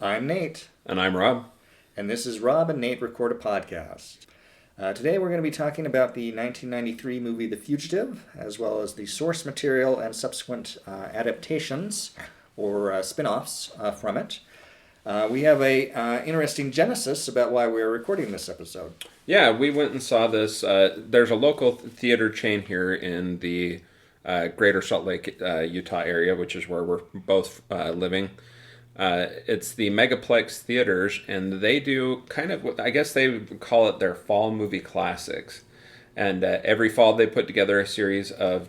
I'm Nate, And I'm Rob. and this is Rob and Nate Record a Podcast. Today we're going to be talking about the 1993 movie The Fugitive, as well as the source material and subsequent adaptations or spin-offs from it. We have a interesting genesis about why we're recording this episode. Yeah, we went and saw this. There's a local theater chain here in the Greater Salt Lake, Utah area, which is where we're both living. It's the Megaplex Theaters, and they do kind of what I guess they would call it their fall movie classics. And every fall they put together a series of,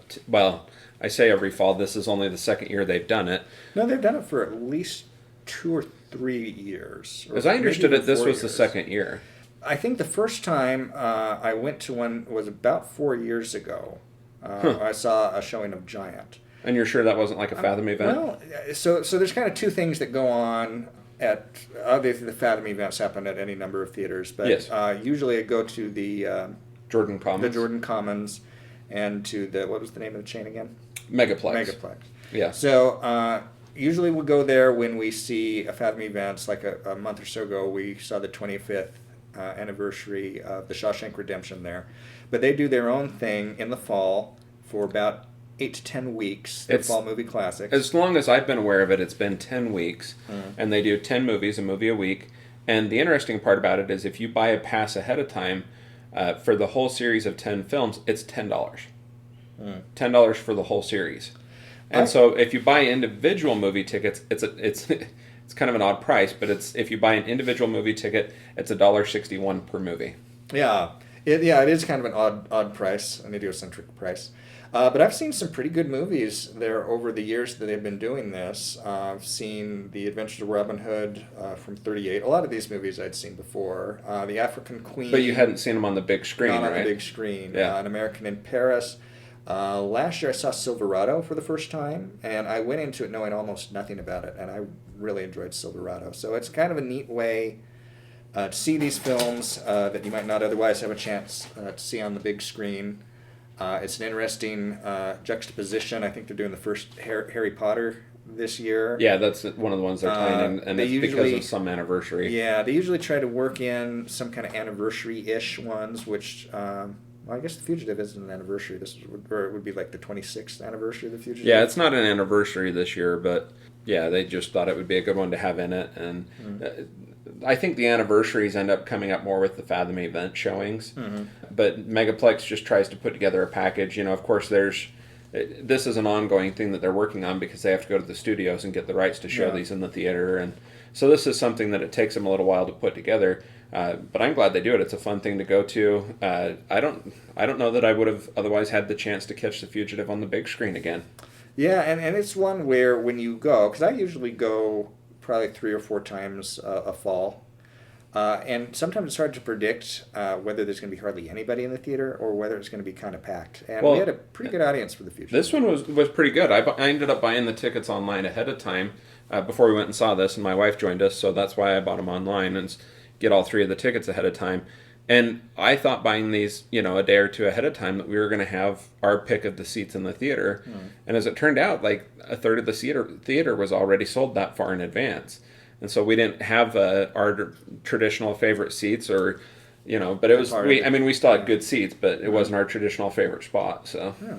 I say every fall, this is only the second year they've done it. No, they've done it for at least 2 or 3 years. As I understood it, this was 4 the years. second year. I think the first time I went to one was about 4 years ago. I saw a showing of Giant. And you're sure that wasn't like a Fathom event? Well, so there's kind of two things that go on at, obviously the Fathom events happen at any number of theaters, but Yes. Usually I go to the Jordan Commons. Jordan Commons and to the, what was the name of the chain again? Megaplex. Megaplex. Yeah. So usually we'll go there when we see a Fathom events, like a month or so ago we saw the 25th anniversary of the Shawshank Redemption there. But they do their own thing in the fall for about 8 to 10 weeks, the fall movie classics. As long as I've been aware of it, it's been 10 weeks, and they do 10 movies, a movie a week. And the interesting part about it is if you buy a pass ahead of time for the whole series of 10 films, it's $10. $10 for the whole series. And so if you buy individual movie tickets, it's it's kind of an odd price, but if you buy an individual movie ticket, it's $1.61 per movie. Yeah. It is kind of an odd price, an idiocentric price. But I've seen some pretty good movies there over the years that they've been doing this. I've seen The Adventures of Robin Hood from '38. A lot of these movies I'd seen before. The African Queen. But you hadn't seen them on the big screen, not right? on the big screen. Yeah. An American in Paris. Last year I saw Silverado for the first time, and I went into it knowing almost nothing about it, and I really enjoyed Silverado. So it's kind of a neat way to see these films that you might not otherwise have a chance to see on the big screen. It's an interesting juxtaposition. I think they're doing the first Harry Potter this year. Yeah, that's one of the ones they're tying in, and it's because of some anniversary. Yeah, they usually try to work in some kind of anniversary-ish ones, which, well, I guess The Fugitive isn't an anniversary. Or it would be like the 26th anniversary of The Fugitive. Yeah, it's not an anniversary this year, but yeah, they just thought it would be a good one to have in it. And I think the anniversaries end up coming up more with the Fathom event showings. But Megaplex just tries to put together a package. You know, of course, this is an ongoing thing that they're working on because they have to go to the studios and get the rights to show these in the theater. And so this is something that it takes them a little while to put together. But I'm glad they do it. It's a fun thing to go to. I don't know that I would have otherwise had the chance to catch The Fugitive on the big screen again. Yeah, and it's one where when you go, because I usually go probably 3 or 4 times a fall, and sometimes it's hard to predict whether there's going to be hardly anybody in the theater or whether it's going to be kind of packed. And we had a pretty good audience for The Fugitive. This one was pretty good. I ended up buying the tickets online ahead of time before we went and saw this, and my wife joined us, so that's why I bought them online and get all 3 of the tickets ahead of time. And I thought buying these, a day or 2 ahead of time that we were going to have our pick of the seats in the theater. And as it turned out, like a third of the theater was already sold that far in advance. And so we didn't have our traditional favorite seats or, but it was, we still had good seats, but it wasn't our traditional favorite spot. So, yeah.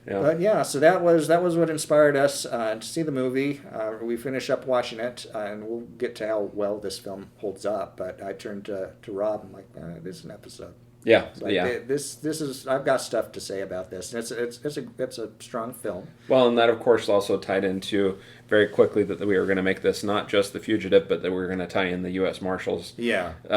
But yeah, so that was what inspired us to see the movie. We finish up watching it, and we'll get to how well this film holds up. But I turned to Rob. I'm like, this is an episode. Yeah, This is. I've got stuff to say about this. It's a strong film. Well, and that of course also tied into very quickly that we were going to make this not just The Fugitive, but that we were going to tie in the US Marshals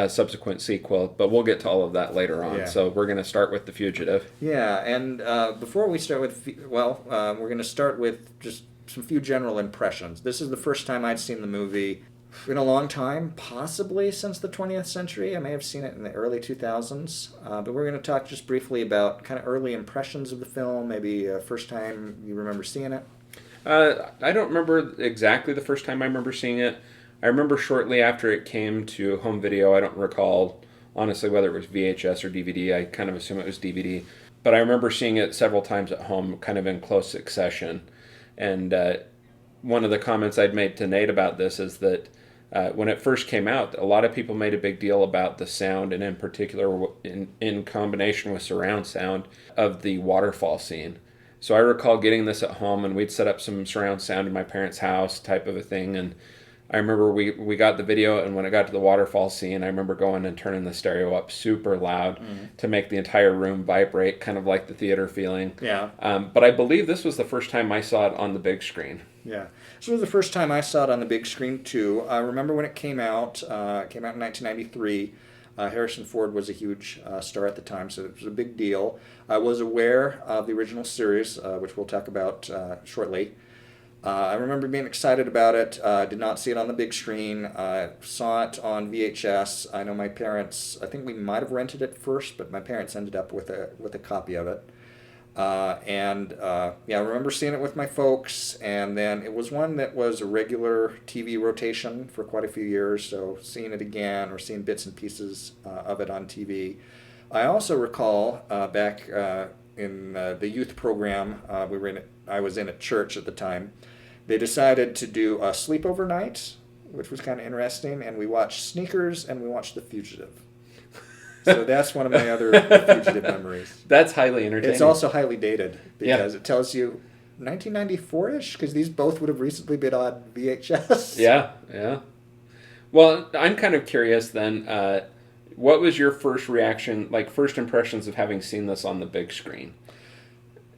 subsequent sequel. But we'll get to all of that later on. Yeah. So we're going to start with The Fugitive. Yeah, and before we start with, we're going to start with just some few general impressions. This is the first time I'd seen the movie in a long time, possibly since the 20th century. I may have seen it in the early 2000s. But we're going to talk just briefly about kind of early impressions of the film, maybe first time you remember seeing it. I don't remember exactly the first time I remember seeing it. I remember shortly after it came to home video. I don't recall, honestly, whether it was VHS or DVD. I kind of assume it was DVD. But I remember seeing it several times at home, kind of in close succession. And one of the comments I'd made to Nate about this is that When it first came out, a lot of people made a big deal about the sound, and in particular, in combination with surround sound, of the waterfall scene. So I recall getting this at home, and we'd set up some surround sound in my parents' house, type of a thing. And I remember we got the video, and when it got to the waterfall scene, I remember going and turning the stereo up super loud to make the entire room vibrate, kind of like the theater feeling. Yeah. But I believe this was the first time I saw it on the big screen. Yeah. This was the first time I saw it on the big screen, too. I remember when it came out. It came out in 1993. Harrison Ford was a huge star at the time, so it was a big deal. I was aware of the original series, which we'll talk about shortly. I remember being excited about it. Did not see it on the big screen. Saw it on VHS. I know my parents, I think we might have rented it first, but my parents ended up with a copy of it. Yeah, I remember seeing it with my folks, and then it was one that was a regular TV rotation for quite a few years, so seeing it again or seeing bits and pieces of it on TV. I also recall back in the youth program I was in at church at the time, they decided to do a sleepover night, which was kind of interesting, and we watched Sneakers and we watched The Fugitive. So that's one of my other Fugitive memories. That's highly entertaining. It's also highly dated because it tells you 1994-ish, because these both would have recently been on VHS. Yeah, yeah. Well, I'm kind of curious then, what was your first reaction, like first impressions of having seen this on the big screen?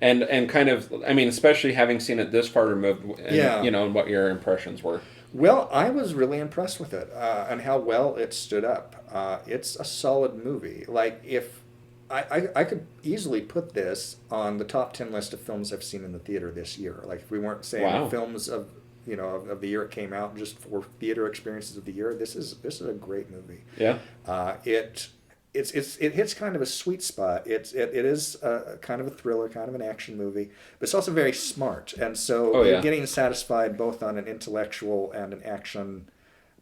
And kind of, I mean, especially having seen it this far removed, and, and what your impressions were. Well, I was really impressed with it and how well it stood up. It's a solid movie. Like, if I could easily put this on the top 10 list of films I've seen in the theater this year. Like, if we weren't saying films of the year it came out, just for theater experiences of the year, this is a great movie. Yeah. It hits kind of a sweet spot. It is kind of a thriller, kind of an action movie, but it's also very smart. And so you're getting satisfied both on an intellectual and an action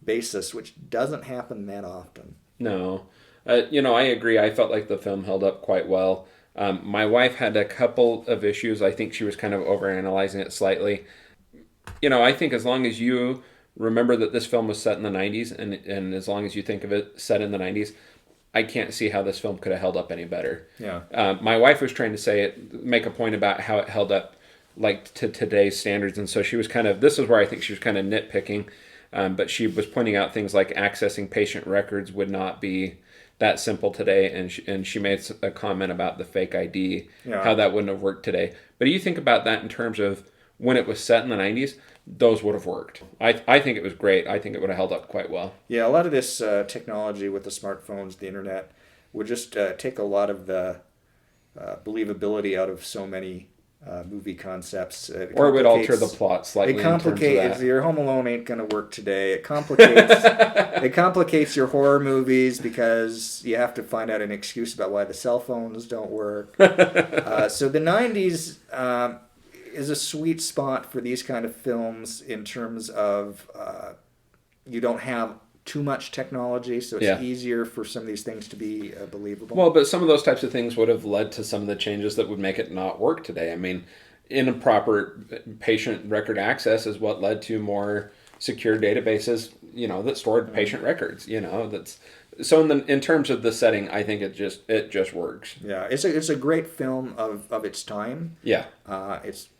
basis, which doesn't happen that often. No. I agree. I felt like the film held up quite well. My wife had a couple of issues. I think she was kind of overanalyzing it slightly. I think as long as you remember that this film was set in the 90s, and as long as you think of it set in the 90s, I can't see how this film could have held up any better. Yeah. My wife was trying to make a point about how it held up like to today's standards, and so she was this is where I think she was kind of nitpicking, but she was pointing out things like accessing patient records would not be that simple today, and she made a comment about the fake ID, how that wouldn't have worked today. But you think about that in terms of when it was set in the 90s, those would have worked. I think it was great. I think it would have held up quite well. Yeah, a lot of this technology with the smartphones, the internet, would just take a lot of the believability out of so many movie concepts. Or it would alter the plot slightly. It complicates. Your Home Alone ain't going to work today. It complicates your horror movies because you have to find out an excuse about why the cell phones don't work. So the 90s is a sweet spot for these kind of films in terms of you don't have too much technology, so it's easier for some of these things to be believable. Well, but some of those types of things would have led to some of the changes that would make it not work today. I mean, improper patient record access is what led to more secure databases, that stored patient records. That's so in terms of the setting, I think it just works. Yeah, it's a great film of its time. Yeah, it's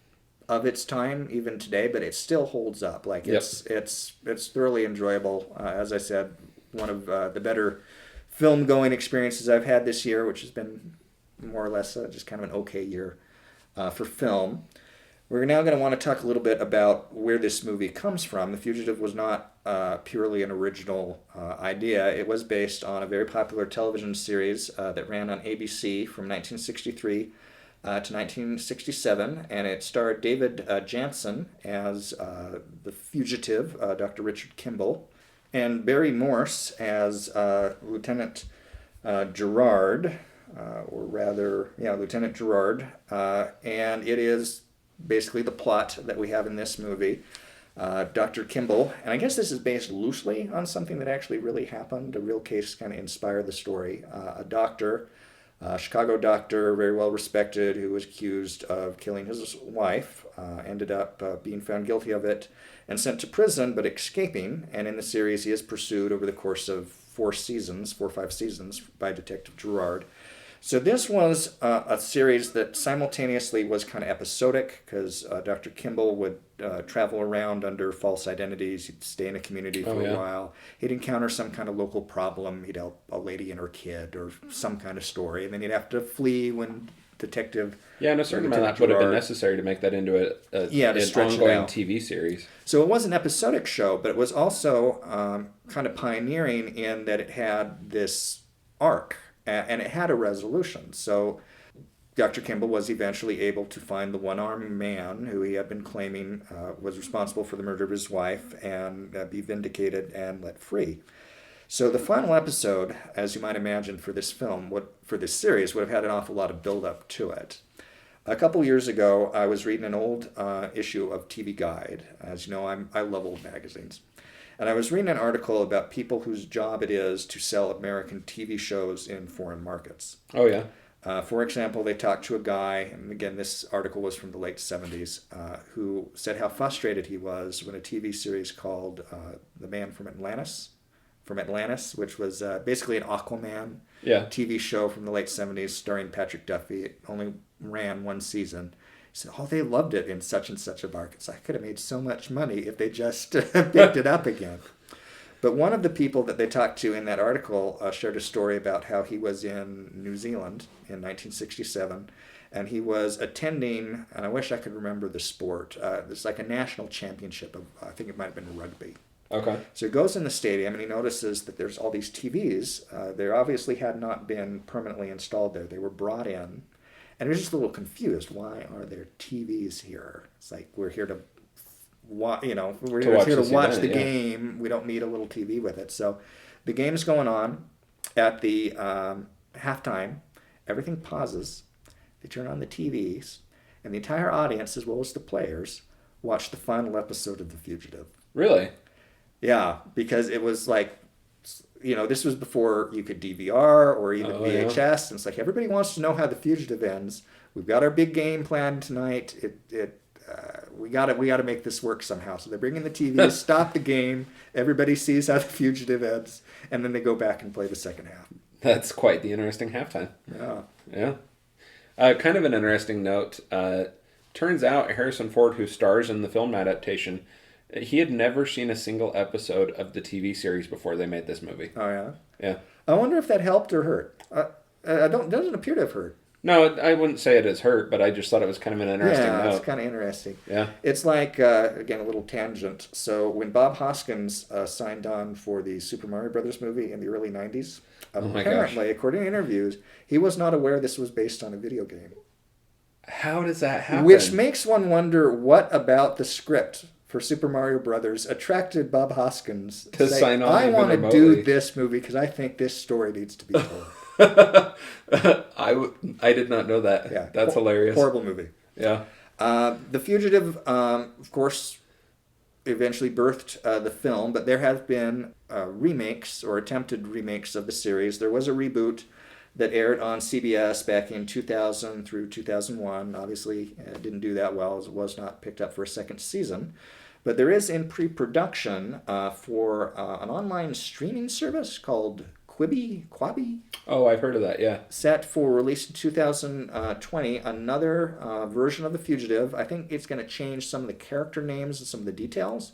of its time even today, but it still holds up. Like it's thoroughly enjoyable. As I said, one of the better film going experiences I've had this year, which has been more or less just kind of an okay year for film. We're now going to want to talk a little bit about where this movie comes from. The Fugitive was not purely an original idea. It was based on a very popular television series that ran on ABC from 1963 to 1967, and it starred David Janssen as the fugitive, Dr. Richard Kimball, and Barry Morse as Lieutenant Gerard, Lieutenant Gerard, and it is basically the plot that we have in this movie. Dr. Kimball, and I guess this is based loosely on something that actually really happened, a real case kind of inspired the story. A doctor Chicago doctor, very well respected, who was accused of killing his wife, ended up being found guilty of it and sent to prison, but escaping. And in the series, he is pursued over the course of 4 or 5 seasons, by Detective Gerard. So this was a series that simultaneously was kind of episodic, because Dr. Kimball would travel around under false identities. He'd stay in a community for a while. He'd encounter some kind of local problem. He'd help a lady and her kid, or some kind of story. And then he'd have to flee when Detective... Yeah, and a certain amount of that would have been necessary to make that into an ongoing TV series. So it was an episodic show, but it was also kind of pioneering in that it had this arc. And it had a resolution. So Dr. Kimball was eventually able to find the one-armed man who he had been claiming was responsible for the murder of his wife, and be vindicated and let free. So the final episode, as you might imagine, for this series, would have had an awful lot of build-up to it. A couple years ago, I was reading an old issue of TV Guide. As you know, I love old magazines. And I was reading an article about people whose job it is to sell American TV shows in foreign markets. Oh, yeah. For example, they talked to a guy, and again, this article was from the late 70s, who said how frustrated he was when a TV series called The Man from Atlantis, which was basically an Aquaman TV show from the late 70s starring Patrick Duffy. It only ran 1 season. He said, they loved it in such and such a market. I could have made so much money if they just picked it up again. But one of the people that they talked to in that article shared a story about how he was in New Zealand in 1967, and he was attending, and I wish I could remember the sport, it's like a national championship of, I think it might have been rugby. Okay. So he goes in the stadium and he notices that there's all these TVs. They obviously had not been permanently installed there. They were brought in. And he was just a little confused. Why are there TVs here? It's like, we're here to watch the game. We don't need a little TV with it. So the game's going on. At the halftime, everything pauses. They turn on the TVs. And the entire audience, as well as the players, watch the final episode of The Fugitive. Really? Yeah, because it was like... this was before you could DVR or even VHS. Yeah. And it's like, everybody wants to know how The Fugitive ends. We've got our big game planned tonight. We got to make this work somehow. So they bring in the TV, stop the game. Everybody sees how The Fugitive ends, and then they go back and play the second half. That's quite the interesting halftime. Yeah. Yeah. Kind of an interesting note. Turns out Harrison Ford, who stars in the film adaptation, he had never seen a single episode of the TV series before they made this movie. Oh, yeah? Yeah. I wonder if that helped or hurt. It doesn't appear to have hurt. No, I wouldn't say it has hurt, but I just thought it was kind of an interesting note. Yeah, it's kind of interesting. Yeah. It's like, again, a little tangent. So when Bob Hoskins signed on for the Super Mario Brothers movie in the early 90s, apparently, according to interviews, he was not aware this was based on a video game. How does that happen? Which makes one wonder, what about the script for Super Mario Brothers attracted Bob Hoskins to say, sign on. I want to do this movie because I think this story needs to be told. I did not know that. Yeah, that's hilarious. Horrible movie. Yeah. The Fugitive, of course, eventually birthed the film, but there have been remakes or attempted remakes of the series. There was a reboot that aired on CBS back in 2000 through 2001. Obviously, it didn't do that well, as it was not picked up for a second season. But there is in pre-production for an online streaming service called Quibi. Oh, I've heard of that, yeah. Set for release in 2020, another version of The Fugitive. I think it's going to change some of the character names and some of the details.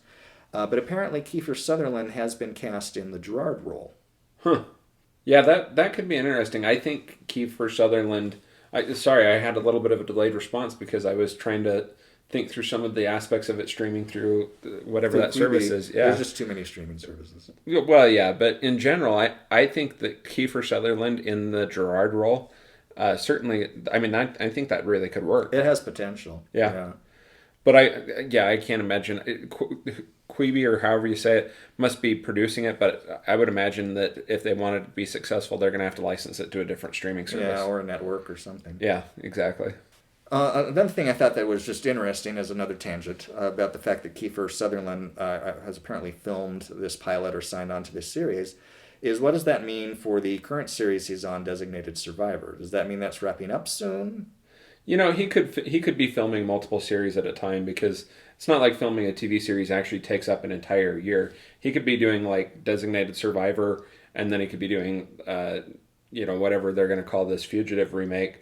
But apparently Kiefer Sutherland has been cast in the Gerard role. Huh. Yeah, that could be interesting. I think Kiefer Sutherland... I had a little bit of a delayed response because I was trying to think through some of the aspects of it streaming through whatever that service is. Yeah. There's just too many streaming services. Well, yeah, but in general, I think that Kiefer Sutherland in the Gerard role, certainly, I think that really could work. It has potential. Yeah. But I can't imagine... Quibi, or however you say it, must be producing it, but I would imagine that if they want it to be successful, they're going to have to license it to a different streaming service. Yeah, or a network or something. Yeah, exactly. Another thing I thought that was just interesting as another tangent about the fact that Kiefer Sutherland has apparently filmed this pilot or signed on to this series is what does that mean for the current series he's on, Designated Survivor? Does that mean that's wrapping up soon? He could be filming multiple series at a time because it's not like filming a TV series actually takes up an entire year. He could be doing like Designated Survivor, and then he could be doing whatever they're going to call this Fugitive remake,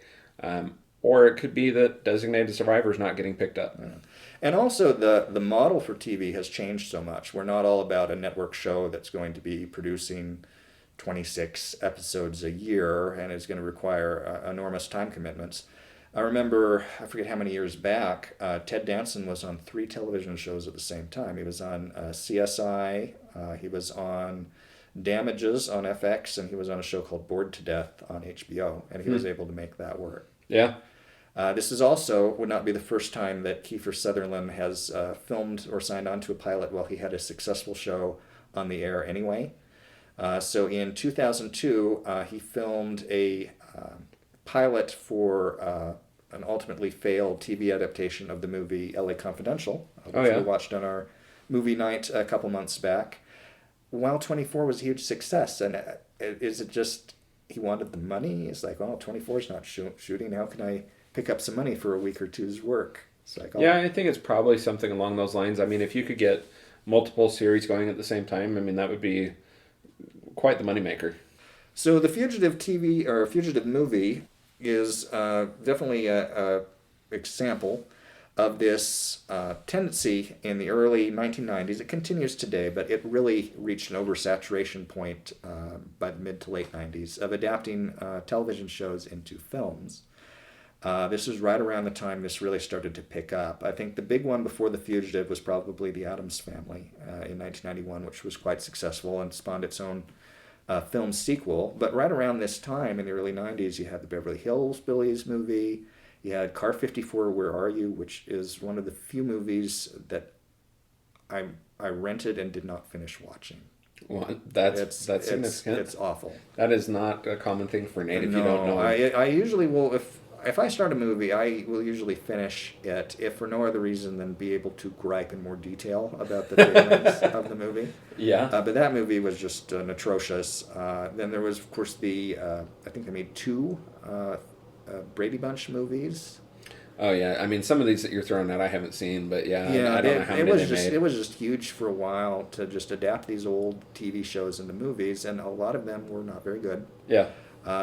or it could be that Designated Survivor is not getting picked up. Yeah. And also the model for TV has changed so much. We're not all about a network show that's going to be producing 26 episodes a year and is going to require enormous time commitments. I remember, I forget how many years back, Ted Danson was on 3 television shows at the same time. He was on CSI, he was on Damages on FX, and he was on a show called Bored to Death on HBO, and he was able to make that work. Yeah. This is also, would not be the first time that Kiefer Sutherland has filmed or signed on to a pilot while he had a successful show on the air anyway. So in 2002, he filmed a pilot for an ultimately failed TV adaptation of the movie LA Confidential, which we watched on our movie night a couple months back. While 24 was a huge success, and is it just he wanted the money? It's like, well, 24 is not shooting. How can I pick up some money for a week or two's work? It's like, yeah, I think it's probably something along those lines. I mean, if you could get multiple series going at the same time, I mean, that would be quite the moneymaker. So the Fugitive TV or Fugitive movie is definitely a example of this tendency in the early 1990s. It continues today, but it really reached an oversaturation point by the mid to late 90s of adapting television shows into films. This is right around the time this really started to pick up. I think the big one before The Fugitive was probably The Addams Family in 1991, which was quite successful and spawned its own film sequel. But right around this time in the early 90s, you had the Beverly Hills Billies movie. You had Car 54, Where Are You?, which is one of the few movies that I rented and did not finish watching. Well, that's significant. It's awful. That is not a common thing for Nate if No, you don't know. I usually will, if I start a movie, I will usually finish it, if for no other reason than be able to gripe in more detail about the failings of the movie. Yeah. But that movie was just atrocious. Then there was, of course, I think they made 2 Brady Bunch movies. Oh yeah, I mean some of these that you're throwing out I haven't seen, but yeah, I don't know how many they made. It was just huge for a while to just adapt these old TV shows into movies, and a lot of them were not very good. Yeah.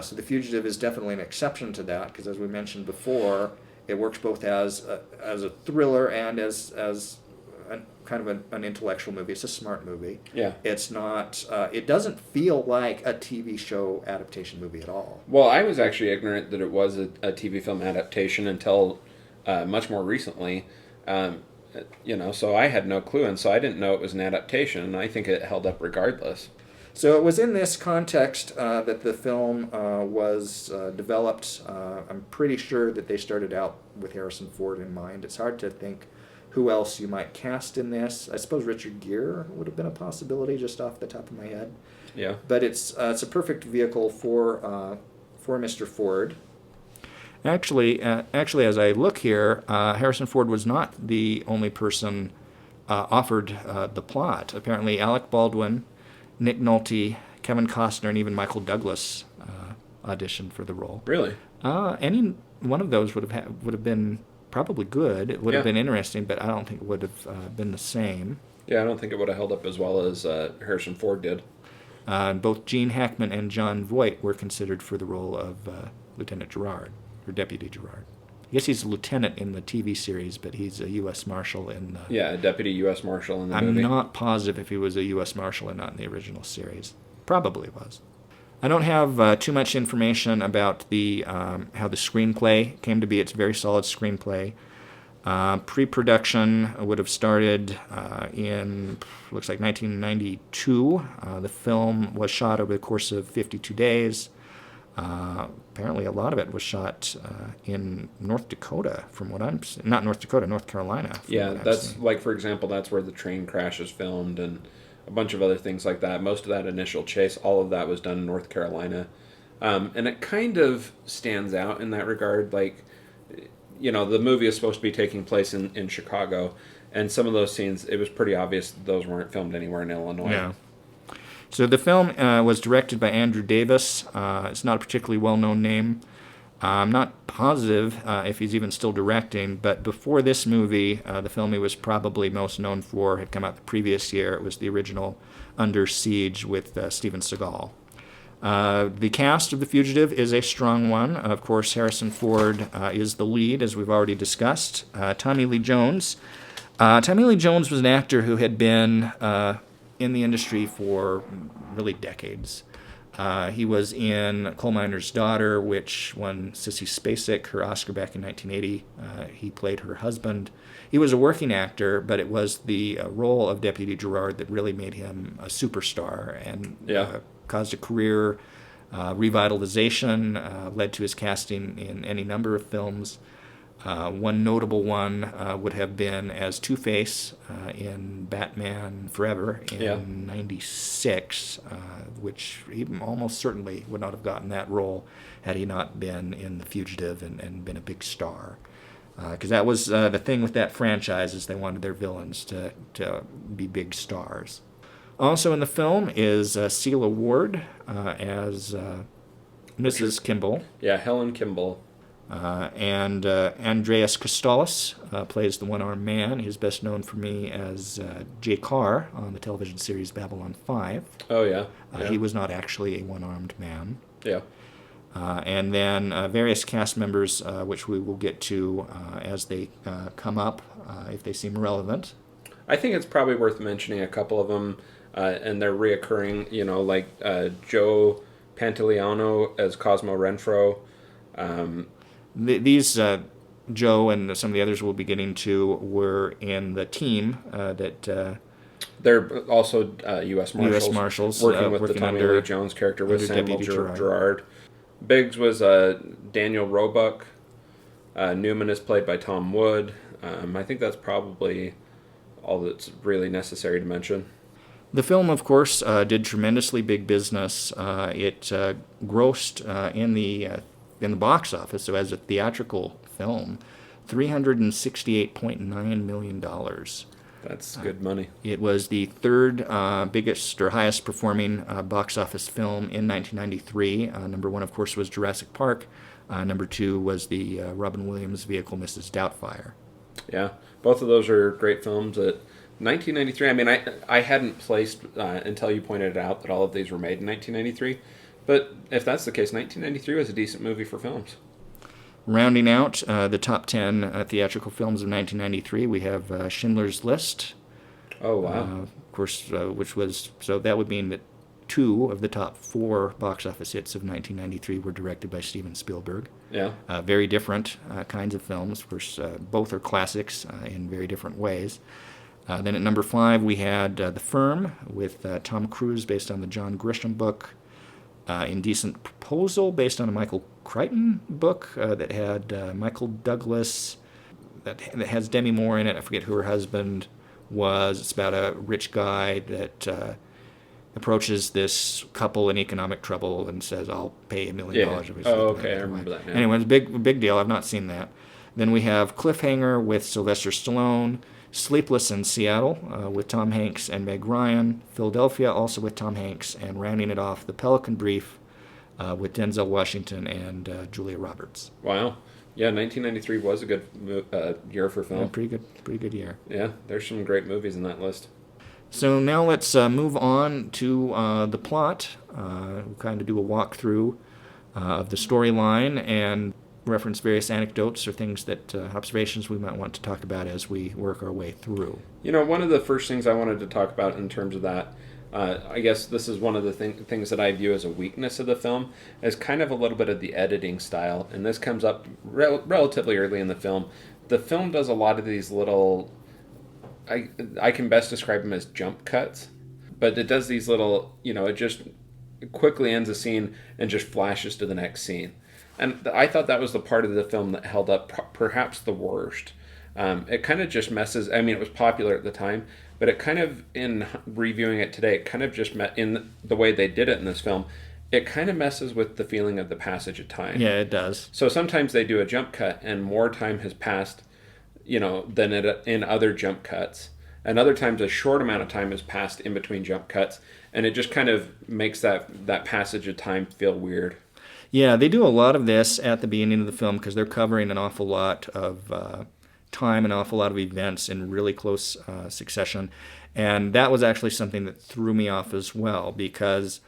So The Fugitive is definitely an exception to that, because as we mentioned before, it works both as a thriller and as kind of an intellectual movie. It's a smart movie. Yeah. It's not. It doesn't feel like a TV show adaptation movie at all. Well, I was actually ignorant that it was a TV film adaptation until much more recently. So I had no clue, and so I didn't know it was an adaptation, and I think it held up regardless. So it was in this context that the film was developed. I'm pretty sure that they started out with Harrison Ford in mind. It's hard to think who else you might cast in this. I suppose Richard Gere would have been a possibility just off the top of my head. Yeah. But it's a perfect vehicle for Mr. Ford. Actually, as I look here, Harrison Ford was not the only person offered the plot. Apparently, Alec Baldwin, Nick Nolte, Kevin Costner, and even Michael Douglas auditioned for the role. Really? Any one of those would have been probably good. It would have been interesting, but I don't think it would have been the same. Yeah, I don't think it would have held up as well as Harrison Ford did. Both Gene Hackman and Jon Voight were considered for the role of Lieutenant Gerard, or Deputy Gerard. I guess he's a lieutenant in the TV series, but he's a US Marshal in the... Yeah, a Deputy US Marshal in the movie. I'm not positive if he was a US Marshal or not in the original series. Probably was. I don't have too much information about the how the screenplay came to be. It's a very solid screenplay. Pre-production would have started in, looks like 1992. The film was shot over the course of 52 days. Apparently a lot of it was shot in North Dakota, from what I'm seeing. Not North Dakota, North Carolina. Yeah, that's like, for example, that's where the train crash is filmed and a bunch of other things like that. Most of that initial chase, all of that was done in North Carolina. And it kind of stands out in that regard. Like, the movie is supposed to be taking place in Chicago, and some of those scenes, it was pretty obvious those weren't filmed anywhere in Illinois. Yeah. So the film was directed by Andrew Davis. It's not a particularly well-known name. I'm not positive if he's even still directing, but before this movie, the film he was probably most known for had come out the previous year. It was the original Under Siege with Steven Seagal. The cast of The Fugitive is a strong one. Of course, Harrison Ford is the lead, as we've already discussed. Tommy Lee Jones. Tommy Lee Jones was an actor who had been in the industry for really decades. He was in Coal Miner's Daughter, which won Sissy Spacek her Oscar back in 1980. He played her husband. He was a working actor, but it was the role of Deputy Gerard that really made him a superstar and caused a career revitalization, led to his casting in any number of films. One notable one would have been as Two-Face in Batman Forever in '96, which he almost certainly would not have gotten that role had he not been in The Fugitive and been a big star. Because that was the thing with that franchise, is they wanted their villains to be big stars. Also in the film is Celia Ward as Mrs. Kimball. Yeah, Helen Kimball. And Andreas Kostalis plays the one-armed man. He's best known for me as Jay Carr on the television series Babylon 5. Oh, yeah. He was not actually a one-armed man. Yeah. And then various cast members, which we will get to as they come up, if they seem relevant. I think it's probably worth mentioning a couple of them, and they're reoccurring, like Joe Pantoliano as Cosmo Renfro. These Joe and some of the others we'll be getting to were in the team that... They're also US Marshals. US Marshals. Working with the Tommy Lee Jones character with Samuel Gerard. Biggs was Daniel Roebuck. Newman is played by Tom Wood. I think that's probably all that's really necessary to mention. The film, of course, did tremendously big business. It grossed in the box office, so as a theatrical film, $368.9 million. That's good money. It was the third biggest or highest performing box office film in 1993. Number one, of course, was Jurassic Park. Number two was the Robin Williams vehicle, Mrs. Doubtfire. Yeah, both of those are great films. 1993, I mean, I hadn't placed until you pointed out that all of these were made in 1993. But if that's the case, 1993 was a decent movie for films. Rounding out the top 10 theatrical films of 1993, we have Schindler's List. Oh, wow. Of course, which was, so that would mean that 2 of the top 4 box office hits of 1993 were directed by Steven Spielberg. Yeah. Very different kinds of films. Of course, both are classics in very different ways. Then at number 5, we had The Firm with Tom Cruise, based on the John Grisham book. Indecent Proposal, based on a Michael Crichton book that had Michael Douglas, that has Demi Moore in it. I forget who her husband was. It's about a rich guy that approaches this couple in economic trouble and says, "I'll pay $1 million." Yeah. Oh, okay, I remember that now. Anyway, it's a big deal. I've not seen that. Then we have Cliffhanger with Sylvester Stallone. Sleepless in Seattle with Tom Hanks and Meg Ryan. Philadelphia, also with Tom Hanks. And rounding it off, The Pelican Brief with Denzel Washington and Julia Roberts. Wow. Yeah, 1993 was a good year for film. Yeah, pretty good year. Yeah, there's some great movies in that list. So now let's move on to the plot. We'll kind of do a walkthrough of the storyline and reference various anecdotes or things that observations we might want to talk about as we work our way through. One of the first things I wanted to talk about in terms of that, I guess this is one of the things that I view as a weakness of the film, is kind of a little bit of the editing style, and this comes up relatively early in the film. The film does a lot of these little, I can best describe them as jump cuts, but it does these little, it just quickly ends a scene and just flashes to the next scene. And I thought that was the part of the film that held up perhaps the worst. It kind of just messes, it was popular at the time, but it kind of, in reviewing it today, it kind of just, in the way they did it in this film, it kind of messes with the feeling of the passage of time. Yeah, it does. So sometimes they do a jump cut and more time has passed, than in other jump cuts. and other times a short amount of time has passed in between jump cuts, and it just kind of makes that passage of time feel weird. Yeah, they do a lot of this at the beginning of the film because they're covering an awful lot of time, an awful lot of events in really close succession. And that was actually something that threw me off as well because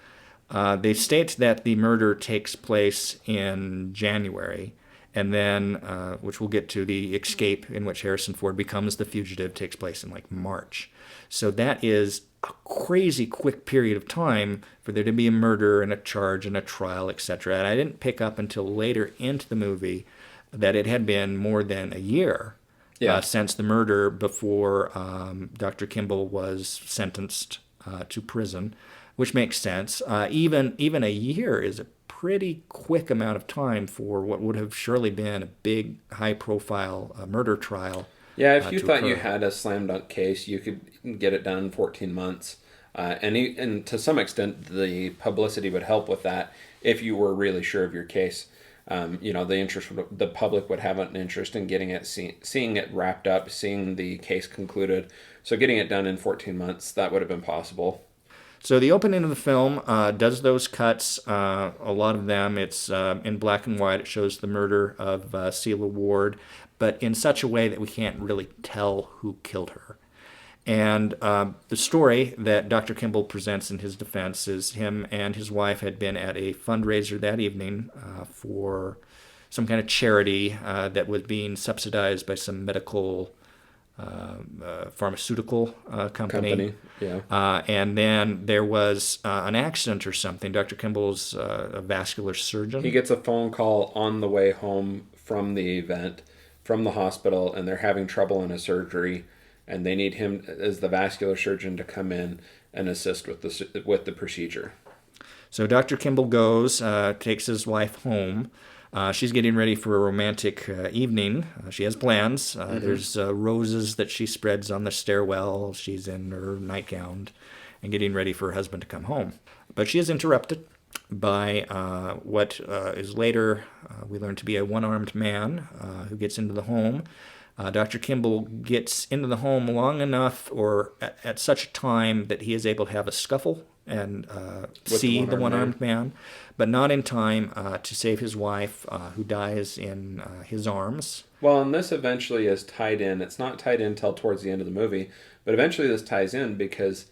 they state that the murder takes place in January, and then, which we'll get to, the escape in which Harrison Ford becomes the fugitive takes place in like March. So that is a crazy quick period of time for there to be a murder and a charge and a trial, etc. And I didn't pick up until later into the movie that it had been more than a year since the murder before Dr. Kimball was sentenced to prison, which makes sense. Even a year is a pretty quick amount of time for what would have surely been a big, high-profile murder trial. Yeah, if you thought occur. you had a slam dunk case, you could get it done in 14 months. And to some extent, the publicity would help with that if you were really sure of your case. The public would have an interest in getting it, seeing it wrapped up, seeing the case concluded. So getting it done in 14 months, that would have been possible. So the opening of the film does those cuts. A lot of them, it's in black and white. It shows the murder of Celia Ward, but in such a way that we can't really tell who killed her. And the story that Dr. Kimball presents in his defense is him and his wife had been at a fundraiser that evening for some kind of charity that was being subsidized by some medical pharmaceutical company. Yeah. And then there was an accident or something. Dr. Kimball's a vascular surgeon. He gets a phone call on the way home from the event, from the hospital, and they're having trouble in a surgery, and they need him as the vascular surgeon to come in and assist with the procedure. So Dr. Kimball goes, takes his wife home. She's getting ready for a romantic evening. She has plans. There's roses that she spreads on the stairwell. She's in her nightgown and getting ready for her husband to come home. But she is interrupted by what is later we learn to be a one-armed man who gets into the home. Dr. Kimball gets into the home long enough or at such a time that he is able to have a scuffle and see the one-armed man, but not in time to save his wife, who dies in his arms. Well, and this eventually is tied in. It's not tied in until towards the end of the movie, but eventually this ties in because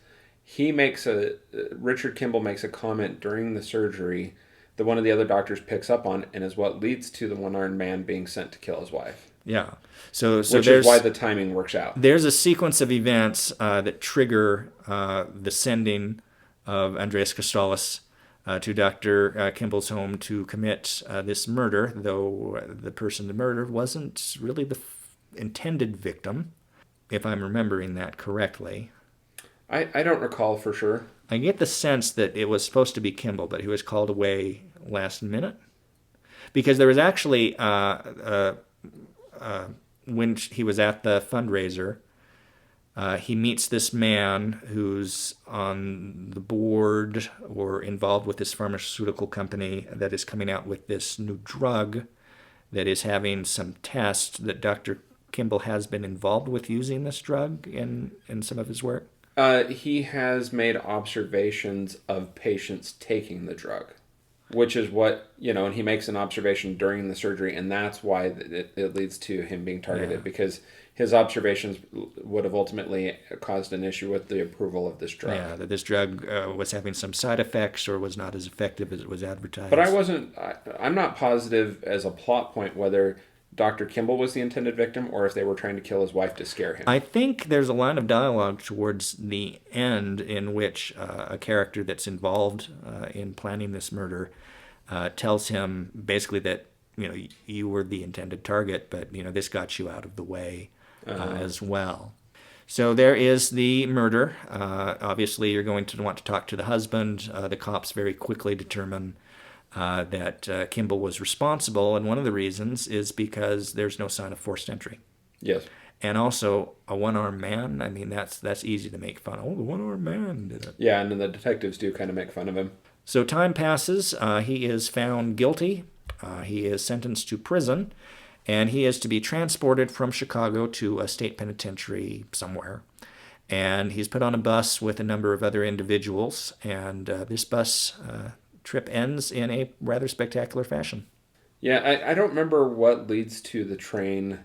Richard Kimball makes a comment during the surgery that one of the other doctors picks up on and is what leads to the one-armed man being sent to kill his wife. Yeah. So which is why the timing works out. There's a sequence of events that trigger the sending of Andreas Kostalis to Dr. Kimball's home to commit this murder, though the person the murdered wasn't really the intended victim, if I'm remembering that correctly. I don't recall for sure. I get the sense that it was supposed to be Kimball, but he was called away last minute. Because there was actually, when he was at the fundraiser, he meets this man who's on the board or involved with this pharmaceutical company that is coming out with this new drug that is having some tests that Dr. Kimball has been involved with using this drug in some of his work. He has made observations of patients taking the drug, which is what, and he makes an observation during the surgery, and that's why it leads to him being targeted, because his observations would have ultimately caused an issue with the approval of this drug. Yeah, that this drug was having some side effects or was not as effective as it was advertised. But I'm not positive as a plot point whether Dr. Kimball was the intended victim or if they were trying to kill his wife to scare him. I think there's a line of dialogue towards the end in which a character that's involved in planning this murder tells him basically that, you were the intended target, but, this got you out of the way as well. So there is the murder. Obviously, you're going to want to talk to the husband. The cops very quickly determine that Kimball was responsible, and one of the reasons is because there's no sign of forced entry. Yes. And also, a one-armed man, I mean, that's easy to make fun of. Oh, the one-armed man did it. Yeah, and then the detectives do kind of make fun of him. So time passes. He is found guilty. He is sentenced to prison, and he is to be transported from Chicago to a state penitentiary somewhere. And he's put on a bus with a number of other individuals, and this bus trip ends in a rather spectacular fashion. Yeah, I don't remember what leads to the train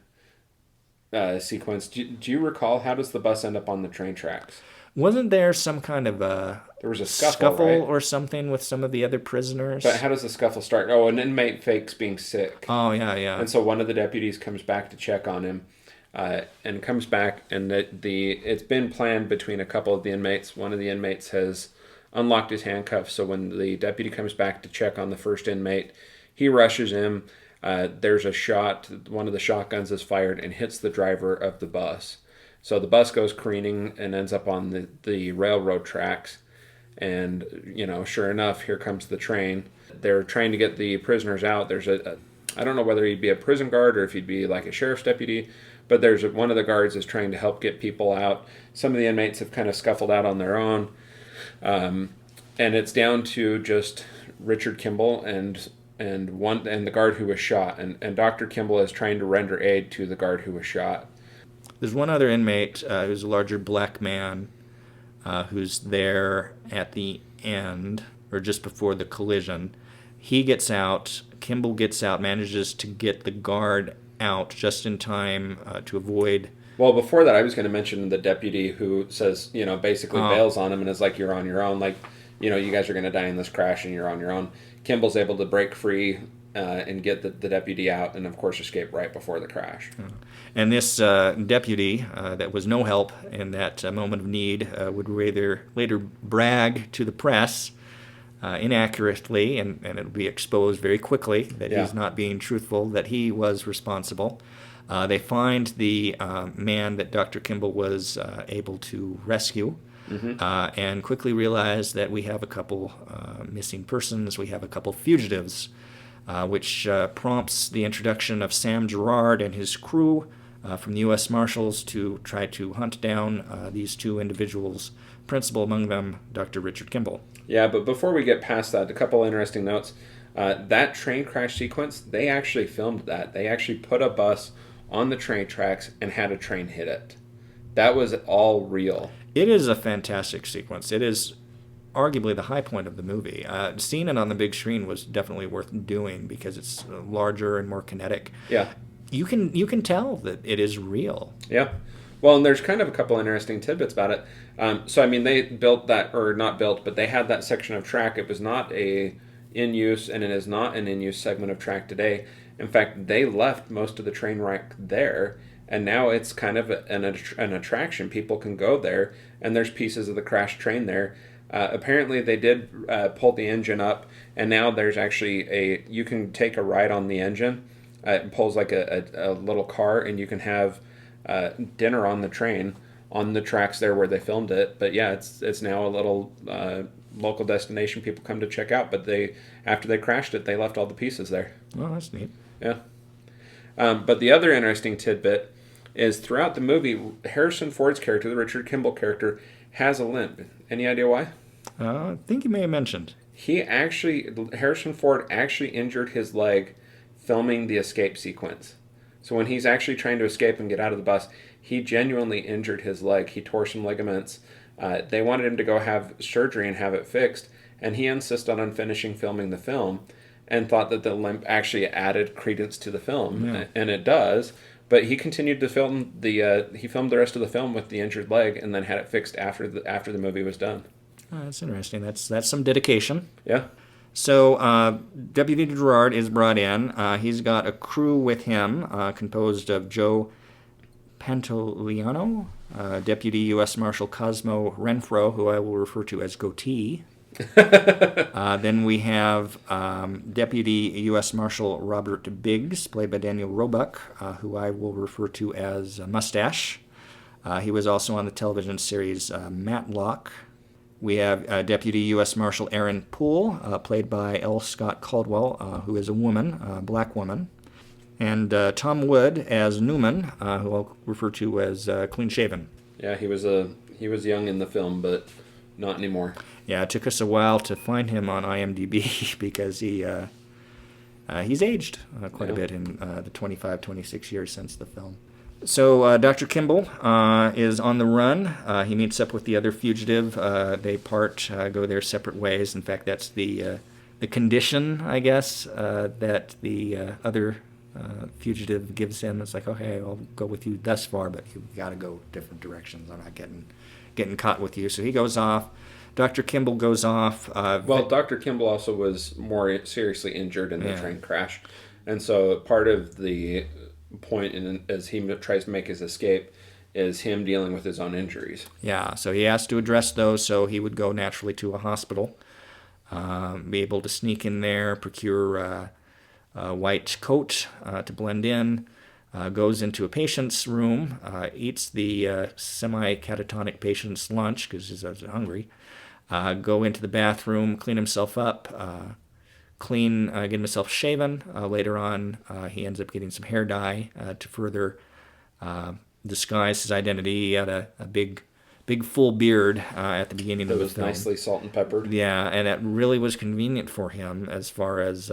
sequence. Do you recall how does the bus end up on the train tracks? Wasn't there some kind of a There was a scuffle, right? or something with some of the other prisoners? But how does the scuffle start? Oh, an inmate fakes being sick. Oh, yeah, yeah. And so one of the deputies comes back to check on him, and comes back, and it's been planned between a couple of the inmates. One of the inmates has unlocked his handcuffs, so when the deputy comes back to check on the first inmate, he rushes him. There's a shot. One of the shotguns is fired and hits the driver of the bus. So the bus goes careening and ends up on the railroad tracks. And, sure enough, here comes the train. They're trying to get the prisoners out. There's I don't know whether he'd be a prison guard or if he'd be like a sheriff's deputy, but there's one of the guards is trying to help get people out. Some of the inmates have kind of scuffled out on their own. And it's down to just Richard Kimball and the guard who was shot. And Dr. Kimball is trying to render aid to the guard who was shot. There's one other inmate who's a larger black man who's there at the end, or just before the collision. He gets out, Kimball gets out, manages to get the guard out just in time to avoid... Well, before that, I was going to mention the deputy who says, basically bails on him and is like, you're on your own. Like, you guys are going to die in this crash and you're on your own. Kimball's able to break free and get the deputy out and, of course, escape right before the crash. And this deputy that was no help in that moment of need would later brag to the press inaccurately, and it will be exposed very quickly that he's not being truthful, that he was responsible. They find the man that Dr. Kimball was able to rescue, and quickly realize that we have a couple missing persons, we have a couple fugitives, which prompts the introduction of Sam Gerard and his crew from the US Marshals to try to hunt down these two individuals, principal among them Dr. Richard Kimball. Yeah, but before we get past that, a couple interesting notes. That train crash sequence, they actually filmed that. They actually put a bus on the train tracks and had a train hit it. That was all real. It is a fantastic sequence. It is arguably the high point of the movie. Seeing it on the big screen was definitely worth doing because it's larger and more kinetic. Yeah. You can tell that it is real. Yeah. Well, and there's kind of a couple interesting tidbits about it. They built that, or not built, but they had that section of track. It was not in use, and it is not an in-use segment of track today. In fact, they left most of the train wreck there, and now it's kind of an attraction. People can go there, and there's pieces of the crashed train there. Apparently, they did pull the engine up, and now there's actually you can take a ride on the engine. It pulls like a little car, and you can have dinner on the train on the tracks there where they filmed it. But yeah, it's now a little local destination people come to check out. But after they crashed it, they left all the pieces there. Oh, that's neat. Yeah. But the other interesting tidbit is throughout the movie, Harrison Ford's character, the Richard Kimball character, has a limp. Any idea why? I think you may have mentioned. Harrison Ford actually injured his leg filming the escape sequence. So when he's actually trying to escape and get out of the bus, he genuinely injured his leg. He tore some ligaments. They wanted him to go have surgery and have it fixed, and he insisted on finishing filming the film and thought that the limp actually added credence to the film, and it does. But he continued to film he filmed the rest of the film with the injured leg and then had it fixed after the movie was done. Oh, that's interesting. That's some dedication. Yeah. So Deputy Gerard is brought in. He's got a crew with him composed of Joe Pantoliano, Deputy U.S. Marshal Cosmo Renfro, who I will refer to as Goatee. Then we have Deputy U.S. Marshal Robert Biggs, played by Daniel Roebuck, who I will refer to as Mustache. He was also on the television series Matlock. We have Deputy U.S. Marshal Erin Poole, played by L. Scott Caldwell, who is a woman, a black woman. And Tom Wood as Newman, who I'll refer to as Clean Shaven. Yeah, he was young in the film, but not anymore. Yeah, it took us a while to find him on IMDb because he's aged quite a bit in the 25, 26 years since the film. So Dr. Kimball is on the run. He meets up with the other fugitive. They go their separate ways. In fact, that's the condition, I guess, that the other fugitive gives him. It's like, okay, I'll go with you thus far, but you've got to go different directions. I'm not getting caught with you. So he goes off. Dr. Kimball goes off. Well, Dr. Kimball also was more seriously injured in the Yeah. train crash. And so part of the point as he tries to make his escape is him dealing with his own injuries. Yeah, so he has to address those, so he would go naturally to a hospital, be able to sneak in there, procure a white coat to blend in, goes into a patient's room, eats the semi-catatonic patient's lunch because he's hungry, go into the bathroom, clean himself up, get himself shaven. Later on, he ends up getting some hair dye to further disguise his identity. He had a big full beard at the beginning It of the was film. nicely salt and peppered. Yeah, and it really was convenient for him as far as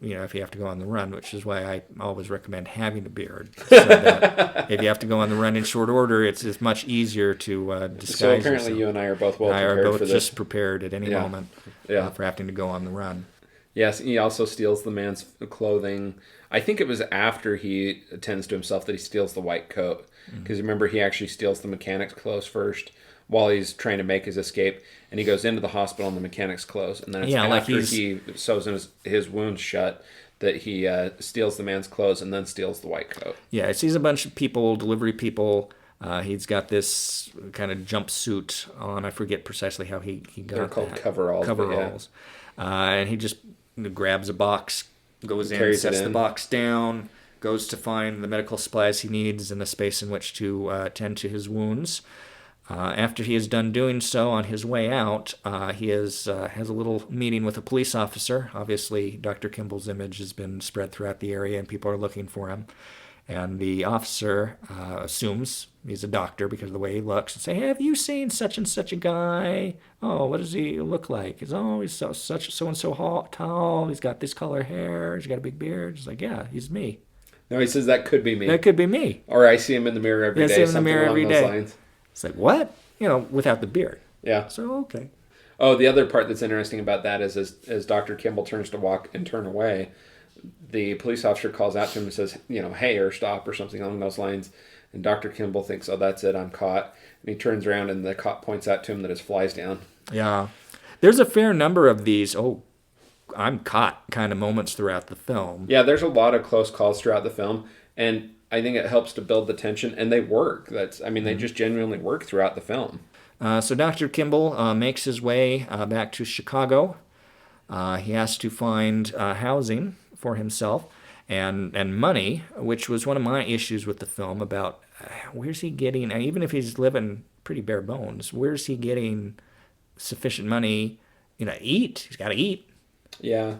if you have to go on the run, which is why I always recommend having a beard. So that if you have to go on the run in short order, it's much easier to disguise. So apparently yourself. you and I are both well I are prepared both for this. just prepared at any Yeah. moment Yeah. for having to go on the run. Yes, he also steals the man's clothing. I think it was after he attends to himself that he steals the white coat. Because remember, he actually steals the mechanic's clothes first while he's trying to make his escape. And he goes into the hospital in the mechanic's clothes. And then it's after he sews his wounds shut that he steals the man's clothes and then steals the white coat. Yeah, he sees a bunch of people, delivery people. He's got this kind of jumpsuit on. I forget precisely how he got They're called that. coveralls. but yeah. Coveralls. And he just grabs a box, goes in, Carries it sets the in. box down, goes to find the medical supplies he needs and the space in which to tend to his wounds. After he is done doing so, on his way out, he has a little meeting with a police officer. Obviously, Dr. Kimball's image has been spread throughout the area, and people are looking for him. And the officer assumes he's a doctor because of the way he looks, and say, "Have you seen such and such a guy? Oh, what does he look like? He's so and so tall. He's got this color hair. He's got a big beard." He's like, "Yeah, he's me. No, he says that could be me. That could be me." Or I see him in the mirror every Yeah, I day. see him in the something mirror along every those day. lines. It's like, what? Without the beard. Yeah. So okay. Oh, the other part that's interesting about that is as Dr. Kimball turns to walk and turn away, the police officer calls out to him and says, hey, or stop, or something along those lines. And Dr. Kimball thinks, oh, that's it, I'm caught. And he turns around and the cop points out to him that his fly's down. Yeah. There's a fair number of these, oh, I'm caught kind of moments throughout the film. Yeah, there's a lot of close calls throughout the film. And I think it helps to build the tension. And they work. They just genuinely work throughout the film. So Dr. Kimball makes his way back to Chicago. He has to find housing for himself and money, which was one of my issues with the film about where's he getting, and even if he's living pretty bare bones, where's he getting sufficient money, to eat? He's got to eat. Yeah.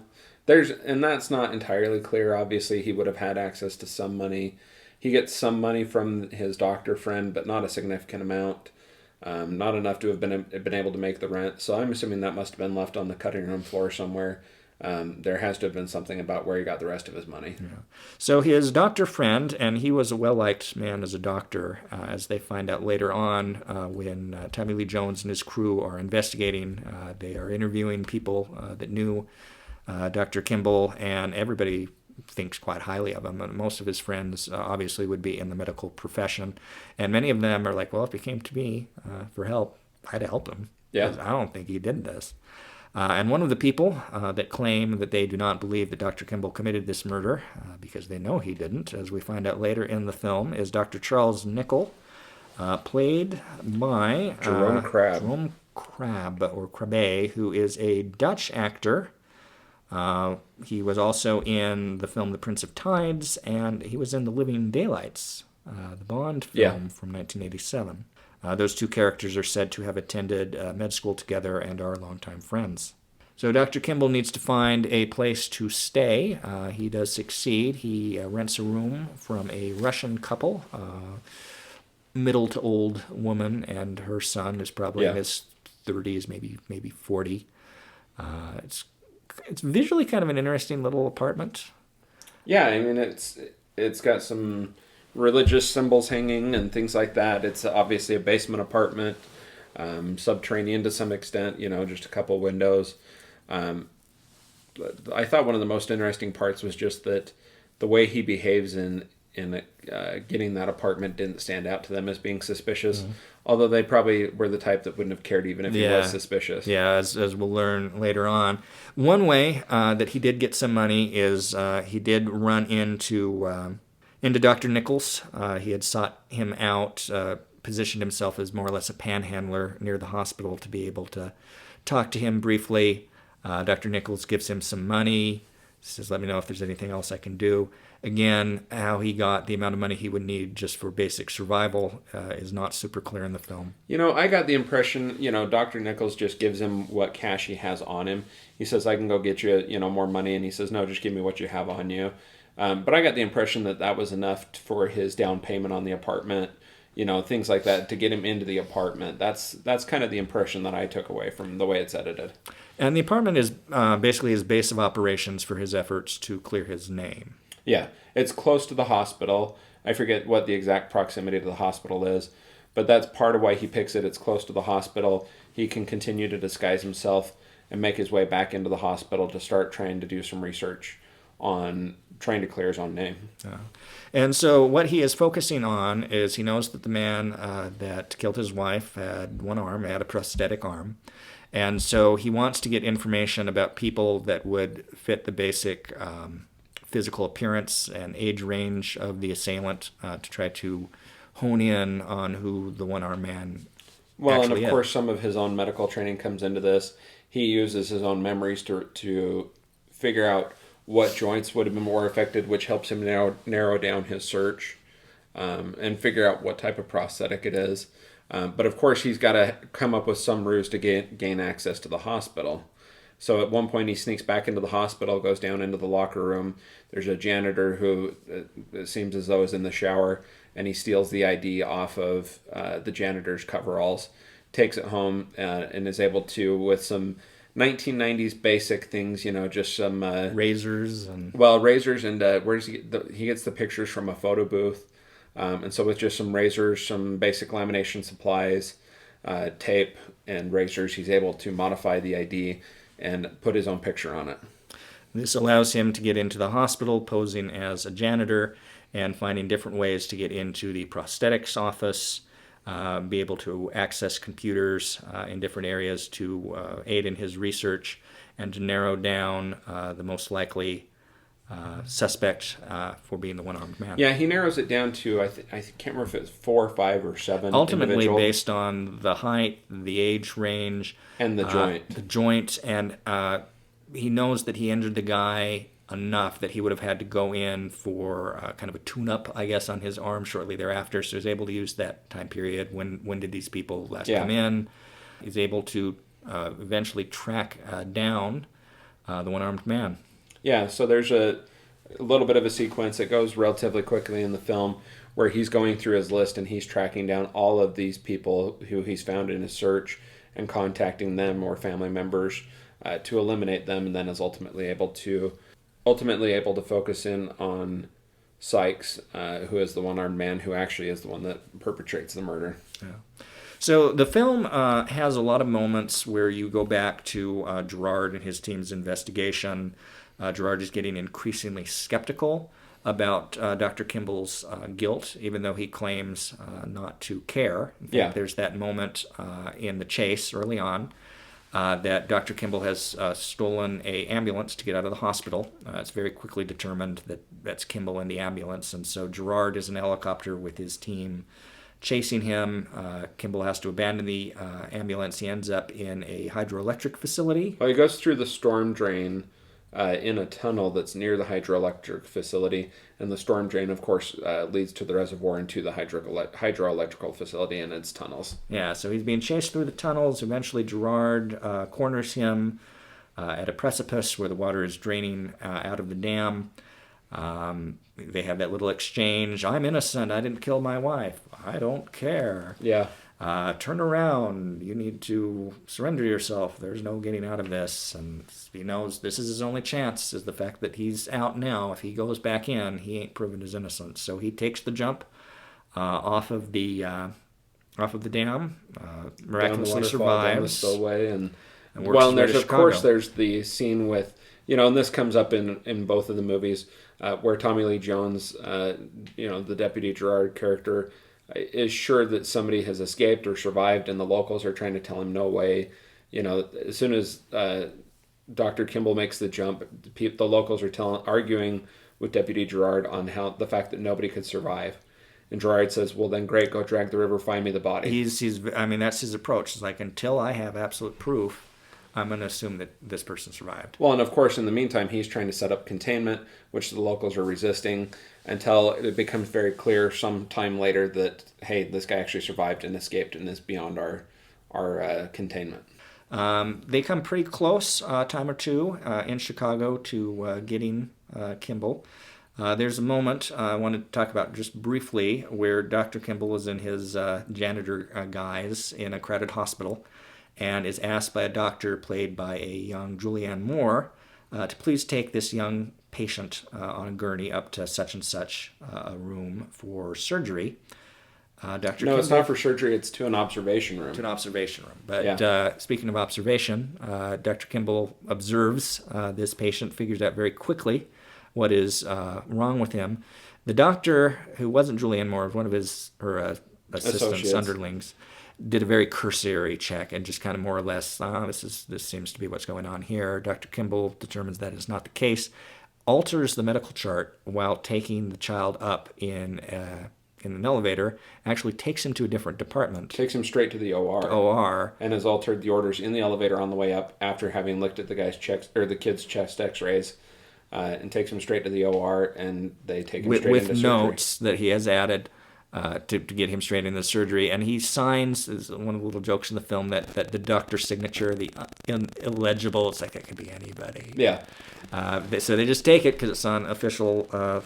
And that's not entirely clear. Obviously, he would have had access to some money. He gets some money from his doctor friend, but not a significant amount. Not enough to have been able to make the rent. So I'm assuming that must have been left on the cutting room floor somewhere. There has to have been something about where he got the rest of his money. Yeah. So his doctor friend, and he was a well-liked man as a doctor, as they find out later on when Tommy Lee Jones and his crew are investigating. They are interviewing people that knew Dr. Kimball, and everybody thinks quite highly of him. And most of his friends obviously would be in the medical profession. And many of them are like, well, if he came to me for help, I'd help him. Yeah. 'Cause I don't think he did this. And one of the people that claim that they do not believe that Dr. Kimball committed this murder, because they know he didn't, as we find out later in the film, is Dr. Charles Nickel, played by Jerome Crabb. Jerome Crabb, or Crabbe, who is a Dutch actor. He was also in the film The Prince of Tides, and he was in The Living Daylights, the Bond film from 1987. Those two characters are said to have attended med school together and are longtime friends. So Dr. Kimball needs to find a place to stay. He does succeed. He rents a room from a Russian couple, middle to old woman, and her son is probably in his 30s, maybe 40. It's visually kind of an interesting little apartment. Yeah, I mean it's got some religious symbols hanging and things like that. It's obviously a basement apartment, subterranean to some extent, just a couple windows. Um, I thought one of the most interesting parts was just that the way he behaves in getting that apartment didn't stand out to them as being suspicious. Although they probably were the type that wouldn't have cared even if he was suspicious. Yeah, as we'll learn later on. One way that he did get some money is he did run into Dr. Nichols. He had sought him out, positioned himself as more or less a panhandler near the hospital to be able to talk to him briefly. Dr. Nichols gives him some money, says, let me know if there's anything else I can do. Again, how he got the amount of money he would need just for basic survival is not super clear in the film. I got the impression, Dr. Nichols just gives him what cash he has on him. He says, I can go get you, more money. And he says, no, just give me what you have on you. But I got the impression that was enough for his down payment on the apartment, things like that, to get him into the apartment. That's kind of the impression that I took away from the way it's edited. And the apartment is basically his base of operations for his efforts to clear his name. Yeah, it's close to the hospital. I forget what the exact proximity to the hospital is, but that's part of why he picks it. It's close to the hospital. He can continue to disguise himself and make his way back into the hospital to start trying to do some research on trying to clear his own name. Yeah. And so what he is focusing on is he knows that the man that killed his wife had one arm, had a prosthetic arm. And so he wants to get information about people that would fit the basic physical appearance and age range of the assailant to try to hone in on who the one-armed man actually and of course some of his own medical training comes into this. He uses his own memories to figure out what joints would have been more affected, which helps him narrow down his search and figure out what type of prosthetic it is. But of course he's got to come up with some ruse to gain access to the hospital. So at one point he sneaks back into the hospital, goes down into the locker room. There's a janitor who it seems as though is in the shower, and he steals the ID off of the janitor's coveralls, takes it home, and is able to, with some 1990s basic things, just some razors and where does he gets the pictures from a photo booth, and so with just some razors, some basic lamination supplies, tape and razors, he's able to modify the ID and put his own picture on it. This allows him to get into the hospital posing as a janitor and finding different ways to get into the prosthetics office, be able to access computers in different areas to aid in his research and to narrow down the most likely suspect for being the one-armed man. Yeah, he narrows it down to, I can't remember if it's 4 or 5 or 7. Ultimately based on the height, the age range. And the joint. The joint, and he knows that he injured the guy enough that he would have had to go in for kind of a tune-up, I guess, on his arm shortly thereafter. So he's able to use that time period. When did these people last come in? He's able to eventually track down the one-armed man. Yeah, so there's a little bit of a sequence that goes relatively quickly in the film where he's going through his list and he's tracking down all of these people who he's found in his search and contacting them or family members to eliminate them, and then is ultimately able to focus in on Sykes, who is the one-armed man who actually is the one that perpetrates the murder. Yeah. So the film has a lot of moments where you go back to Gerard and his team's investigation. Gerard is getting increasingly skeptical about Dr. Kimball's guilt, even though he claims not to care. In fact, there's that moment in the chase early on that Dr. Kimball has stolen an ambulance to get out of the hospital. It's very quickly determined that that's Kimball in the ambulance, and so Gerard is in a helicopter with his team chasing him. Kimball has to abandon the ambulance. He ends up in a hydroelectric facility. Well, he goes through the storm drain in a tunnel that's near the hydroelectric facility, and the storm drain, of course, leads to the reservoir and to the hydroelectrical facility and its tunnels. Yeah, so he's being chased through the tunnels. Eventually, Gerard corners him at a precipice where the water is draining out of the dam. They have that little exchange. I'm innocent. I didn't kill my wife. I don't care. Yeah. Turn around. You need to surrender yourself. There's no getting out of this. And he knows this is his only chance, is the fact that he's out now. If he goes back in, he ain't proven his innocence. So he takes the jump off of the dam, miraculously down the waterfall, down the survives. spillway, and works his way there's to of course Chicago. there's the scene with, and this comes up in both of the movies, where Tommy Lee Jones, the Deputy Gerard character, is sure that somebody has escaped or survived, and the locals are trying to tell him no way. As soon as Dr. Kimball makes the jump, the locals are arguing with Deputy Gerard on how the fact that nobody could survive. And Gerard says, "Well, then great, go drag the river, find me the body." I mean, that's his approach. It's like, until I have absolute proof, I'm going to assume that this person survived. Well, and of course, in the meantime, he's trying to set up containment, which the locals are resisting, until it becomes very clear sometime later that, hey, this guy actually survived and escaped and is beyond our containment. They come pretty close, time or two, in Chicago to getting Kimball. There's a moment I want to talk about just briefly where Dr. Kimball is in his janitor guise in a crowded hospital and is asked by a doctor played by a young Julianne Moore to please take this young patient on a gurney up to such and such a room for surgery. Dr. No, Kimball, it's not for surgery, it's to an observation room. to an observation room. But Yeah. Speaking of observation, Dr. Kimball observes this patient, figures out very quickly what is wrong with him. The doctor, who wasn't Julianne Moore, one of her assistants, Associates. underlings, did a very cursory check and just kind of more or less, this seems to be what's going on here. Dr. Kimball determines that is not the case, alters the medical chart while taking the child up in an elevator, actually takes him to a different department. Takes him straight to the OR. OR. And has altered the orders in the elevator on the way up after having looked at the kid's chest X-rays, and takes him straight to the OR, and they take him straight with into notes that he has added to get him straight into surgery. And he signs, is one of the little jokes in the film, that the doctor's signature, the illegible, it's like it could be anybody. surgery. Yeah. So they just take it because it's on official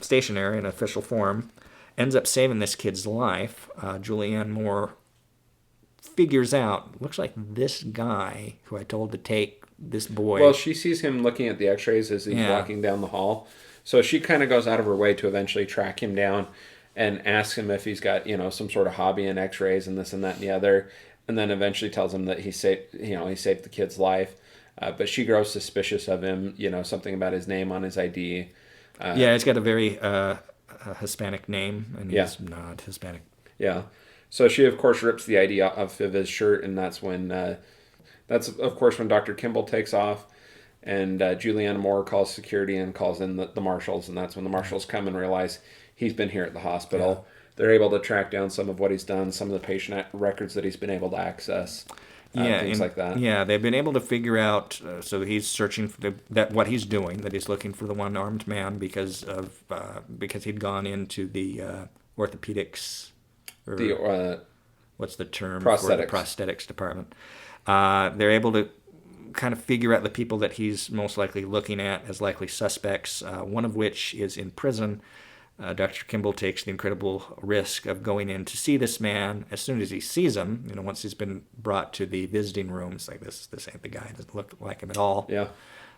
stationery in official form. Ends up saving this kid's life. Julianne Moore figures out, looks like this guy who I told to take this boy. Well, she sees him looking at the X-rays as he's walking down the hall. So she kind of goes out of her way to eventually track him down and asks him if he's got, some sort of hobby in X-rays and this and that and the other. And then eventually tells him that he saved the kid's life. But she grows suspicious of him, something about his name on his ID. It's got a very Hispanic name, and he's not Hispanic. Yeah. So she, of course, rips the ID off of his shirt, and that's when Dr. Kimball takes off, and Julianne Moore calls security and calls in the marshals, and that's when the marshals come and realize he's been here at the hospital. Yeah. They're able to track down some of what he's done, some of the patient records that he's been able to access. Things like that. Yeah, they've been able to figure out. So he's searching for what he's doing. That he's looking for the one-armed man because he'd gone into the orthopedics. What's the term for the prosthetics department? They're able to kind of figure out the people that he's most likely looking at as likely suspects. One of which is in prison. Dr. Kimball takes the incredible risk of going in to see this man. As soon as he sees him, once he's been brought to the visiting room, it's like, this ain't the guy. Doesn't look like him at all. Yeah.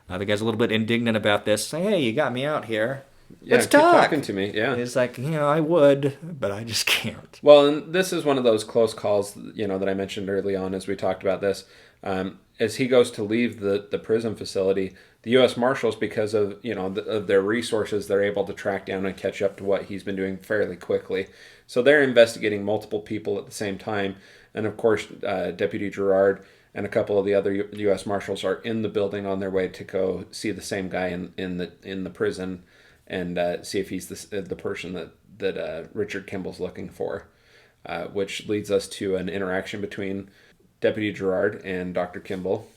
The guy's a little bbit indignant about this. Say, hey, you got me out here. Yeah, Let's keep talk. talking to me. Yeah. He's like, I would, but I just can't. Well, and this is one of those close calls, that I mentioned early on as we talked about this. As he goes to leave the prison facility, the US Marshals, because of of their resources, they're able to track down and catch up to what he's been doing fairly quickly. So they're investigating multiple people at the same time, and of course, Deputy Gerard and a couple of the other US Marshals are in the building on their way to go see the same guy in the prison and see if he's the person that Richard Kimball's looking for, which leads us to an interaction between Deputy Gerard and Dr. Kimball.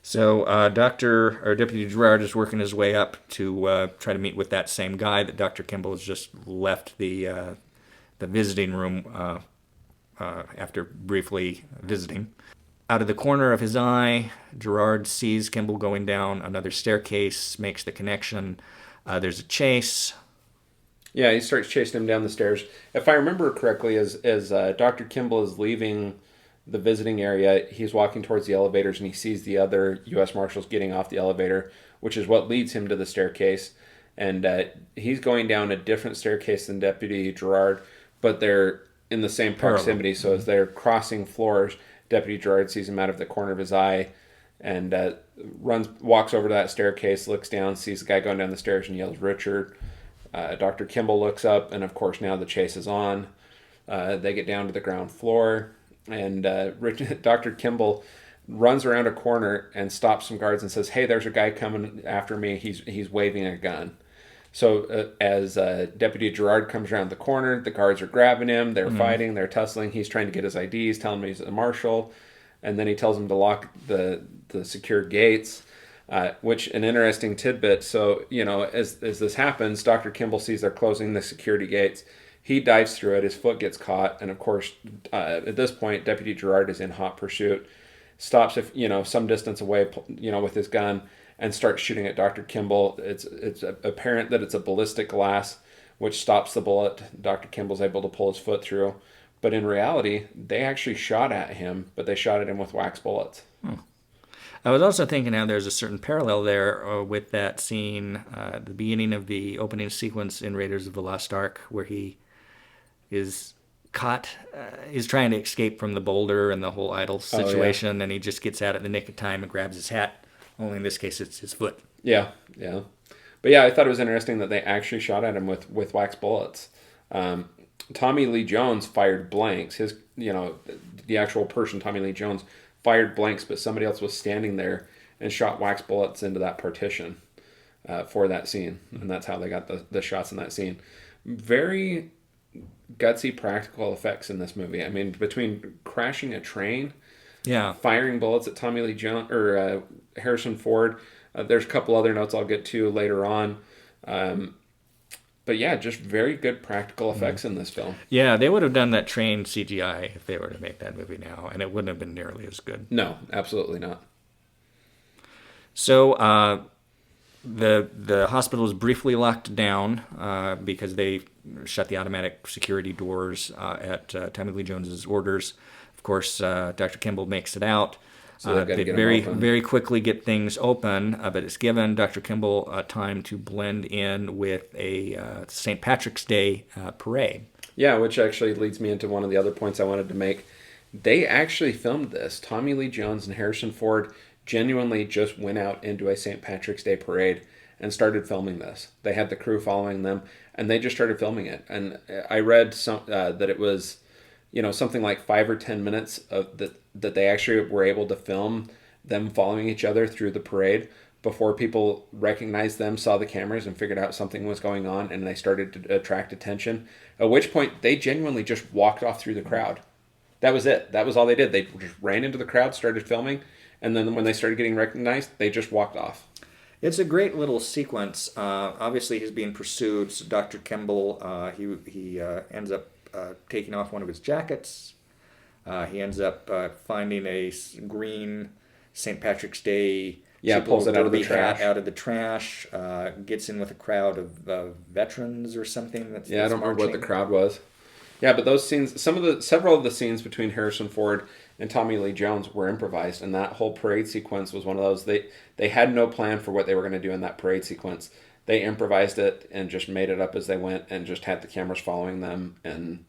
So Deputy Gerard is working his way up to try to meet with that same guy that Dr. Kimball has just left the visiting room after briefly visiting. Out of the corner of his eye, Gerard sees Kimball going down another staircase, makes the connection. There's a chase. Yeah, he starts chasing him down the stairs. If I remember correctly, as Dr. Kimball is leaving the visiting area, he's walking towards the elevators and he sees the other U.S. Marshals getting off the elevator, which is what leads him to the staircase. And he's going down a different staircase than Deputy Gerard, but they're in the same Parallel. proximity. So as they're crossing floors, Deputy Gerard sees him out of the corner of his eye and walks over to that staircase, looks down, sees the guy going down the stairs, and yells, "Richard." Dr. Kimball looks up, and of course now the chase is on. They get down to the ground floor, and Dr. Kimball runs around a corner and stops some guards and says, "Hey, there's a guy coming after me. He's waving a gun." So as Deputy Gerard comes around the corner, the guards are grabbing him. They're fighting. They're tussling. He's trying to get his IDs, telling him he's a marshal, and then he tells him to lock the secured gates. Which an interesting tidbit. So, as this happens, Dr. Kimball sees they're closing the security gates. He dives through it. His foot gets caught. And of course, at this point, Deputy Gerard is in hot pursuit, stops, some distance away, with his gun and starts shooting at Dr. Kimball. It's apparent that it's a ballistic glass, which stops the bullet. Dr. Kimball's able to pull his foot through. But in reality, they actually shot at him, but they shot at him with wax bullets. I was also thinking how there's a certain parallel there with that scene, the beginning of the opening sequence in Raiders of the Lost Ark, where he is caught, he's trying to escape from the boulder and the whole idol situation, and he just gets out at the nick of time and grabs his hat. Only in this case, it's his foot. Yeah. But yeah, I thought it was interesting that they actually shot at him with wax bullets. Tommy Lee Jones fired blanks. The actual person, Tommy Lee Jones, fired blanks, but somebody else was standing there and shot wax bullets into that partition for that scene. And that's how they got the shots in that scene. Very gutsy practical effects in this movie. I mean, between crashing a train, firing bullets at Tommy Lee Jones or Harrison Ford, there's a couple other notes I'll get to later on. But yeah, just very good practical effects in this film. Yeah, they would have done that train CGI if they were to make that movie now, and it wouldn't have been nearly as good. No, absolutely not. So the hospital is briefly locked down because they shut the automatic security doors at Tommy Lee Jones's orders. Of course, Dr. Kimball makes it out. So they very quickly get things open, but it's given Dr. Kimball time to blend in with a St. Patrick's Day parade. Yeah, which actually leads me into one of the other points I wanted to make. They actually filmed this. Tommy Lee Jones and Harrison Ford genuinely just went out into a St. Patrick's Day parade and started filming this. They had the crew following them, and they just started filming it. And I read that it was, something like 5 or 10 minutes of that they actually were able to film them following each other through the parade before people recognized them, saw the cameras, and figured out something was going on, and they started to attract attention. At which point, they genuinely just walked off through the crowd. That was it. That was all they did. They just ran into the crowd, started filming, and then when they started getting recognized, they just walked off. It's a great little sequence. Obviously, he's being pursued. So Dr. Kimball, he ends up taking off one of his jackets. He ends up finding a green St. Patrick's Day pulls it out of the trash. Out of the trash, gets in with a crowd of veterans or something. I don't remember what the crowd was. Yeah, but those scenes, several of the scenes between Harrison Ford and Tommy Lee Jones were improvised, and that whole parade sequence was one of those. They had no plan for what they were going to do in that parade sequence. They improvised it and just made it up as they went, and just had the cameras following them, and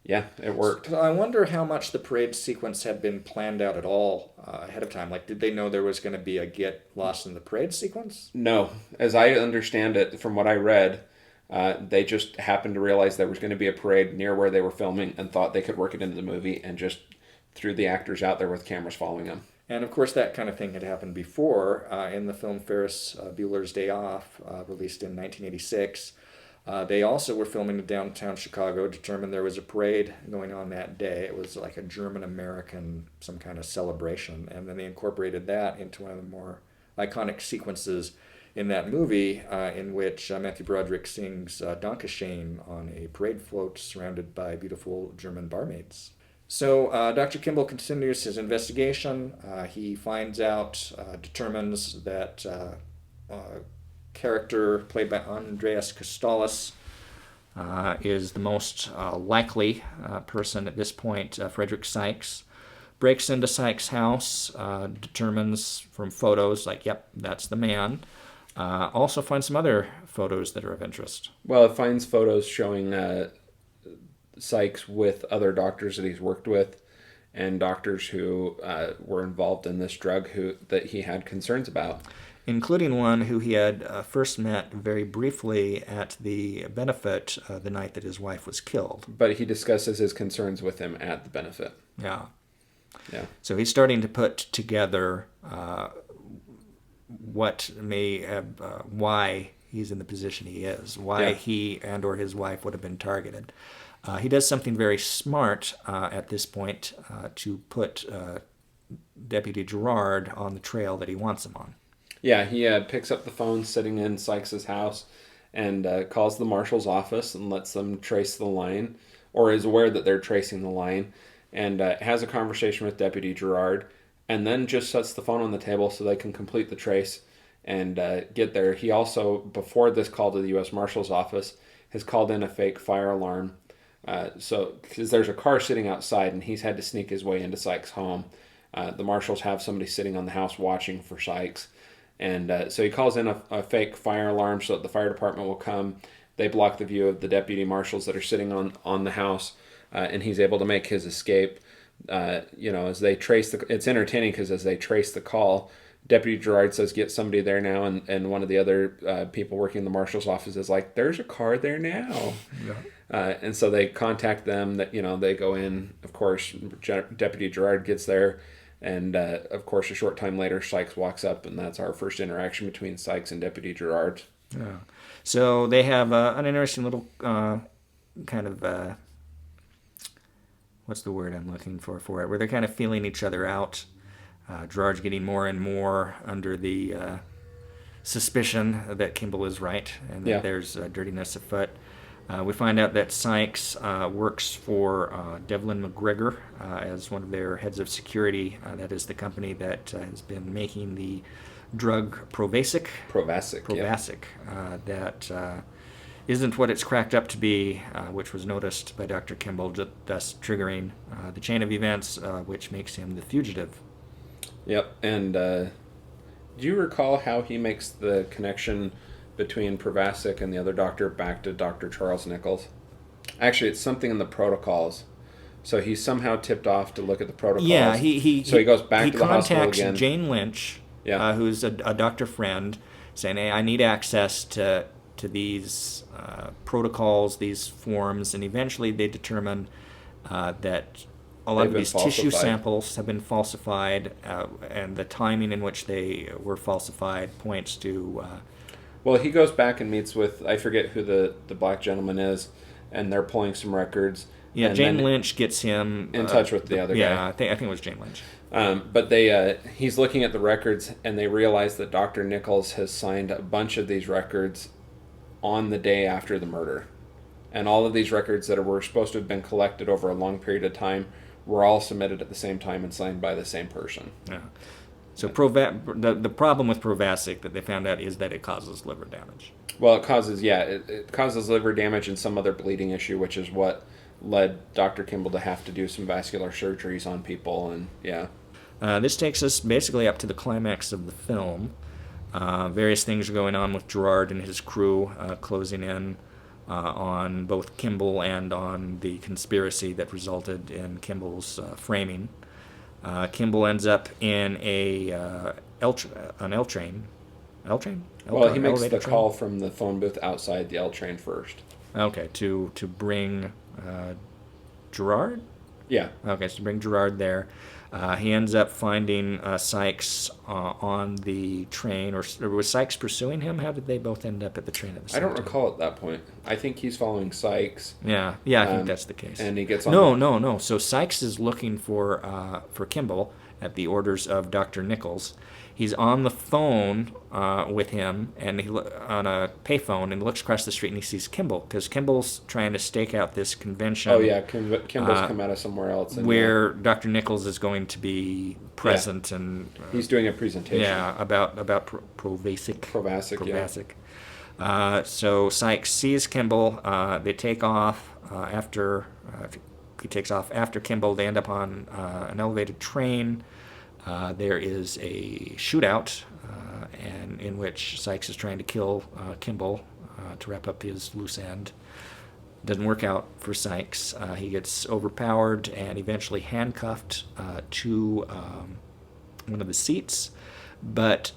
yeah, it worked. So I wonder how much the parade sequence had been planned out at all ahead of time. Like, did they know there was going to be a get lost in the parade sequence? No. As I understand it, from what I read, they just happened to realize there was going to be a parade near where they were filming and thought they could work it into the movie and just threw the actors out there with cameras following them. And of course, that kind of thing had happened before in the film Ferris Bueller's Day Off, released in 1986. They also were filming in downtown Chicago, determined there was a parade going on that day. It was like a German-American, some kind of celebration. And then they incorporated that into one of the more iconic sequences in that movie, in which Matthew Broderick sings Dankeschön on a parade float surrounded by beautiful German barmaids. So Dr. Kimball continues his investigation. He finds out, determines that character played by Andreas Kostalis is the most likely person at this point. Frederick Sykes breaks into Sykes' house, determines from photos, like, yep, that's the man. Also finds some other photos that are of interest. Well, it finds photos showing Sykes with other doctors that he's worked with and doctors who were involved in this drug that he had concerns about. Including one who he had first met very briefly at the benefit the night that his wife was killed. But he discusses his concerns with him at the benefit. Yeah. Yeah. So he's starting to put together what may have, why he's in the position he is, why he and or his wife would have been targeted. He does something very smart at this point to put Deputy Gerard on the trail that he wants him on. Yeah, he picks up the phone sitting in Sykes' house and calls the marshal's office and lets them trace the line, or is aware that they're tracing the line, and has a conversation with Deputy Gerard, and then just sets the phone on the table so they can complete the trace and get there. He also, before this call to the US Marshals office, has called in a fake fire alarm. Because there's a car sitting outside and he's had to sneak his way into Sykes' home. The marshals have somebody sitting on the house watching for Sykes. And so he calls in a fake fire alarm so that the fire department will come. They block the view of the deputy marshals that are sitting on the house, and he's able to make his escape. As they trace it's entertaining because as they trace the call, Deputy Gerard says, "Get somebody there now," and one of the other people working in the marshal's office is like, "There's a car there now." Yeah. And so they contact them. That they go in. Of course, Deputy Gerard gets there. And, of course, a short time later, Sykes walks up, and that's our first interaction between Sykes and Deputy Gerard. Yeah. So they have an interesting little what's the word I'm looking for it, where they're kind of feeling each other out. Gerard's getting more and more under the suspicion that Kimball is right and that there's dirtiness afoot. We find out that Sykes works for Devlin McGregor as one of their heads of security. That is the company that has been making the drug Provasic. That isn't what it's cracked up to be, which was noticed by Dr. Kimball, thus triggering the chain of events which makes him the fugitive. Yep, and do you recall how he makes the connection between Provasic and the other doctor back to Dr. Charles Nichols? Actually, it's something in the protocols. So he's somehow tipped off to look at the protocols. Yeah, he goes back to the hospital again. He contacts Jane Lynch, who's a doctor friend, saying, "Hey, I need access to these protocols, these forms," and eventually they determine that a lot of these tissue samples have been falsified, and the timing in which they were falsified points to... Well, he goes back and meets with, I forget who the black gentleman is, and they're pulling some records. Yeah, Jane Lynch gets him... in touch with the other guy. Yeah, I think it was Jane Lynch. But he's looking at the records, and they realize that Dr. Nichols has signed a bunch of these records on the day after the murder. And all of these records that were supposed to have been collected over a long period of time were all submitted at the same time and signed by the same person. Yeah. So the problem with Provasic that they found out is that it causes liver damage. Well, it causes liver damage and some other bleeding issue, which is what led Dr. Kimball to have to do some vascular surgeries on people, and this takes us basically up to the climax of the film. Various things are going on with Gerard and his crew, closing in on both Kimball and on the conspiracy that resulted in Kimball's framing. Kimball ends up in an L train. L train? Well, he makes the call from the phone booth outside the L train first. Okay, to bring Gerard? Yeah. Okay, so to bring Gerard there. He ends up finding Sykes on the train, or was Sykes pursuing him? How did they both end up at the train at the same time? I don't recall at that point. I think he's following Sykes. Yeah, I think that's the case. And he gets on. No. So Sykes is looking for Kimball at the orders of Dr. Nichols. He's on the phone with him, and on a payphone, and looks across the street, and he sees Kimball, because Kimball's trying to stake out this convention. Oh, yeah, Kimball's come out of somewhere else. And where Dr. Nichols is going to be present. And he's doing a presentation. Yeah, about Provasic. Provasic. So Sykes sees Kimball. They take off after he takes off after Kimball. They end up on an elevated train. There is a shootout, and in which Sykes is trying to kill Kimball to wrap up his loose end. Doesn't work out for Sykes. He gets overpowered and eventually handcuffed to one of the seats. But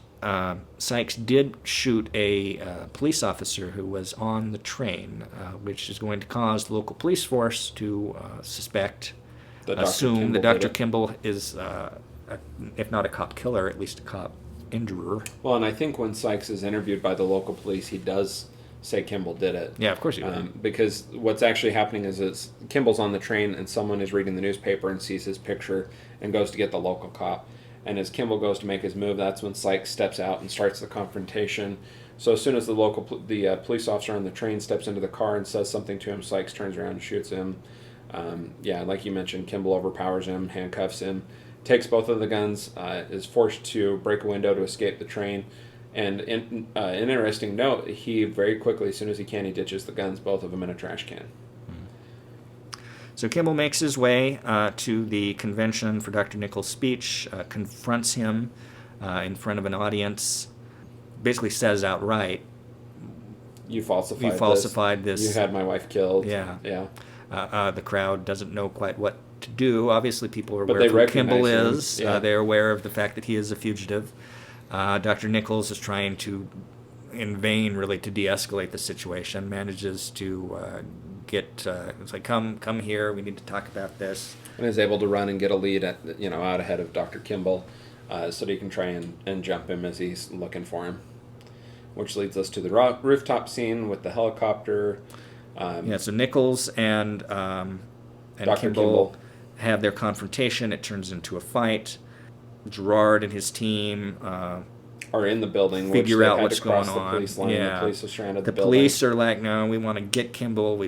Sykes did shoot a police officer who was on the train, which is going to cause the local police force to assume that Dr. Kimball is, if not a cop killer, at least a cop injurer. Well, and I think when Sykes is interviewed by the local police, he does say Kimball did it. Yeah, of course he would. Because what's actually happening is Kimball's on the train and someone is reading the newspaper and sees his picture and goes to get the local cop. And as Kimball goes to make his move, that's when Sykes steps out and starts the confrontation. So as soon as the police officer on the train steps into the car and says something to him, Sykes turns around and shoots him. Like you mentioned, Kimball overpowers him, handcuffs him, takes both of the guns, is forced to break a window to escape the train. And an interesting note, he very quickly, as soon as he can, he ditches the guns, both of them in a trash can. So Kimball makes his way to the convention for Dr. Nichols' speech, confronts him in front of an audience, basically says outright, You falsified this. You had my wife killed. Yeah. Yeah. The crowd doesn't know quite what to do. Obviously, people are But aware of they who Kimball recognize him. is. Yeah. They're aware of the fact that he is a fugitive. Dr. Nichols is trying to, in vain, really, to de-escalate the situation. Manages to it's like, come here. We need to talk about this. And is able to run and get a lead out ahead of Dr. Kimball, so that he can try and jump him as he's looking for him. Which leads us to the rooftop scene with the helicopter. So Nichols and Dr. Kimball have their confrontation. It turns into a fight. Gerard and his team are in the building. Figure which out had what's to cross going on. The police line. Yeah. The police have surrounded The the building. police are like, no, we want to get Kimball.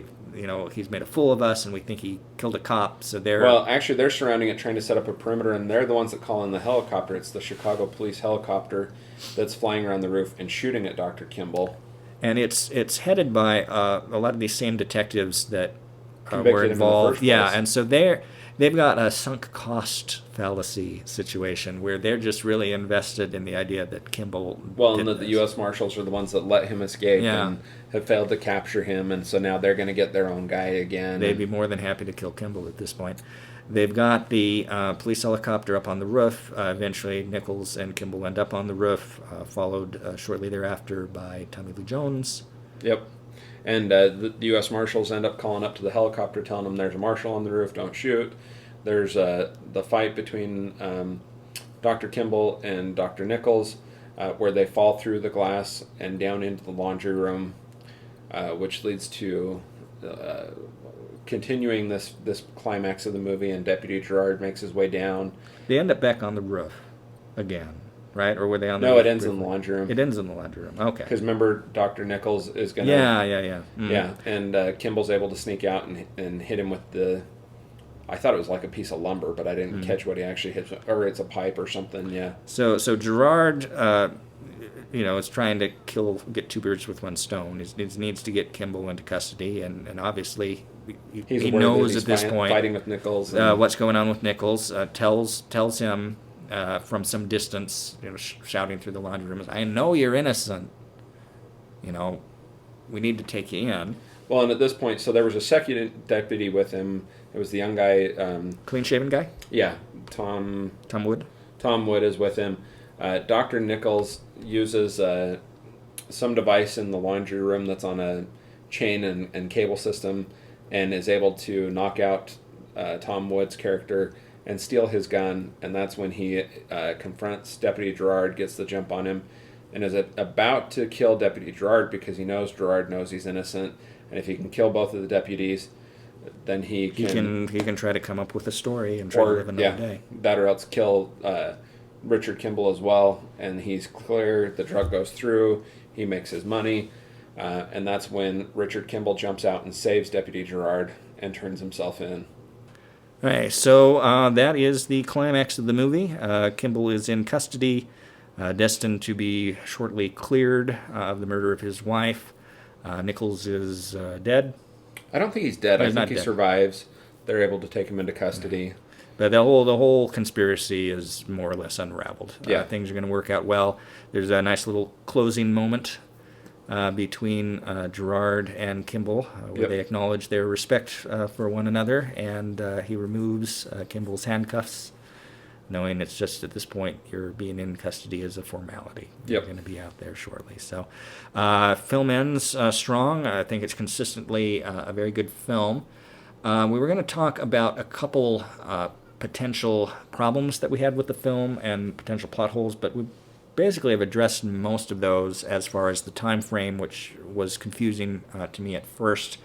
He's made a fool of us, and we think he killed a cop. So actually, they're surrounding it, trying to set up a perimeter, and they're the ones that call in the helicopter. It's the Chicago police helicopter that's flying around the roof and shooting at Dr. Kimball. And it's headed by a lot of these same detectives that Convicted were him in the involved. first Yeah, place. and so they've got a sunk cost fallacy situation where they're just really invested in the idea that Kimball. Well, did and the this. U.S. Marshals are the ones that let him escape Yeah. and have failed to capture him, and so now they're going to get their own guy again. They'd be more than happy to kill Kimball at this point. They've got the police helicopter up on the roof. Eventually, Nichols and Kimball end up on the roof, followed shortly thereafter by Tommy Lee Jones. Yep. And the U.S. Marshals end up calling up to the helicopter, telling them there's a marshal on the roof, don't shoot. There's the fight between Dr. Kimball and Dr. Nichols, where they fall through the glass and down into the laundry room, which leads to continuing this climax of the movie, and Deputy Gerard makes his way down. They end up back on the roof again, right? Or were they on the No, roof it ends in briefly? the laundry room. It ends in the laundry room. Okay. Because remember, Dr. Nichols is going to... Yeah. Mm. Yeah, and Kimball's able to sneak out and hit him with the... I thought it was like a piece of lumber, but I didn't catch what he actually hits. Or it's a pipe or something, yeah. So Gerard, is trying to get two birds with one stone. He needs to get Kimball into custody, and obviously he aware knows that he's at this point fighting with Nichols. And, what's going on with Nichols. Tells him from some distance, shouting through the laundry room, "I know you're innocent. We need to take you in." well, and at this point, so there was a second deputy with him. It was the young guy. Clean-shaven guy, Yeah, Tom Wood. Tom Wood is with him. Dr. Nichols uses some device in the laundry room that's on a chain and cable system, and is able to knock out Tom Wood's character and steal his gun. And that's when he confronts Deputy Gerard, gets the jump on him, and is about to kill Deputy Gerard because he knows Gerard knows he's innocent, and if he can kill both of the deputies, then he can try to come up with a story and try to live another day. That or else kill Richard Kimball as well, and he's clear. The drug goes through. He makes his money, and that's when Richard Kimball jumps out and saves Deputy Gerard and turns himself in. All right, so that is the climax of the movie. Kimball is in custody. destined to be shortly cleared of the murder of his wife. Nichols is dead. I don't think he's dead. No, I he's think not he dead. survives. They're able to take him into custody. But the whole conspiracy is more or less unraveled. Yeah. Things are going to work out well. There's a nice little closing moment between Gerard and Kimball, where Yep. they acknowledge their respect for one another, and he removes Kimball's handcuffs, knowing it's just at this point you're being in custody as a formality. You're Yep. going to be out there shortly. So, film ends strong. I think it's consistently a very good film. We were going to talk about a couple potential problems that we had with the film and potential plot holes, but we basically have addressed most of those as far as the time frame, which was confusing to me at first,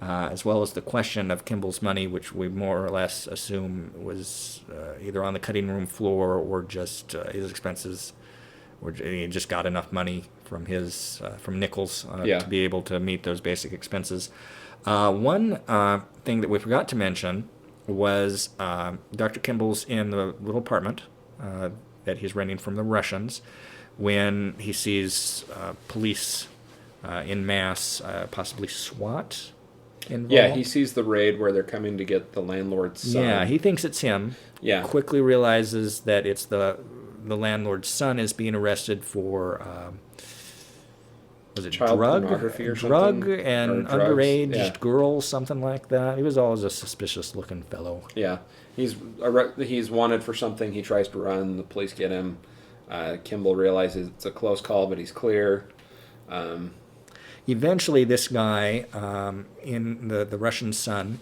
as well as the question of Kimball's money, which we more or less assume was either on the cutting room floor or just his expenses, or he just got enough money from from Nichols Yeah. to be able to meet those basic expenses. One thing that we forgot to mention was Dr. Kimball's in the little apartment that he's renting from the Russians when he sees police in mass, possibly SWAT involved. Yeah, he sees the raid where they're coming to get the landlord's son. Yeah, he thinks it's him. Yeah. Quickly realizes that it's the landlord's son is being arrested for was it Child drug pornography or drug something? and Or drugs, underage yeah. girl, something like that. He was always a suspicious looking fellow. Yeah, he's wanted for something. He tries to run. The police get him. Kimball realizes it's a close call, but he's clear. Eventually, this guy in the Russian son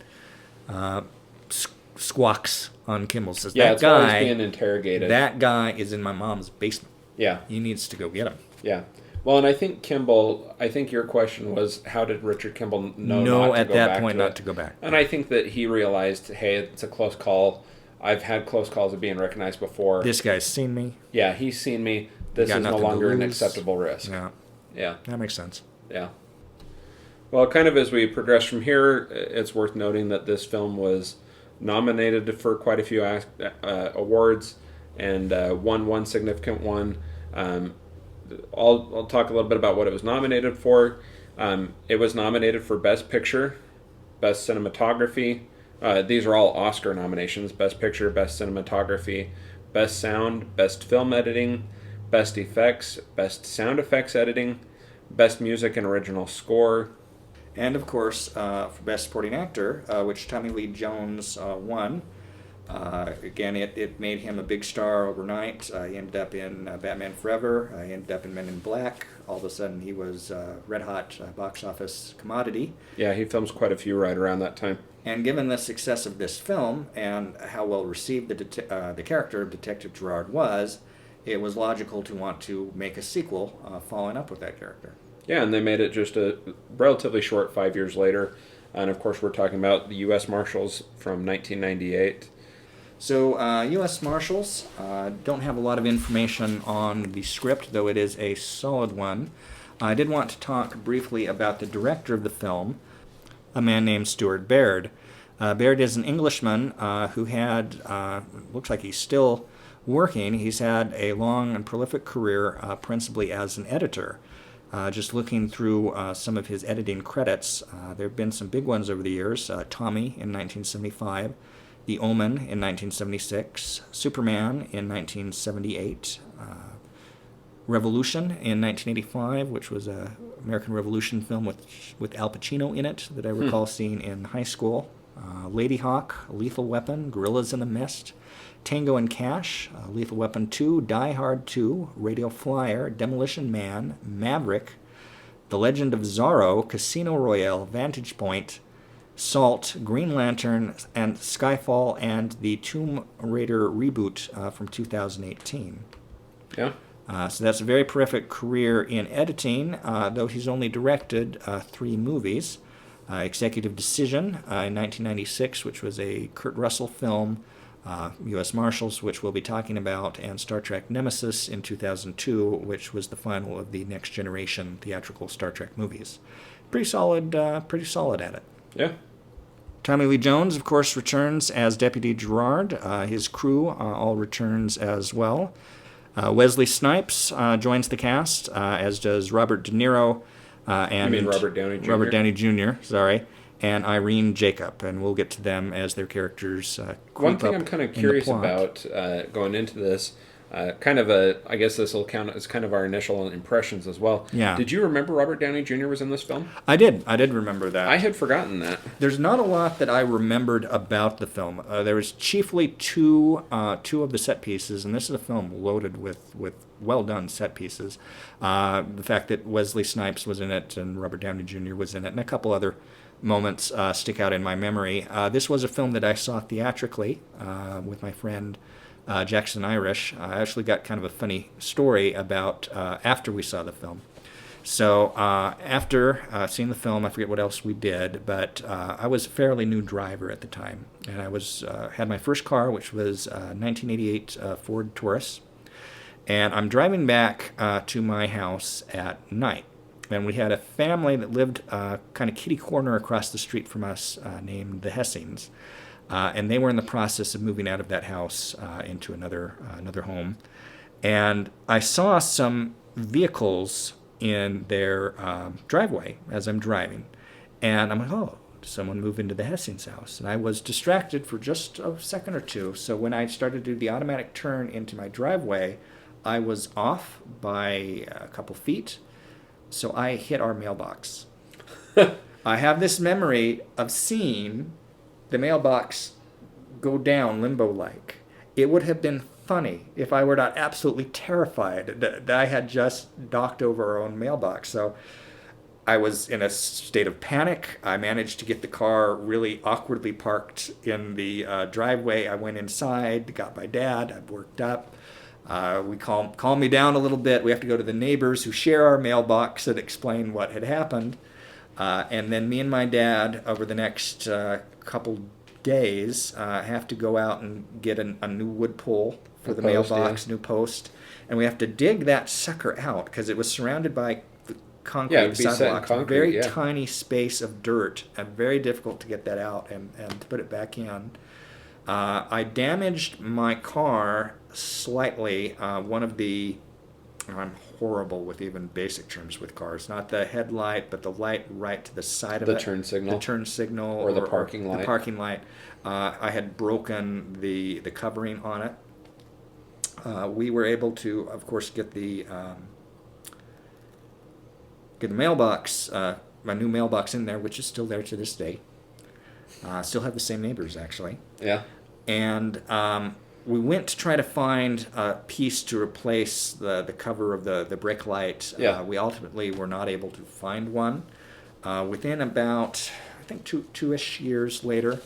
squawks on Kimball. Says, Yeah, "That it's while he's guy, being interrogated. that guy is in my mom's basement. Yeah, He needs to go get him." yeah. Well, and I think your question was, how did Richard Kimball know No, not to at go that back point, to not it? to go back. And I think that he realized, hey, it's a close call. I've had close calls of being recognized before. This guy's seen me. Yeah, he's seen me. This Got is no nothing to longer an lose. acceptable risk. Yeah, Yeah, that makes sense. yeah. Well, kind of as we progress from here, it's worth noting that this film was nominated for quite a few awards and won one significant one. I'll talk a little bit about what it was nominated for. It was nominated for Best Picture, Best Cinematography. These are all Oscar nominations: Best Picture, Best Cinematography, Best Sound, Best Film Editing, Best Effects, Best Sound Effects Editing, Best Music and Original Score. And of course, for Best Supporting Actor, which Tommy Lee Jones won. Again, it made him a big star overnight. He ended up in Batman Forever. He ended up in Men in Black. All of a sudden, he was a red-hot box office commodity. Yeah, he films quite a few right around that time. And given the success of this film and how well received the character of Detective Gerard was, it was logical to want to make a sequel following up with that character. Yeah, and they made it just a relatively short 5 years later. And of course, we're talking about the US Marshals from 1998. So, US Marshals don't have a lot of information on the script, though it is a solid one. I did want to talk briefly about the director of the film, a man named Stuart Baird. Baird is an Englishman who had, looks like he's still working. He's had a long and prolific career, principally as an editor. Just looking through some of his editing credits, there have been some big ones over the years. Tommy in 1975, The Omen in 1976, Superman in 1978, Revolution in 1985, which was an American Revolution film with Al Pacino in it that I recall seeing in high school. Lady Hawk, Lethal Weapon, Gorillas in the Mist, Tango and Cash, Lethal Weapon 2, Die Hard 2, Radio Flyer, Demolition Man, Maverick, The Legend of Zorro, Casino Royale, Vantage Point, Salt, Green Lantern, and Skyfall, and the Tomb Raider reboot from 2018. Yeah. So that's a very prolific career in editing, though he's only directed 3 movies. Executive Decision in 1996, which was a Kurt Russell film, US Marshals, which we'll be talking about, and Star Trek Nemesis in 2002, which was the final of the Next Generation theatrical Star Trek movies. Pretty solid at it. Yeah. Tommy Lee Jones, of course, returns as Deputy Gerard. His crew all returns as well. Wesley Snipes joins the cast, as does Robert De Niro. And You mean Robert Downey Jr.? Robert Downey Jr., sorry. And Irene Jacob, and we'll get to them as their characters One creep thing up I'm kind of in the curious plot. about going into this, I guess this will count as kind of our initial impressions as well. Yeah. Did you remember Robert Downey Jr. was in this film? I did remember that. I had forgotten that. There's not a lot that I remembered about the film. There was chiefly two of the set pieces, and this is a film loaded with well done set pieces. The fact that Wesley Snipes was in it and Robert Downey Jr. was in it, and a couple other moments stick out in my memory. This was a film that I saw theatrically with my friend Jackson Irish. I actually got kind of a funny story about after we saw the film. So after seeing the film, I forget what else we did, but I was a fairly new driver at the time, and I had my first car, which was a 1988 Ford Taurus, and I'm driving back to my house at night. And we had a family that lived kind of kitty corner across the street from us named the Hessings. And they were in the process of moving out of that house into another home. And I saw some vehicles in their driveway as I'm driving. And I'm like, oh, did someone move into the Hessings' house? And I was distracted for just a second or two. So when I started to do the automatic turn into my driveway, I was off by a couple feet. So I hit our mailbox. I have this memory of seeing the mailbox go down limbo-like. It would have been funny if I were not absolutely terrified that I had just knocked over our own mailbox. So I was in a state of panic. I managed to get the car really awkwardly parked in the driveway. I went inside, got my dad. I worked up. We calmed me down a little bit. We have to go to the neighbors who share our mailbox and explain what had happened. And then me and my dad, over the next couple days, have to go out and get a new wood pole for the mailbox, new post. And we have to dig that sucker out because it was surrounded by concrete it'd be set in sidewalks, concrete, very yeah. tiny space of dirt, and very difficult to get that out and to put it back in. I damaged my car slightly. I'm horrible with even basic terms with cars. Not the headlight, but the light right to the side of it. The turn signal. The turn signal. Or the parking light. The parking light. I had broken the covering on it. We were able to, of course, get the mailbox, my new mailbox in there, which is still there to this day. Still have the same neighbors, actually. Yeah. And we went to try to find a piece to replace the cover of the brake light. Yeah. We ultimately were not able to find one. Within about, I think, two-ish years later,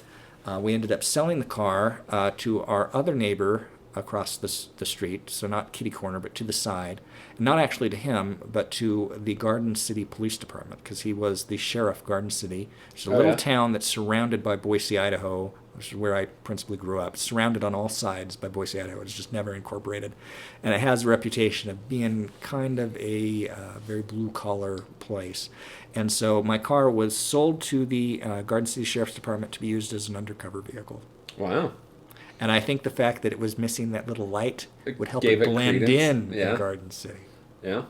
we ended up selling the car to our other neighbor across the street, so not kitty corner, but to the side. Not actually to him, but to the Garden City Police Department, because he was the sheriff of Garden City. It's a little town that's surrounded by Boise, Idaho, which is where I principally grew up, surrounded on all sides by Boise, Idaho. It's just never incorporated. And it has a reputation of being kind of a very blue-collar place. And so my car was sold to the Garden City Sheriff's Department to be used as an undercover vehicle. Wow. And I think the fact that it was missing that little light would help Gave it it blend credence. in Garden City. Yeah.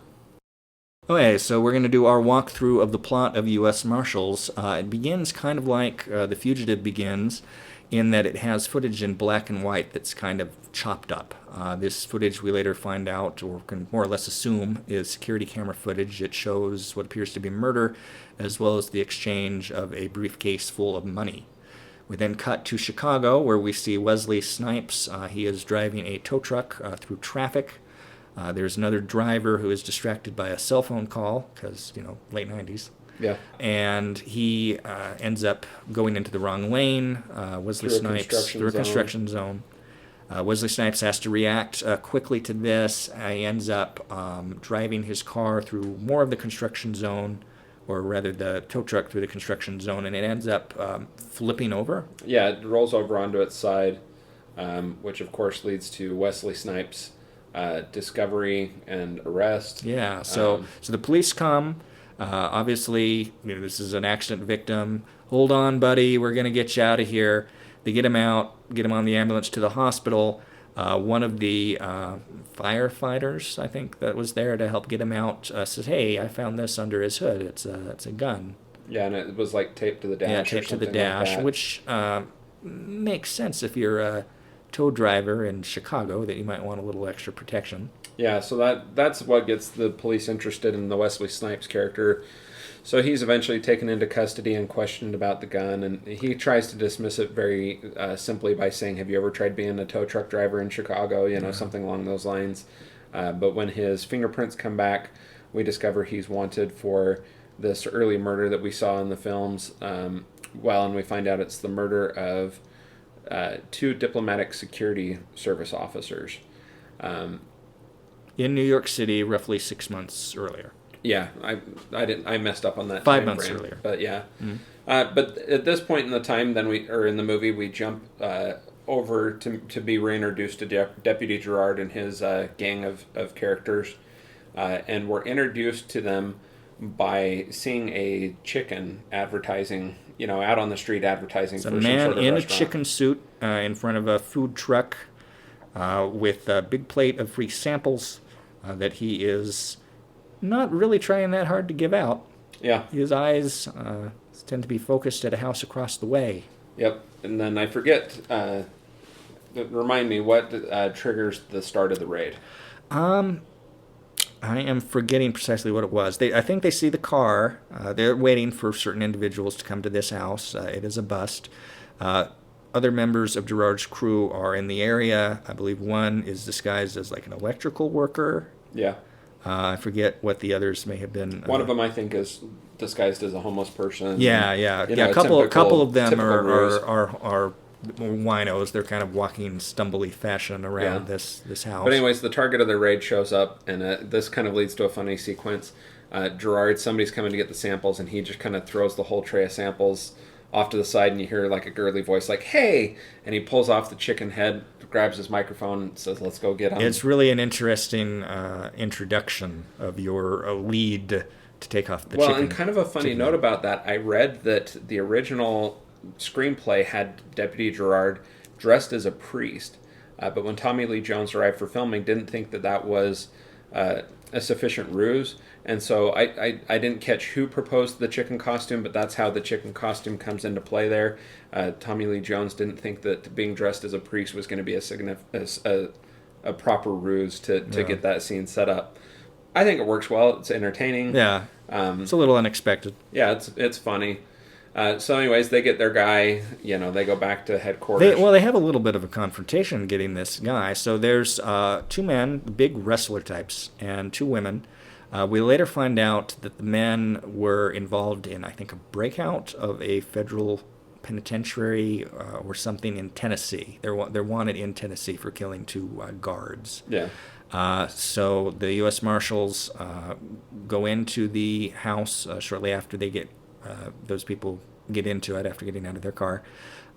Okay, so we're going to do our walkthrough of the plot of US Marshals. It begins kind of like The Fugitive begins, in that it has footage in black and white that's kind of chopped up. This footage we later find out, or can more or less assume, is security camera footage. It shows what appears to be murder, as well as the exchange of a briefcase full of money. We then cut to Chicago, where we see Wesley Snipes. He is driving a tow truck through traffic. There's another driver who is distracted by a cell phone call, because, late 90s. Yeah. And he ends up going into the wrong lane. Wesley Snipes, through a construction zone. Wesley Snipes has to react quickly to this. He ends up driving his car through more of the construction zone, or rather the tow truck through the construction zone, and it ends up flipping over. Yeah, it rolls over onto its side, which of course leads to Wesley Snipes' discovery and arrest. Yeah, so the police come. Obviously, this is an accident victim. Hold on, buddy, we're going to get you out of here. They get him out, get him on the ambulance to the hospital. One of the firefighters, I think, that was there to help get him out, says, "Hey, I found this under his hood. It's a gun." Yeah, and it was like taped to the dash. Yeah, or taped to the something like dash, that. which makes sense if you're a tow driver in Chicago, that you might want a little extra protection. Yeah, so that's what gets the police interested in the Wesley Snipes character. So he's eventually taken into custody and questioned about the gun, and he tries to dismiss it very simply by saying, "Have you ever tried being a tow truck driver in Chicago?" Something along those lines. But when his fingerprints come back, we discover he's wanted for this early murder that we saw in the films. And we find out it's the murder of 2 diplomatic security service officers. In New York City, roughly 6 months earlier. Yeah, I messed up on that. 5 time months frame, earlier. But yeah, but at this point in the time, in the movie, we jump over to be reintroduced to Deputy Gerard and his gang of characters, and we're introduced to them by seeing a chicken advertising, out on the street advertising. It's for a some man sort of in a restaurant. chicken suit in front of a food truck with a big plate of free samples that he is not really trying that hard to give out. Yeah. His eyes tend to be focused at a house across the way. Yep. And then I forget. Remind me what triggers the start of the raid. I am forgetting precisely what it was. I think they see the car. They're waiting for certain individuals to come to this house. It is a bust. Other members of Gerard's crew are in the area. I believe one is disguised as like an electrical worker. Yeah. I forget what the others may have been. One of them, I think, is disguised as a homeless person. Yeah. A couple of them ruse. are winos. They're kind of walking stumbly fashion around this house. But anyways, the target of the raid shows up, and this kind of leads to a funny sequence. Gerard, somebody's coming to get the samples, and he just kind of throws the whole tray of samples off to the side, and you hear like a girly voice like, "Hey!" And he pulls off the chicken head, grabs his microphone, and says, "Let's go get him." It's really an interesting introduction of your lead to take off the chicken. Well, and kind of a funny note about that, I read that the original screenplay had Deputy Gerard dressed as a priest, but when Tommy Lee Jones arrived for filming, didn't think that was a sufficient ruse, and so I didn't catch who proposed the chicken costume, but that's how the chicken costume comes into play there. Tommy Lee Jones didn't think that being dressed as a priest was going to be a proper ruse to get that scene set up. I think it works well. It's entertaining. Yeah, it's a little unexpected. Yeah, it's funny. So anyways, they get their guy, they go back to headquarters. They have a little bit of a confrontation getting this guy. So there's 2 men, big wrestler types, and 2 women. We later find out that the men were involved in, I think, a breakout of a federal penitentiary or something in Tennessee. They're wanted in Tennessee for killing 2 guards. Yeah. So the US Marshals go into the house shortly after they get those people get into it after getting out of their car,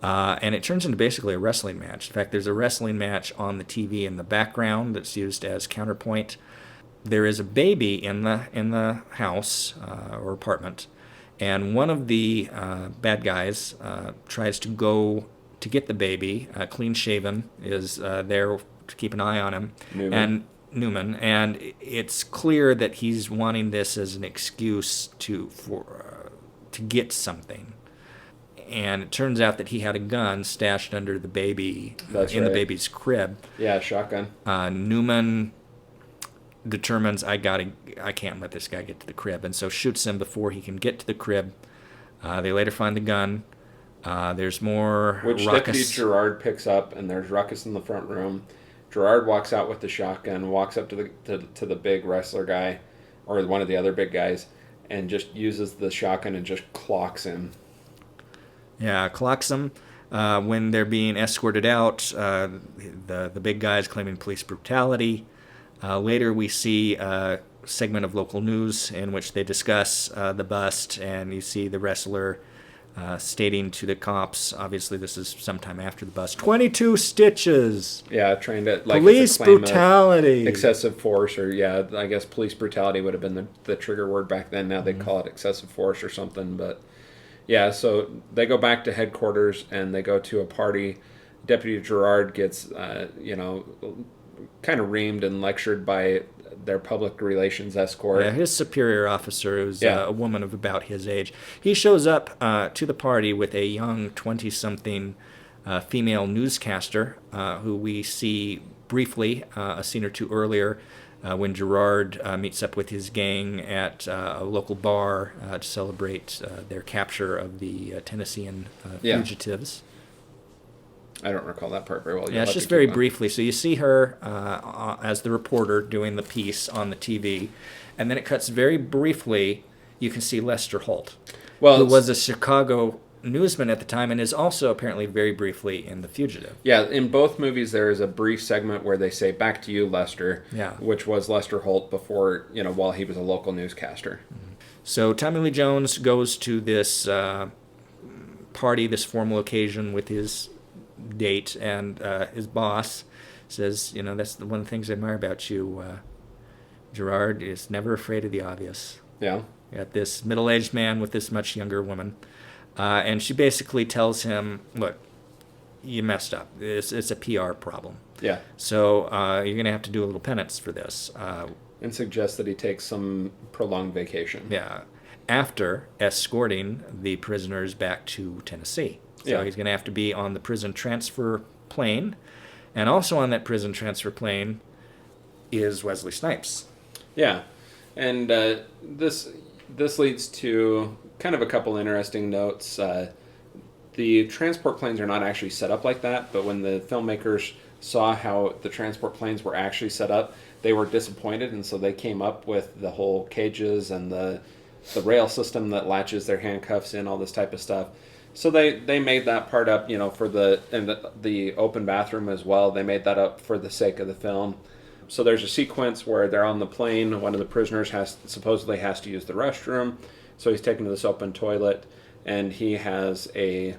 and it turns into basically a wrestling match. In fact, there's a wrestling match on the TV in the background that's used as counterpoint. There is a baby in the house or apartment, and one of the bad guys tries to go to get the baby. Clean shaven is there to keep an eye on him, Newman, and it's clear that he's wanting this as an excuse to get something. And it turns out that he had a gun stashed under the baby the baby's crib. Yeah, shotgun. Newman determines I can't let this guy get to the crib, and so shoots him before he can get to the crib. They later find the gun. There's more which ruckus. Deputy Gerard picks up, and there's ruckus in the front room. Gerard walks out with the shotgun, walks up to the big wrestler guy, or one of the other big guys, and just uses the shotgun and just clocks him. Yeah, clocks him. When they're being escorted out, the big guy's claiming police brutality. Later we see a segment of local news in which they discuss the bust, and you see the wrestler stating to the cops, obviously this is sometime after the bust, 22 stitches. Yeah, trying to police brutality, excessive force, or I guess police brutality would have been the trigger word back then. Now they'd call it excessive force or something. But yeah, so they go back to headquarters and they go to a party. Deputy Gerard gets kind of reamed and lectured by their public relations escort. Yeah, his superior officer, who's Yeah. a woman of about his age, he shows up to the party with a young 20-something female newscaster who we see briefly a scene or two earlier when Gerard meets up with his gang at a local bar to celebrate their capture of the Tennessean Yeah. fugitives. I don't recall that part very well. Yeah, it's just very briefly. So you see her as the reporter doing the piece on the TV, and then it cuts very briefly. You can see Lester Holt, who was a Chicago newsman at the time and is also apparently very briefly in The Fugitive. Yeah, in both movies there is a brief segment where they say "Back to you, Lester," Yeah. which was Lester Holt before, while he was a local newscaster. So Tommy Lee Jones goes to this party, this formal occasion with his date, and his boss says, that's one of the things I admire about you, Gerard, is never afraid of the obvious. Yeah. You got this middle-aged man with this much younger woman, and she basically tells him, look, you messed up. It's a PR problem. Yeah. So you're going to have to do a little penance for this. And suggests that he takes some prolonged vacation. Yeah. After escorting the prisoners back to Tennessee. So Yeah. he's going to have to be on the prison transfer plane. And also on that prison transfer plane is Wesley Snipes. Yeah. And this leads to kind of a couple interesting notes. The transport planes are not actually set up like that, but when the filmmakers saw how the transport planes were actually set up, they were disappointed, and so they came up with the whole cages and the rail system that latches their handcuffs in, all this type of stuff. So they made that part up, for the open bathroom as well. They made that up for the sake of the film. So there's a sequence where they're on the plane. One of the prisoners supposedly has to use the restroom, so he's taken to this open toilet, and he has a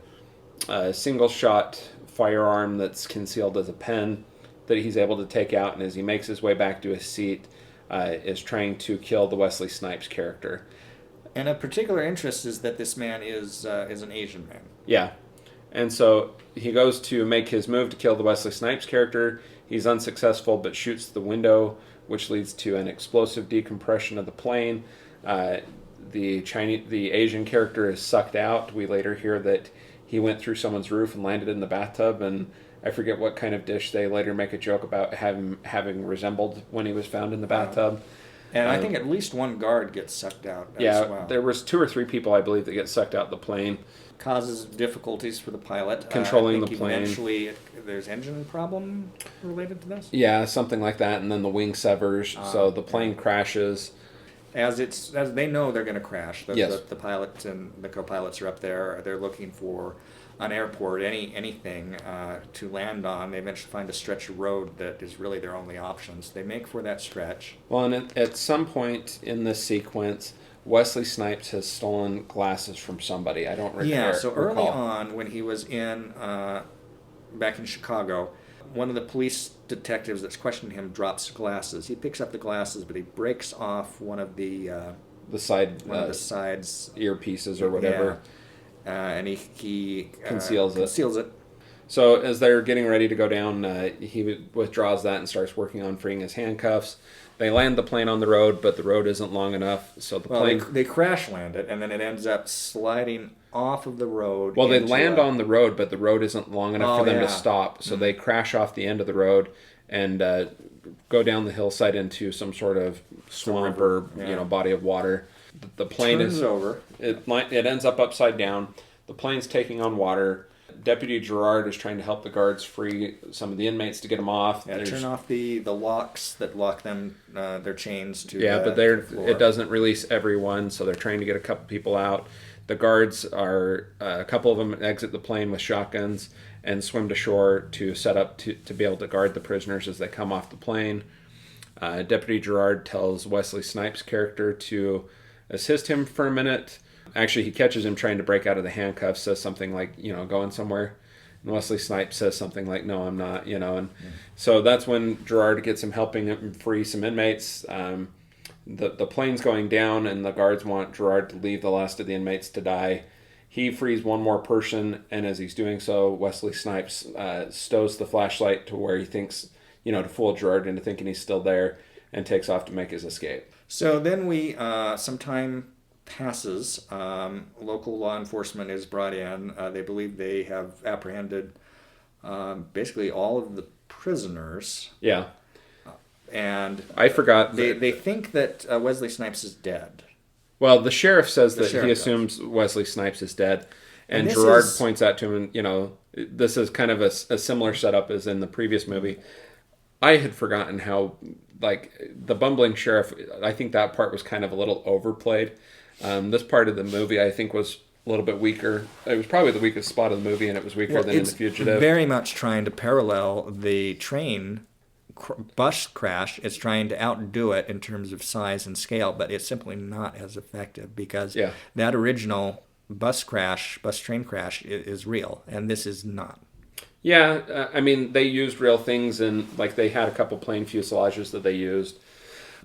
single-shot firearm that's concealed as a pen that he's able to take out, and as he makes his way back to his seat, is trying to kill the Wesley Snipes character. And of particular interest is that this man is an Asian man. Yeah. And so he goes to make his move to kill the Wesley Snipes character. He's unsuccessful, but shoots the window, which leads to an explosive decompression of the plane. The Asian character is sucked out. We later hear that he went through someone's roof and landed in the bathtub, and I forget what kind of dish they later make a joke about having resembled when he was found in the bathtub. And I think at least one guard gets sucked out as Yeah, well. there was 2 or 3 people, I believe, that get sucked out the plane. Causes difficulties for the pilot. Controlling I think the plane. Eventually, there's engine problem related to this. Yeah, something like that, and then the wing severs, so the plane crashes. As they know they're going to crash. Yes. The pilot and the co-pilots are up there. They're looking for an airport, anything to land on. They eventually find a stretch of road that is really their only options. They make for that stretch. Well, and at some point in this sequence, Wesley Snipes has stolen glasses from somebody. I don't recall. Yeah, so early on when he was back in Chicago, one of the police detectives that's questioning him drops glasses. He picks up the glasses, but he breaks off one of the side sides earpieces or whatever. Yeah. And he Conceals it. So as they're getting ready to go down, he withdraws that and starts working on freeing his handcuffs. They land the plane on the road, but the road isn't long enough, so the plane... They crash land it, and then it ends up sliding off of the road. Well, they land on the road, but the road isn't long enough for them to yeah. stop, so they crash off the end of the road and go down the hillside into some sort of swamp or body of water. The plane turns over. It ends up upside down. The plane's taking on water. Deputy Gerard is trying to help the guards free some of the inmates to get them off. Yeah, turn off the locks that lock them their chains to. But the floor. It doesn't release everyone, so they're trying to get a couple people out. The guards are a couple of them exit the plane with shotguns and swim to shore to set up to be able to guard the prisoners as they come off the plane. Deputy Gerard tells Wesley Snipes' character to assist him for a minute. Actually, he catches him trying to break out of the handcuffs, says something like, going somewhere. And Wesley Snipes says something like, no, I'm not, So that's when Gerard gets him helping him free some inmates. The plane's going down, and the guards want Gerard to leave the last of the inmates to die. He frees one more person, and as he's doing so, Wesley Snipes stows the flashlight to where he thinks to fool Gerard into thinking he's still there, and takes off to make his escape. So then some time passes. Local law enforcement is brought in. They believe they have apprehended basically all of the prisoners. Yeah. And I forgot. They think that Wesley Snipes is dead. Well, the sheriff says The that sheriff he does. assumes Wesley Snipes is dead. And this Gerard is- points out to him, this is kind of a similar setup as in the previous movie. I had forgotten how, the bumbling sheriff, I think that part was kind of a little overplayed. This part of the movie, I think, was a little bit weaker. It was probably the weakest spot of the movie, and it was weaker than in The Fugitive. Very much trying to parallel the bus crash. It's trying to outdo it in terms of size and scale, but it's simply not as effective because that original bus train crash is real, and this is not. Yeah, they used real things, and they had a couple plane fuselages that they used.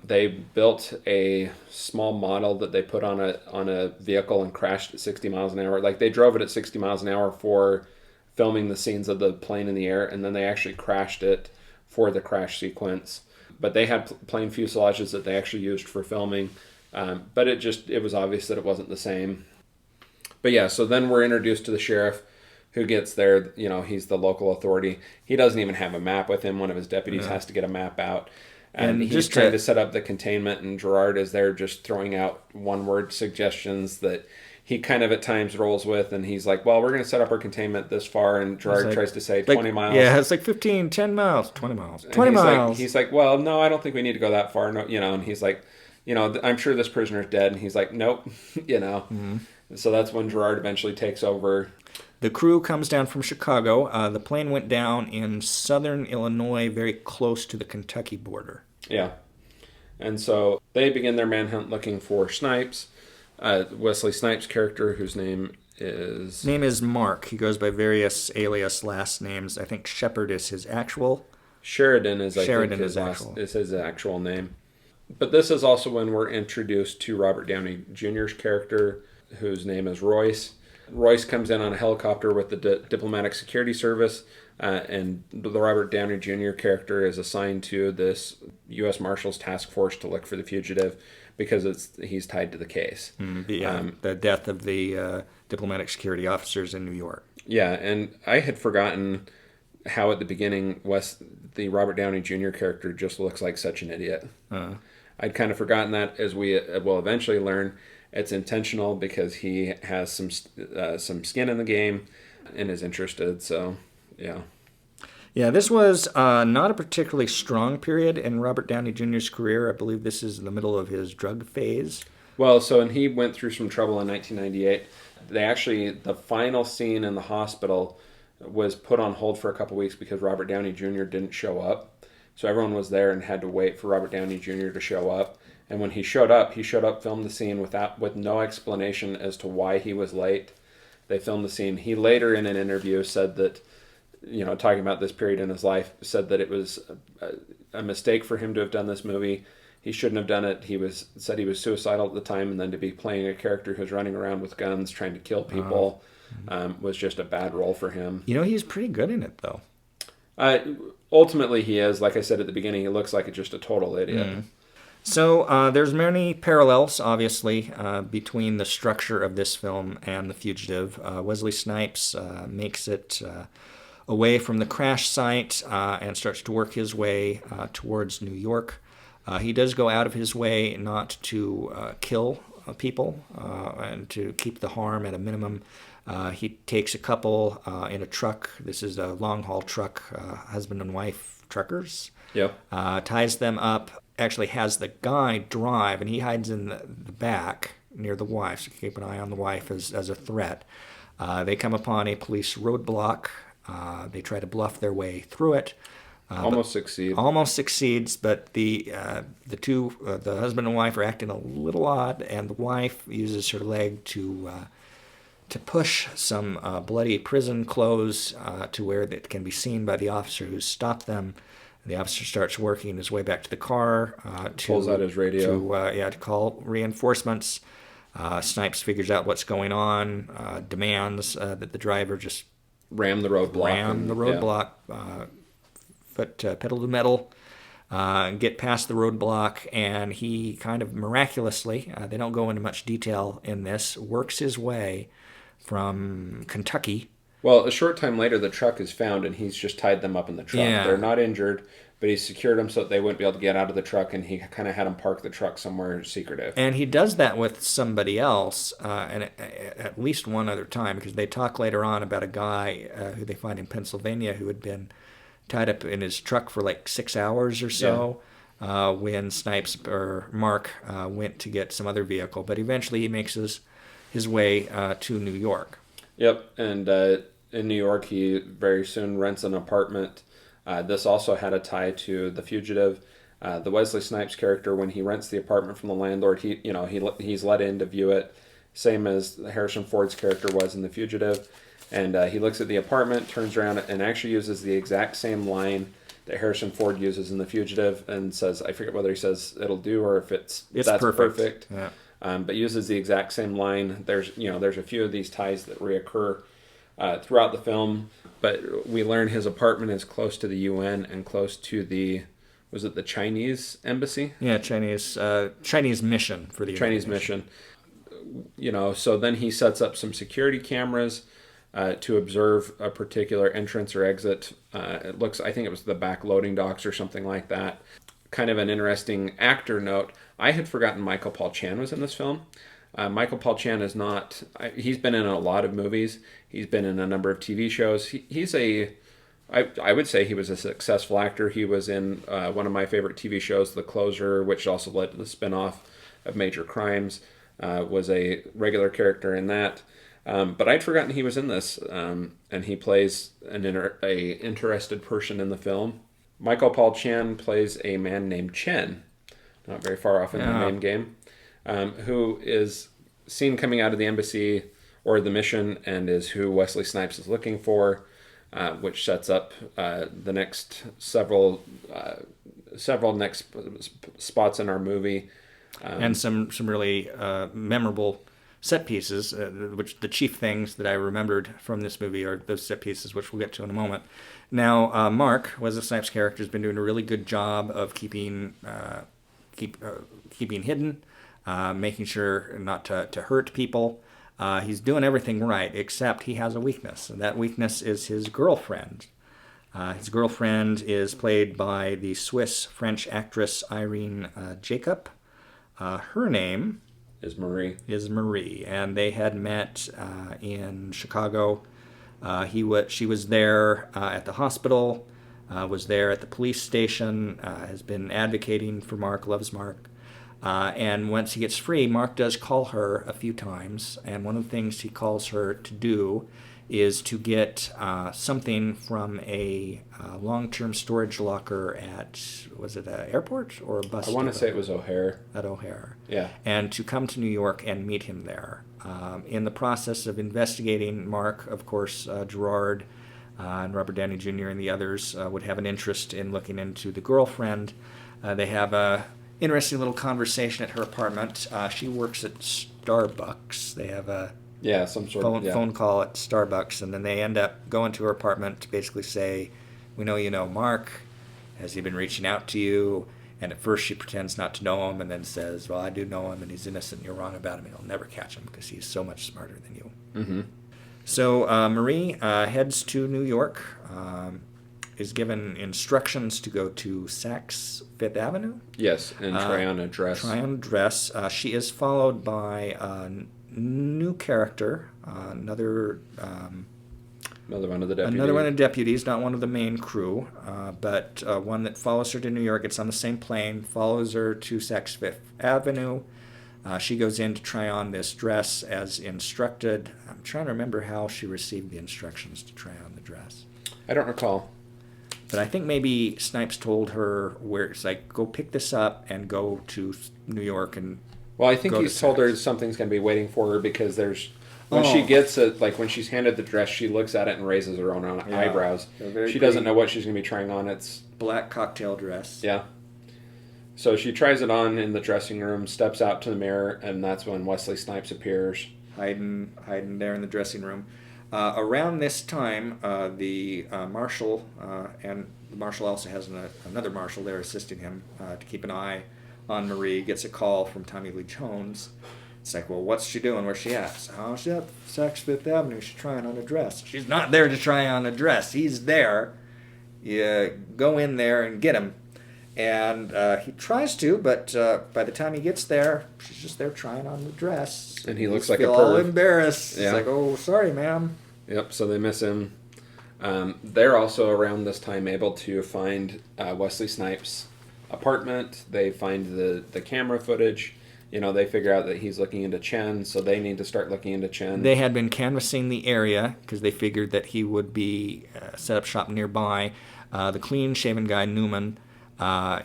They built a small model that they put on a vehicle and crashed at 60 miles an hour. They drove it at 60 miles an hour for filming the scenes of the plane in the air, and then they actually crashed it for the crash sequence. But they had plane fuselages that they actually used for filming. But it was obvious that it wasn't the same. But yeah, so then we're introduced to the sheriff who gets there. He's the local authority. He doesn't even have a map with him. One of his deputies has to get a map out. And he's just trying to set up the containment, and Gerard is there just throwing out one-word suggestions that he kind of at times rolls with, and he's like, well, we're going to set up our containment this far, and Gerard tries to say 20 miles. Yeah, it's 15, 10 miles, 20 miles, And 20 miles. He's like, well, no, I don't think we need to go that far. No, and he's like, I'm sure this prisoner's dead, and he's like, nope, Mm-hmm. So that's when Gerard eventually takes over. The crew comes down from Chicago. The plane went down in southern Illinois, very close to the Kentucky border. Yeah. And so they begin their manhunt looking for Snipes. Wesley Snipes' character, whose name is... His name is Mark. He goes by various alias last names. I think Shepard is his actual. Sheridan is his actual name. But this is also when we're introduced to Robert Downey Jr.'s character, whose name is Royce. Royce comes in on a helicopter with the Diplomatic Security Service, and the Robert Downey Jr. character is assigned to this US Marshals task force to look for the fugitive because he's tied to the case. The death of the diplomatic security officers in New York. Yeah, and I had forgotten how at the beginning the Robert Downey Jr. character just looks like such an idiot. I'd kind of forgotten that, as we will eventually learn. It's intentional because he has some skin in the game and is interested. So, yeah. Yeah, this was not a particularly strong period in Robert Downey Jr.'s career. I believe this is the middle of his drug phase. Well, and he went through some trouble in 1998. The final scene in the hospital was put on hold for a couple weeks because Robert Downey Jr. didn't show up. So everyone was there and had to wait for Robert Downey Jr. to show up. And when he showed up, filmed the scene with no explanation as to why he was late. They filmed the scene. He later in an interview said that, talking about this period in his life, said that it was a mistake for him to have done this movie. He shouldn't have done it. Said he was suicidal at the time, and then to be playing a character who's running around with guns trying to kill people was just a bad role for him. He's pretty good in it, though. Ultimately, he is. Like I said at the beginning, he looks like just a total idiot. So there's many parallels, obviously, between the structure of this film and The Fugitive. Wesley Snipes makes it away from the crash site and starts to work his way towards New York. He does go out of his way not to kill people and to keep the harm at a minimum. He takes a couple in a truck. This is a long-haul truck, husband and wife truckers. Yep. Ties them up. Actually has the guy drive, and he hides in the back near the wife, so keep an eye on the wife as a threat. They come upon a police roadblock. They try to bluff their way through it. Almost succeeds, but the husband and wife are acting a little odd, and the wife uses her leg to push some bloody prison clothes to where it can be seen by the officer who stopped them. The officer starts working his way back to the car. Pulls out his radio. To call reinforcements. Snipes figures out what's going on, demands that the driver just ram the roadblock. foot pedal to metal, get past the roadblock, and he kind of miraculously, they don't go into much detail in this, works his way from Kentucky. Well, a short time later, the truck is found, and he's just tied them up in the truck. Yeah. They're not injured, but he secured them so that they wouldn't be able to get out of the truck, and he kind of had them park the truck somewhere secretive. And he does that with somebody else, and at least one other time, because they talk later on about a guy who they find in Pennsylvania who had been tied up in his truck for like 6 hours or so. When Snipes or Mark went to get some other vehicle, but eventually he makes his way to New York. Yep, and in New York, he very soon rents an apartment. This also had a tie to The Fugitive. The Wesley Snipes character, when he rents the apartment from the landlord, he's let in to view it, same as Harrison Ford's character was in The Fugitive. And he looks at the apartment, turns around, and actually uses the exact same line that Harrison Ford uses in The Fugitive, and says, I forget whether he says it'll do or if that's perfect. Yeah. But uses the exact same line. There's a few of these ties that reoccur throughout the film, but we learn his apartment is close to the UN and close to the Chinese embassy? Yeah, Chinese mission for the Chinese mission. So then he sets up some security cameras to observe a particular entrance or exit. I think it was the back loading docks or something like that. Kind of an interesting actor note. I had forgotten Michael Paul Chan was in this film. Michael Paul Chan is not... He's been in a lot of movies. He's been in a number of TV shows. I would say he was a successful actor. He was in one of my favorite TV shows, The Closer, which also led to the spinoff of Major Crimes. Was a regular character in that. But I'd forgotten he was in this. And he plays an interested person in the film. Michael Paul Chan plays a man named Chen, not very far off in the name game, who is seen coming out of the embassy or the mission and is who Wesley Snipes is looking for, which sets up the next several next spots in our movie. And some really memorable set pieces, which the chief things that I remembered from this movie are those set pieces, which we'll get to in a moment. Now, Mark, Wesley Snipes' character, has been doing a really good job of keeping hidden, making sure not to hurt people. He's doing everything right, except he has a weakness, and that weakness is his girlfriend. His girlfriend is played by the Swiss-French actress Irene Jacob. Her name is Marie. And they had met in Chicago. She was there at the hospital, was there at the police station, has been advocating for Mark, loves Mark. And once he gets free, Mark does call her a few times, and one of the things he calls her to do is to get something from a long-term storage locker at, was it an airport or a bus? I want to say it was O'Hare. At O'Hare. Yeah. And to come to New York and meet him there. In the process of investigating Mark, of course, Gerard and Robert Downey Jr. and the others would have an interest in looking into the girlfriend. They have a interesting little conversation at her apartment. She works at Starbucks. They have a some sort of phone call at Starbucks, and then they end up going to her apartment to basically say, we know you know Mark. Has he been reaching out to you? And at first she pretends not to know him and then says, well, I do know him and he's innocent and you're wrong about him. You'll never catch him because he's so much smarter than you. Mm-hmm. So Marie heads to New York, is given instructions to go to Saks Fifth Avenue. Yes, and try on a dress. She is followed by a new character, another one of the deputies. Another one of the deputies, not one of the main crew, but one that follows her to New York. It's on the same plane, follows her to Saks Fifth Avenue. She goes in to try on this dress as instructed. I'm trying to remember how she received the instructions to try on the dress. I don't recall. But I think maybe Snipes told her where it's like, go pick this up and go to New York and. Well, I think he's told her something's going to be waiting for her because there's. When she gets it, like when she's handed the dress, she looks at it and raises her own eyebrows. She doesn't know what she's going to be trying on. It's black cocktail dress. Yeah. So she tries it on in the dressing room, steps out to the mirror, and that's when Wesley Snipes appears. Hiding there in the dressing room. Around this time, the marshal and the marshal also has another marshal there assisting him to keep an eye on Marie. Gets a call from Tommy Lee Jones. It's like, well, what's she doing? Where's she at? Oh, she's at Saks Fifth Avenue. She's trying on a dress. She's not there to try on a dress. He's there. You go in there and get him. And he tries to, but by the time he gets there, she's just there trying on the dress. And he looks like a all perv. embarrassed. Yeah. It's like, oh, sorry, ma'am. Yep, so they miss him. They're also around this time able to find Wesley Snipes' apartment. They find the camera footage. They figure out that he's looking into Chen, so they need to start looking into Chen. They had been canvassing the area because they figured that he would be set up shop nearby. The clean-shaven guy, Newman,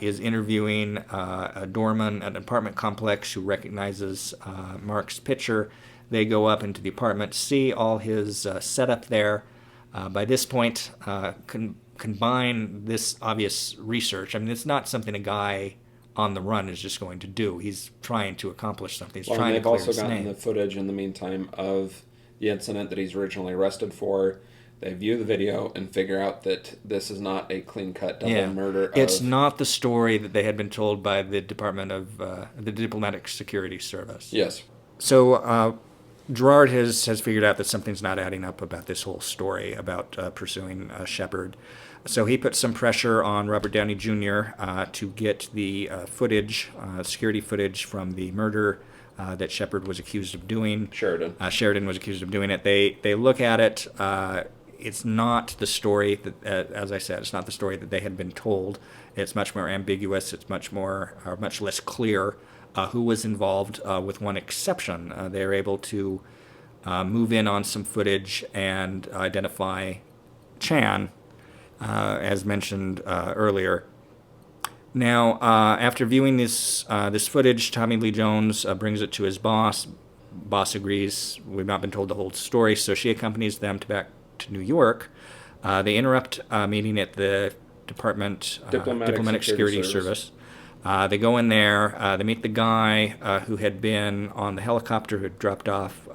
is interviewing a doorman at an apartment complex who recognizes Mark's picture. They go up into the apartment, see all his setup there. By this point, combine this obvious research. I mean, it's not something a guy on the run is just going to do. He's trying to accomplish something. He's trying to they've clear also his gotten name. the footage in the meantime of the incident that he's originally arrested for. They view the video and figure out that this is not a clean-cut double murder. It's not the story that they had been told by the Department of the Diplomatic Security Service. Yes. So Gerard has figured out that something's not adding up about this whole story about pursuing Shepard. So he put some pressure on Robert Downey Jr. To get the security footage from the murder that Shepard was accused of doing. Sheridan was accused of doing it. They look at it. It's not the story that, as I said, it's not the story that they had been told. It's much more ambiguous. It's much less clear who was involved, with one exception. They're able to move in on some footage and identify Chan, as mentioned earlier. Now, after viewing this footage, Tommy Lee Jones brings it to his boss. Boss agrees. We've not been told the whole story, so she accompanies them back to New York. They interrupt a meeting at the Diplomatic Security Service. They go in there. They meet the guy who had been on the helicopter who had dropped off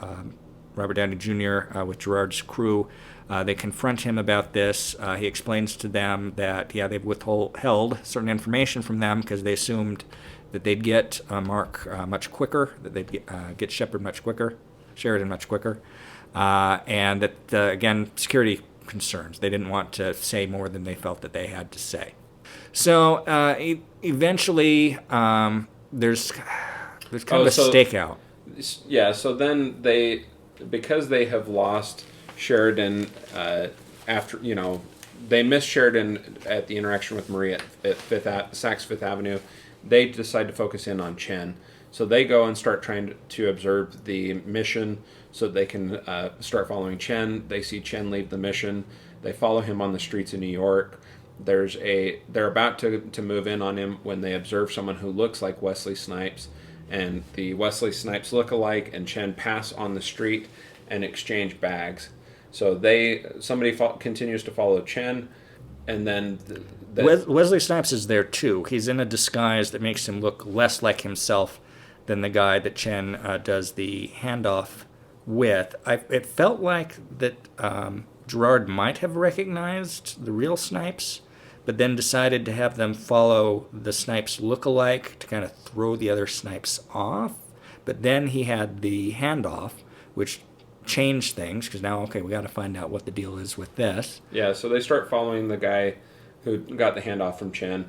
Robert Downey Jr. With Gerard's crew. They confront him about this. He explains to them that, they've withheld certain information from them because they assumed that they'd get Mark much quicker, that they'd get Sheridan much quicker, and that, again, security concerns. They didn't want to say more than they felt that they had to say. So eventually, there's kind of a stakeout. Yeah, so then because they have lost Sheridan after, they missed Sheridan at the interaction with Marie at Saks Fifth Avenue. They decide to focus in on Chen. So they go and start trying to observe the mission so they can start following Chen. They see Chen leave the mission. They follow him on the streets of New York. They're about to move in on him when they observe someone who looks like Wesley Snipes, and the Wesley Snipes look-alike and Chen pass on the street and exchange bags. So somebody continues to follow Chen, and then Wesley Snipes is there too. He's in a disguise that makes him look less like himself than the guy that Chen does the handoff with. It felt like that Gerard might have recognized the real Snipes, but then decided to have them follow the Snipes look-alike to kind of throw the other Snipes off. But then he had the handoff, which changed things, because now, we got to find out what the deal is with this. Yeah, so they start following the guy who got the handoff from Chen,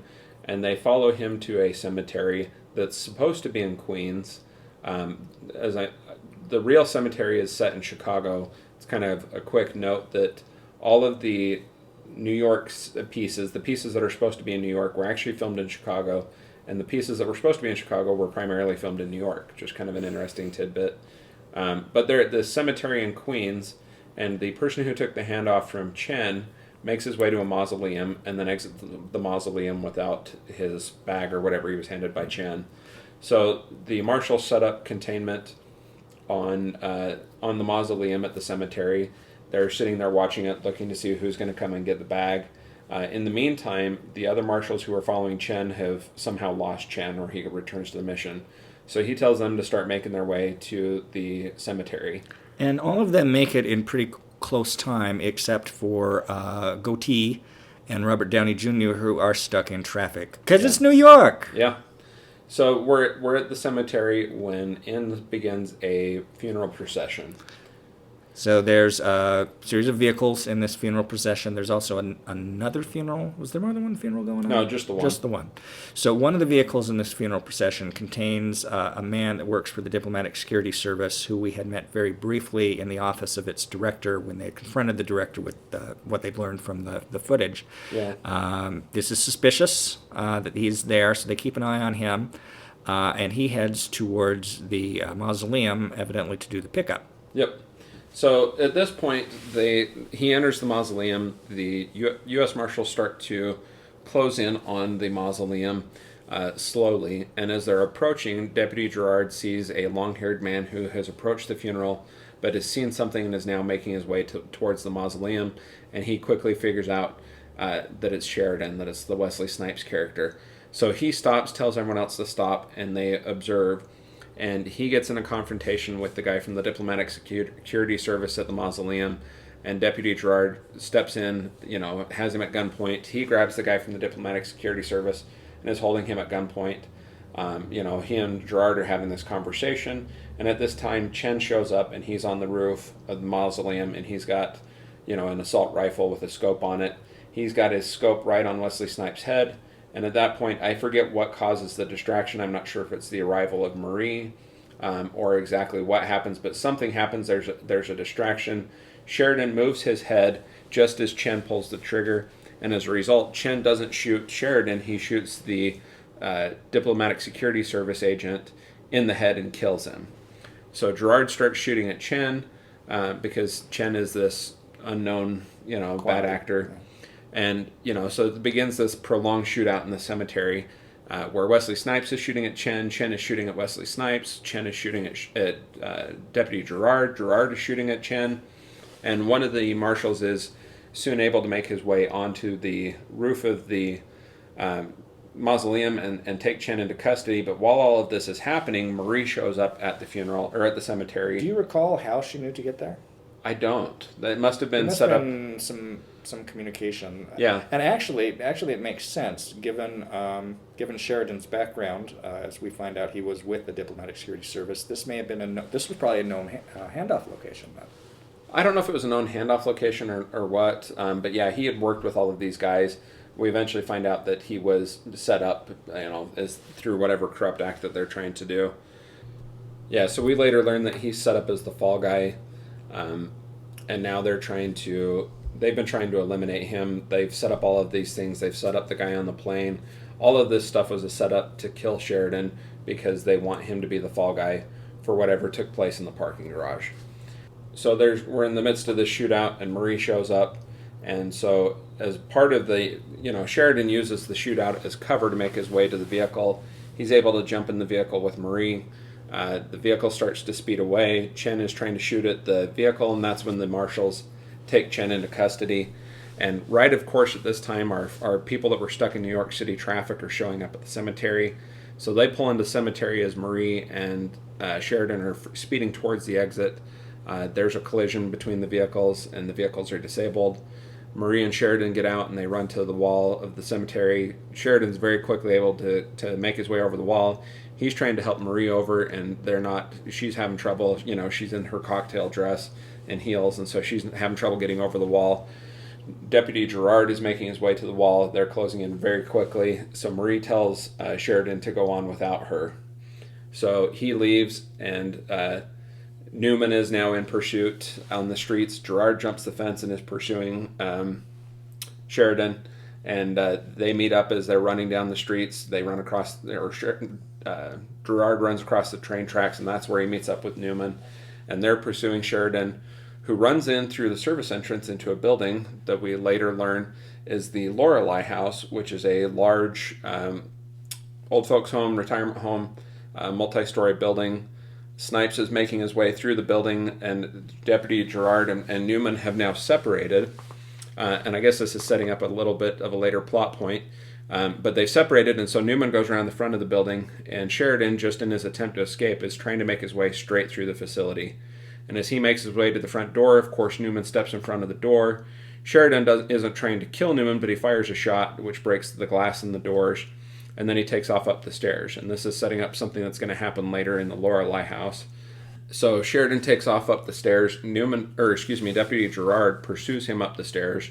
and they follow him to a cemetery that's supposed to be in Queens. The real cemetery is set in Chicago. It's kind of a quick note that all of the New York pieces, the pieces that are supposed to be in New York, were actually filmed in Chicago, and the pieces that were supposed to be in Chicago were primarily filmed in New York, which is kind of an interesting tidbit. But they're at the cemetery in Queens, and the person who took the handoff from Chen makes his way to a mausoleum and then exits the mausoleum without his bag or whatever he was handed by Chen. So the marshals set up containment on the mausoleum at the cemetery. They're sitting there watching it, looking to see who's going to come and get the bag. In the meantime, the other marshals who are following Chen have somehow lost Chen, or he returns to the mission. So he tells them to start making their way to the cemetery. And all of them make it in pretty close time, except for Goatee and Robert Downey Jr., who are stuck in traffic. Because it's New York! Yeah. So we're at the cemetery when in begins a funeral procession. So there's a series of vehicles in this funeral procession. There's also another funeral. Was there more than one funeral going on? No, just the one. Just the one. So one of the vehicles in this funeral procession contains a man that works for the Diplomatic Security Service, who we had met very briefly in the office of its director when they confronted the director with what they'd learned from the footage. Yeah. This is suspicious that he's there, so they keep an eye on him. And he heads towards the mausoleum, evidently to do the pickup. Yep. So at this point, he enters the mausoleum. The US Marshals start to close in on the mausoleum slowly. And as they're approaching, Deputy Gerard sees a long-haired man who has approached the funeral but has seen something and is now making his way towards the mausoleum. And he quickly figures out that it's Sheridan, that it's the Wesley Snipes character. So he stops, tells everyone else to stop, and they observe. And he gets in a confrontation with the guy from the Diplomatic Security Service at the mausoleum. And Deputy Gerard steps in, has him at gunpoint. He grabs the guy from the Diplomatic Security Service and is holding him at gunpoint. He and Gerard are having this conversation. And at this time, Chen shows up, and he's on the roof of the mausoleum, and he's got, an assault rifle with a scope on it. He's got his scope right on Wesley Snipes' head. And at that point, I forget what causes the distraction. I'm not sure if it's the arrival of Marie or exactly what happens, but something happens. There's a distraction. Sheridan moves his head just as Chen pulls the trigger, and as a result, Chen doesn't shoot Sheridan. He shoots the Diplomatic Security Service agent in the head and kills him. So Gerard starts shooting at Chen because Chen is this unknown, bad actor. And, so it begins this prolonged shootout in the cemetery where Wesley Snipes is shooting at Chen is shooting at Wesley Snipes, Chen is shooting at Deputy Gerard is shooting at Chen, and one of the marshals is soon able to make his way onto the roof of the mausoleum and take Chen into custody. But while all of this is happening, Marie shows up at the funeral, or at the cemetery. Do you recall how she knew to get there? I don't. That must have been set up. Some communication. Yeah. And actually, it makes sense given Sheridan's background. As we find out, he was with the Diplomatic Security Service. This was probably a known handoff location then. I don't know if it was a known handoff location or what, but yeah, he had worked with all of these guys. We eventually find out that he was set up, as through whatever corrupt act that they're trying to do. Yeah, so we later learn that he's set up as the fall guy, and now they've been trying to eliminate him. They've set up all of these things. They've set up the guy on the plane. All of this stuff was a setup to kill Sheridan because they want him to be the fall guy for whatever took place in the parking garage. So we're in the midst of this shootout, and Marie shows up. And so as part of the, Sheridan uses the shootout as cover to make his way to the vehicle. He's able to jump in the vehicle with Marie. The vehicle starts to speed away. Chen is trying to shoot at the vehicle, and that's when the marshals take Chen into custody. And right, of course, at this time, our people that were stuck in New York City traffic are showing up at the cemetery. So they pull into the cemetery as Marie and Sheridan are speeding towards the exit. There's a collision between the vehicles, and the vehicles are disabled. Marie and Sheridan get out, and they run to the wall of the cemetery. Sheridan's very quickly able to make his way over the wall. He's trying to help Marie over, and she's having trouble. She's in her cocktail dress and heels, and so she's having trouble getting over the wall. Deputy Gerard is making his way to the wall. They're closing in very quickly, so Marie tells Sheridan to go on without her. So he leaves, and Newman is now in pursuit on the streets. Gerard jumps the fence and is pursuing Sheridan, and they meet up as they're running down the streets. They run across, Gerard runs across the train tracks, and that's where he meets up with Newman. And they're pursuing Sheridan, who runs in through the service entrance into a building that we later learn is the Lorelei House, which is a large old folks home, retirement home, multi-story building. Snipes is making his way through the building, and Deputy Gerard and Newman have now separated. And I guess this is setting up a little bit of a later plot point. But they've separated, and so Newman goes around the front of the building, and Sheridan, just in his attempt to escape, is trying to make his way straight through the facility. And as he makes his way to the front door, of course, Newman steps in front of the door. Sheridan isn't trained to kill Newman, but he fires a shot which breaks the glass in the doors, and then he takes off up the stairs. And this is setting up something that's going to happen later in the Lorelei house. So Sheridan takes off up the stairs. Deputy Gerard pursues him up the stairs,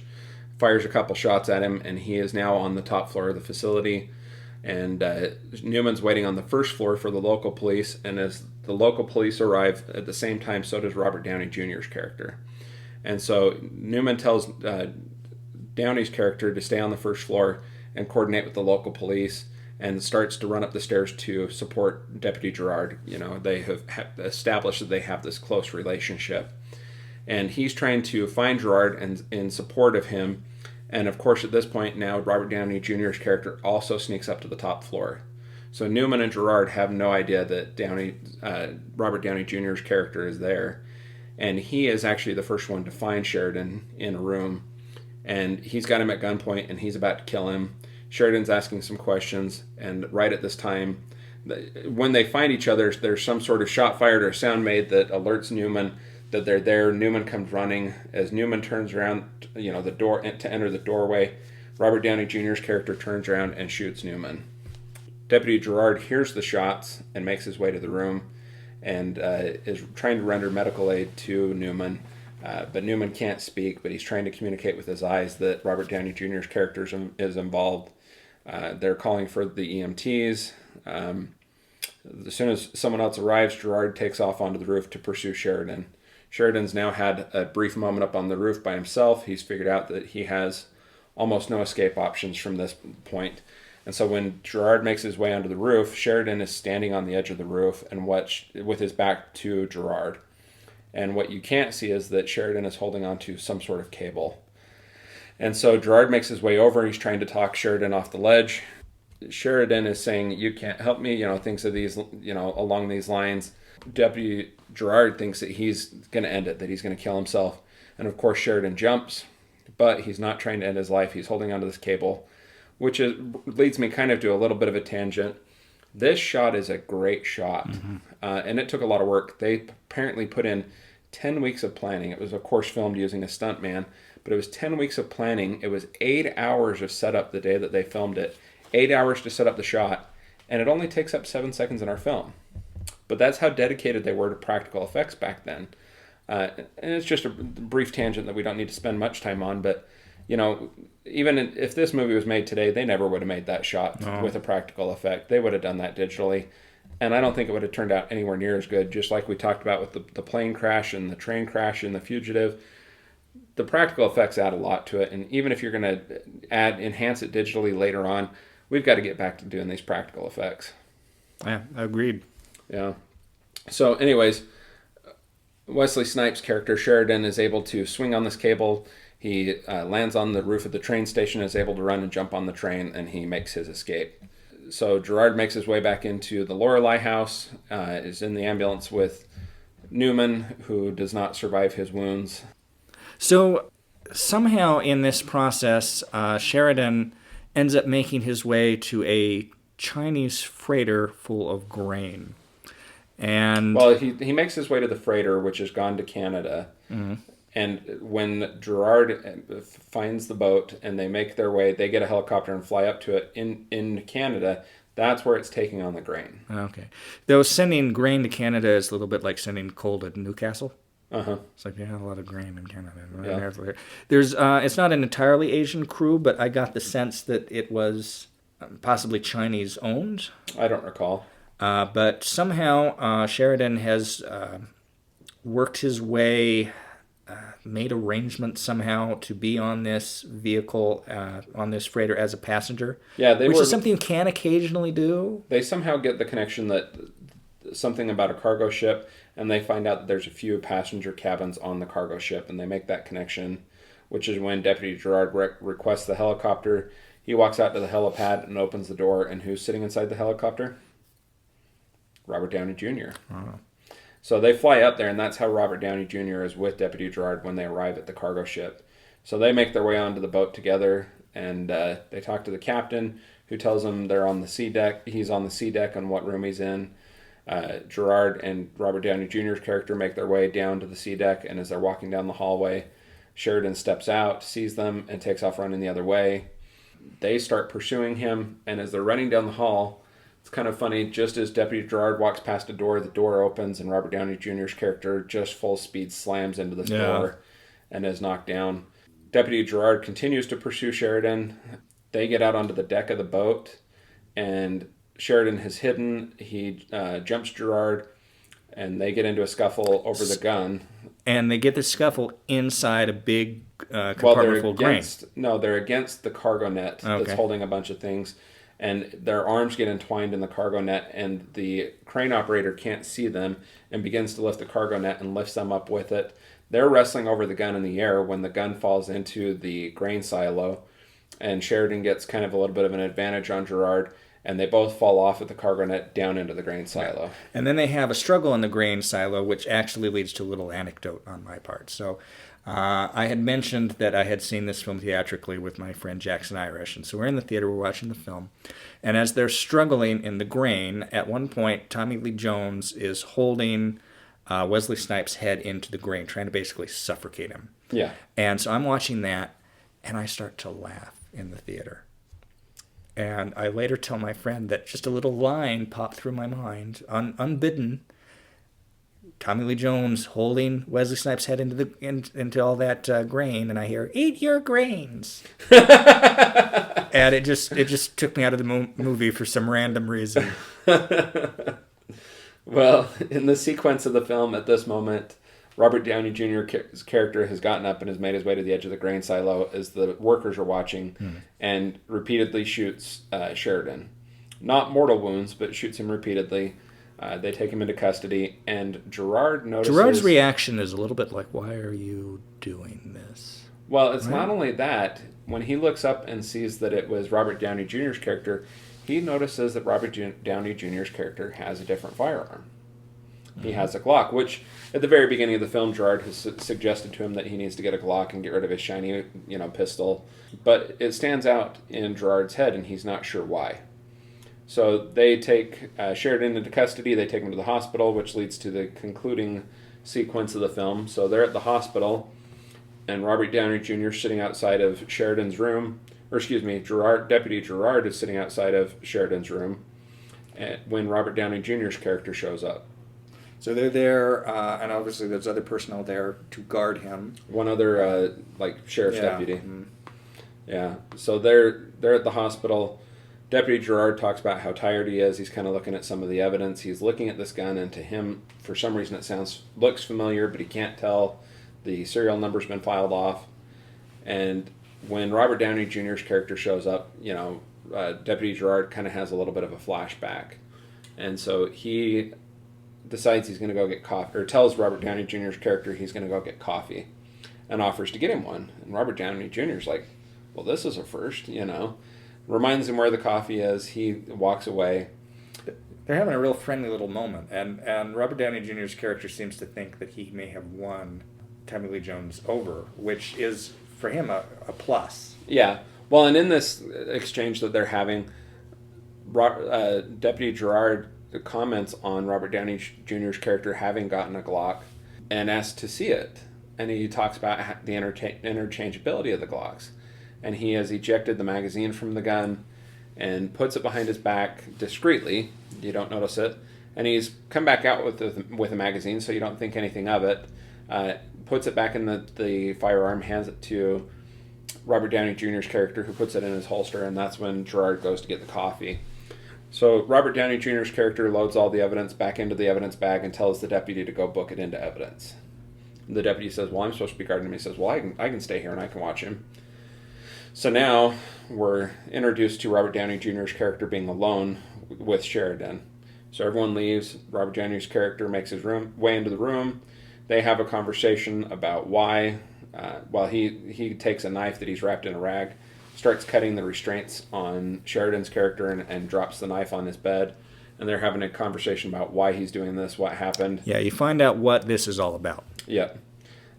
fires a couple shots at him, and he is now on the top floor of the facility. And Newman's waiting on the first floor for the local police, and as the local police arrive at the same time, so does Robert Downey Jr.'s character. And so Newman tells Downey's character to stay on the first floor and coordinate with the local police, and starts to run up the stairs to support Deputy Gerard. You know, they have established that they have this close relationship. And he's trying to find Gerard and in support of him. And of course, at this point now, Robert Downey Jr.'s character also sneaks up to the top floor. So Newman and Gerard have no idea that Robert Downey Jr.'s character is there. And he is actually the first one to find Sheridan in a room. And he's got him at gunpoint, and he's about to kill him. Sheridan's asking some questions, and right at this time, when they find each other, there's some sort of shot fired or sound made that alerts Newman that they're there. Newman comes running. As Newman turns around, the door to enter the doorway, Robert Downey Jr.'s character turns around and shoots Newman. Deputy Gerard hears the shots and makes his way to the room, and is trying to render medical aid to Newman. But Newman can't speak, but he's trying to communicate with his eyes that Robert Downey Jr.'s character is involved. They're calling for the EMTs. As soon as someone else arrives, Gerard takes off onto the roof to pursue Sheridan. Sheridan's now had a brief moment up on the roof by himself. He's figured out that he has almost no escape options from this point. And so when Gerard makes his way onto the roof, Sheridan is standing on the edge of the roof and with his back to Gerard. And what you can't see is that Sheridan is holding onto some sort of cable. And so Gerard makes his way over. He's trying to talk Sheridan off the ledge. Sheridan is saying, "You can't help me," things of these, along these lines. Deputy Gerard thinks that he's going to end it, that he's going to kill himself. And of course, Sheridan jumps, but he's not trying to end his life. He's holding onto this cable, which leads me kind of to a little bit of a tangent. This shot is a great shot, and it took a lot of work. They apparently put in 10 weeks of planning. It was, of course, filmed using a stuntman, but it was 10 weeks of planning. It was 8 hours of setup the day that they filmed it, 8 hours to set up the shot, and it only takes up 7 seconds in our film. But that's how dedicated they were to practical effects back then. And it's just a brief tangent that we don't need to spend much time on, but, even if this movie was made today, they never would have made that shot with a practical effect. They would have done that digitally. And I don't think it would have turned out anywhere near as good, just like we talked about with the plane crash and the train crash and the Fugitive. The practical effects add a lot to it, and even if you're going to enhance it digitally later on, we've got to get back to doing these practical effects. Yeah, agreed. Yeah. So anyways, Wesley Snipes' character, Sheridan, is able to swing on this cable. He lands on the roof of the train station, is able to run and jump on the train, and he makes his escape. So Gerard makes his way back into the Lorelei house, is in the ambulance with Newman, who does not survive his wounds. So somehow in this process, Sheridan ends up making his way to a Chinese freighter full of grain. And well, he makes his way to the freighter, which has gone to Canada. Mm-hmm. And when Gerard finds the boat and they make their way, they get a helicopter and fly up to it in Canada. That's where it's taking on the grain. Okay. Though sending grain to Canada is a little bit like sending coal to Newcastle. Uh-huh. It's like they have a lot of grain in Canada. Yeah. There's it's not an entirely Asian crew, but I got the sense that it was possibly Chinese owned. I don't recall. But somehow Sheridan has worked his way, made arrangements somehow to be on this vehicle, on this freighter as a passenger. Yeah, which is something you can occasionally do. They somehow get the connection that something about a cargo ship, and they find out that there's a few passenger cabins on the cargo ship, and they make that connection, which is when Deputy Gerard requests the helicopter. He walks out to the helipad and opens the door, and who's sitting inside the helicopter? Robert Downey Jr. Oh. So they fly up there, and that's how Robert Downey Jr. is with Deputy Gerard when they arrive at the cargo ship. So they make their way onto the boat together, and they talk to the captain, who tells them they're on the sea deck. He's on the sea deck and what room he's in. Gerard and Robert Downey Jr.'s character make their way down to the sea deck, and as they're walking down the hallway, Sheridan steps out, sees them, and takes off running the other way. They start pursuing him, and as they're running down the hall, it's kind of funny, just as Deputy Gerard walks past a door, the door opens, and Robert Downey Jr.'s character just full speed slams into this door and is knocked down. Deputy Gerard continues to pursue Sheridan. They get out onto the deck of the boat, and Sheridan has hidden. He jumps Gerard, and they get into a scuffle over the gun. And they get the scuffle inside a big compartment full of grain. They're against the cargo net that's holding a bunch of things, and their arms get entwined in the cargo net, and the crane operator can't see them and begins to lift the cargo net and lifts them up with it. They're wrestling over the gun in the air when the gun falls into the grain silo, and Sheridan gets kind of a little bit of an advantage on Gerard, and they both fall off at the cargo net down into the grain silo. And then they have a struggle in the grain silo, which actually leads to a little anecdote on my part. So I had mentioned that I had seen this film theatrically with my friend Jackson Irish. And so we're in the theater, we're watching the film. And as they're struggling in the grain, at one point, Tommy Lee Jones is holding Wesley Snipes' head into the grain, trying to basically suffocate him. Yeah. And so I'm watching that, and I start to laugh in the theater. And I later tell my friend that just a little line popped through my mind, unbidden. Tommy Lee Jones holding Wesley Snipes' head into all that grain, and I hear, "Eat your grains." And it just took me out of the movie for some random reason. Well, in the sequence of the film at this moment, Robert Downey Jr.'s character has gotten up and has made his way to the edge of the grain silo as the workers are watching, and repeatedly shoots Sheridan. Not mortal wounds, but shoots him repeatedly. They take him into custody, and Gerard notices... Gerard's reaction is a little bit like, "Why are you doing this?" Well, it's not only that. When he looks up and sees that it was Robert Downey Jr.'s character, he notices that Robert Downey Jr.'s character has a different firearm. He has a Glock, which at the very beginning of the film, Gerard has suggested to him that he needs to get a Glock and get rid of his shiny, pistol. But it stands out in Gerard's head, and he's not sure why. So they take Sheridan into custody. They take him to the hospital, which leads to the concluding sequence of the film. So they're at the hospital, and Robert Downey Jr. is sitting outside of Sheridan's room. Deputy Gerard is sitting outside of Sheridan's room when Robert Downey Jr.'s character shows up. So they're there, and obviously there's other personnel there to guard him. One other, sheriff's deputy. Mm-hmm. Yeah. So they're at the hospital. Deputy Gerard talks about how tired he is. He's kind of looking at some of the evidence. He's looking at this gun, and to him, for some reason, it looks familiar, but he can't tell. The serial number's been filed off. And when Robert Downey Jr.'s character shows up, Deputy Gerard kind of has a little bit of a flashback. And so he decides he's going to go get coffee, or tells Robert Downey Jr.'s character he's going to go get coffee and offers to get him one. And Robert Downey Jr.'s like, "Well, this is a first, Reminds him where the coffee is. He walks away. They're having a real friendly little moment, and Robert Downey Jr.'s character seems to think that he may have won Tommy Lee Jones over, which is, for him, a plus. Yeah. Well, and in this exchange that they're having, Deputy Gerard comments on Robert Downey Jr.'s character having gotten a Glock and asks to see it. And he talks about the interchangeability of the Glocks. And he has ejected the magazine from the gun and puts it behind his back discreetly. You don't notice it. And he's come back out with a magazine, so you don't think anything of it. Puts it back in the firearm, hands it to Robert Downey Jr.'s character, who puts it in his holster, and that's when Gerard goes to get the coffee. So Robert Downey Jr.'s character loads all the evidence back into the evidence bag and tells the deputy to go book it into evidence. The deputy says, "Well, I'm supposed to be guarding him." He says, "Well, I can stay here and I can watch him." So now we're introduced to Robert Downey Jr.'s character being alone with Sheridan. So everyone leaves. Robert Downey's character makes his way into the room. They have a conversation about why. While he takes a knife that he's wrapped in a rag, starts cutting the restraints on Sheridan's character and drops the knife on his bed. And they're having a conversation about why he's doing this, what happened. Yeah, you find out what this is all about. Yeah.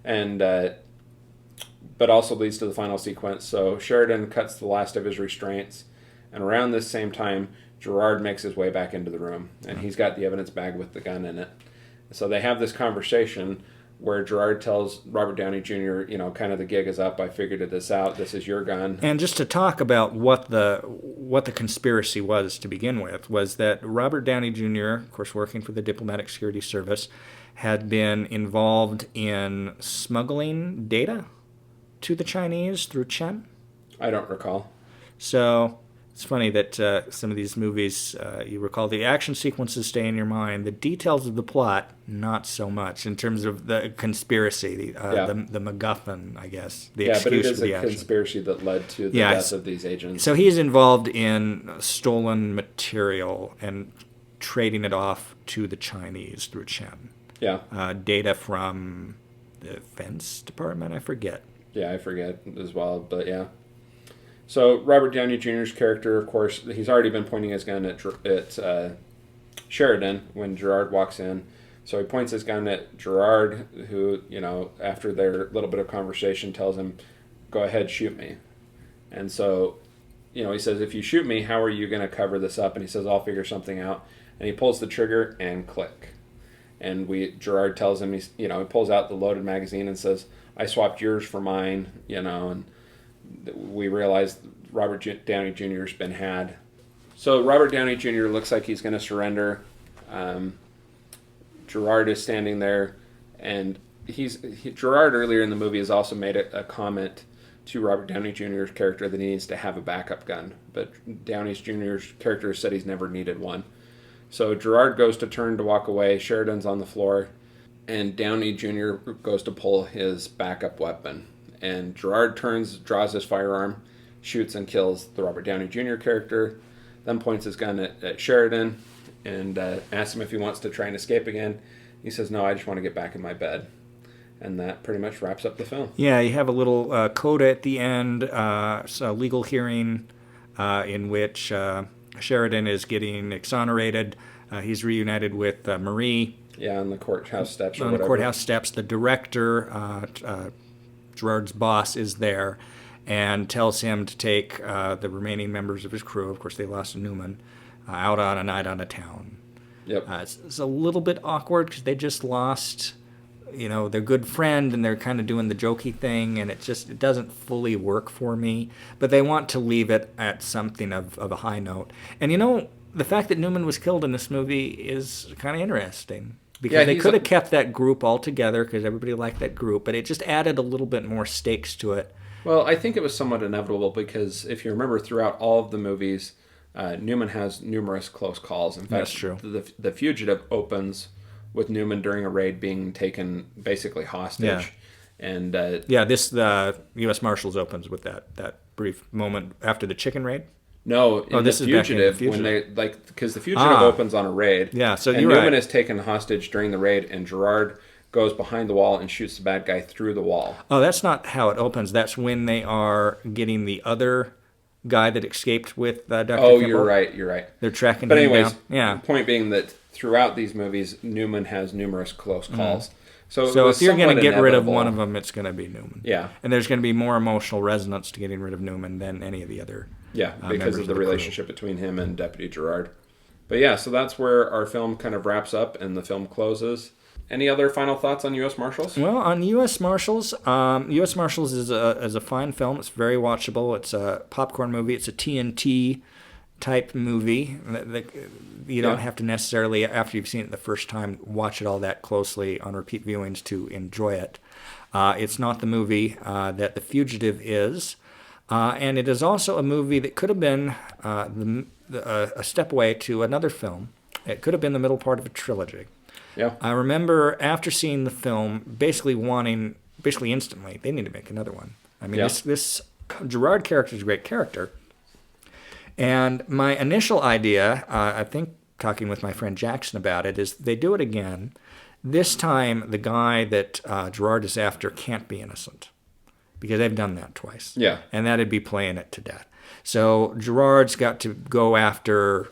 And but also leads to the final sequence. So Sheridan cuts the last of his restraints, and around this same time, Gerard makes his way back into the room, and he's got the evidence bag with the gun in it. So they have this conversation where Gerard tells Robert Downey Jr., kind of the gig is up. I figured this out. This is your gun. And just to talk about what the conspiracy was to begin with, was that Robert Downey Jr., of course, working for the Diplomatic Security Service, had been involved in smuggling data to the Chinese through Chen. I don't recall. So it's funny that some of these movies, you recall the action sequences stay in your mind, the details of the plot, not so much in terms of the conspiracy, the MacGuffin, I guess, the excuse but it is for the a action. Conspiracy that led to the death of these agents. So he's involved in stolen material and trading it off to the Chinese through Chen. Yeah. Data from the Defense Department, I forget. Yeah, I forget as well, but yeah. So Robert Downey Jr.'s character, of course, he's already been pointing his gun at Sheridan when Gerard walks in. So he points his gun at Gerard, who, after their little bit of conversation, tells him, "Go ahead, shoot me." And so, he says, "If you shoot me, how are you going to cover this up?" And he says, "I'll figure something out." And he pulls the trigger and click. And Gerard tells him, he pulls out the loaded magazine and says, "I swapped yours for mine," and we realize Robert Downey Jr. has been had. So Robert Downey Jr. looks like he's going to surrender. Gerard is standing there, and Gerard earlier in the movie has also made a comment to Robert Downey Jr.'s character that he needs to have a backup gun, but Downey Jr.'s character said he's never needed one. So Gerard goes to turn to walk away. Sheridan's on the floor, and Downey Jr. goes to pull his backup weapon. And Gerard draws his firearm, shoots and kills the Robert Downey Jr. character, then points his gun at Sheridan and asks him if he wants to try and escape again. He says, "No, I just want to get back in my bed." And that pretty much wraps up the film. Yeah, you have a little coda at the end, a legal hearing in which Sheridan is getting exonerated. He's reunited with Marie. Yeah, on the courthouse steps or on whatever. the courthouse steps. The director, Gerard's boss, is there and tells him to take the remaining members of his crew, of course they lost Newman, out on a night on a town. Yep. It's a little bit awkward because they just lost, their good friend, and they're kind of doing the jokey thing, and it doesn't fully work for me. But they want to leave it at something of a high note. And the fact that Newman was killed in this movie is kind of interesting. Because they could have kept that group all together because everybody liked that group, but it just added a little bit more stakes to it. Well, I think it was somewhat inevitable because if you remember throughout all of the movies, Newman has numerous close calls. In fact, That's true. The Fugitive opens with Newman during a raid being taken basically hostage. Yeah. And the US Marshals opens with that brief moment after the chicken raid. No, in this the is back in Fugitive, the when they because the Fugitive opens on a raid. Yeah, so and you're Newman right. is taken hostage during the raid, and Gerard goes behind the wall and shoots the bad guy through the wall. Oh, that's not how it opens. That's when they are getting the other guy that escaped with Dr. Oh, Kimball. you're right. They're tracking But him anyways, down. Yeah. the point being that throughout these movies, Newman has numerous close calls. So if you're going to get rid of inevitable. one of them, it's going to be Newman. Yeah. And there's going to be more emotional resonance to getting rid of Newman than any of the other Yeah, because members of the crew. relationship between him and Deputy Gerard. But yeah, so that's where our film kind of wraps up and the film closes. Any other final thoughts on U.S. Marshals? Well, on U.S. Marshals, U.S. Marshals is a fine film. It's very watchable. It's a popcorn movie. It's a TNT type movie. You don't have to necessarily, after you've seen it the first time, watch it all that closely on repeat viewings to enjoy it. It's not the movie that The Fugitive is. And it is also a movie that could have been a step away to another film. It could have been the middle part of a trilogy. Yeah. I remember after seeing the film, basically instantly, they need to make another one. I mean, this Gerard character is a great character. And my initial idea, I think talking with my friend Jackson about it, is they do it again. This time, the guy that Gerard is after can't be innocent because they've done that twice. Yeah. And that'd be playing it to death. So Gerard's got to go after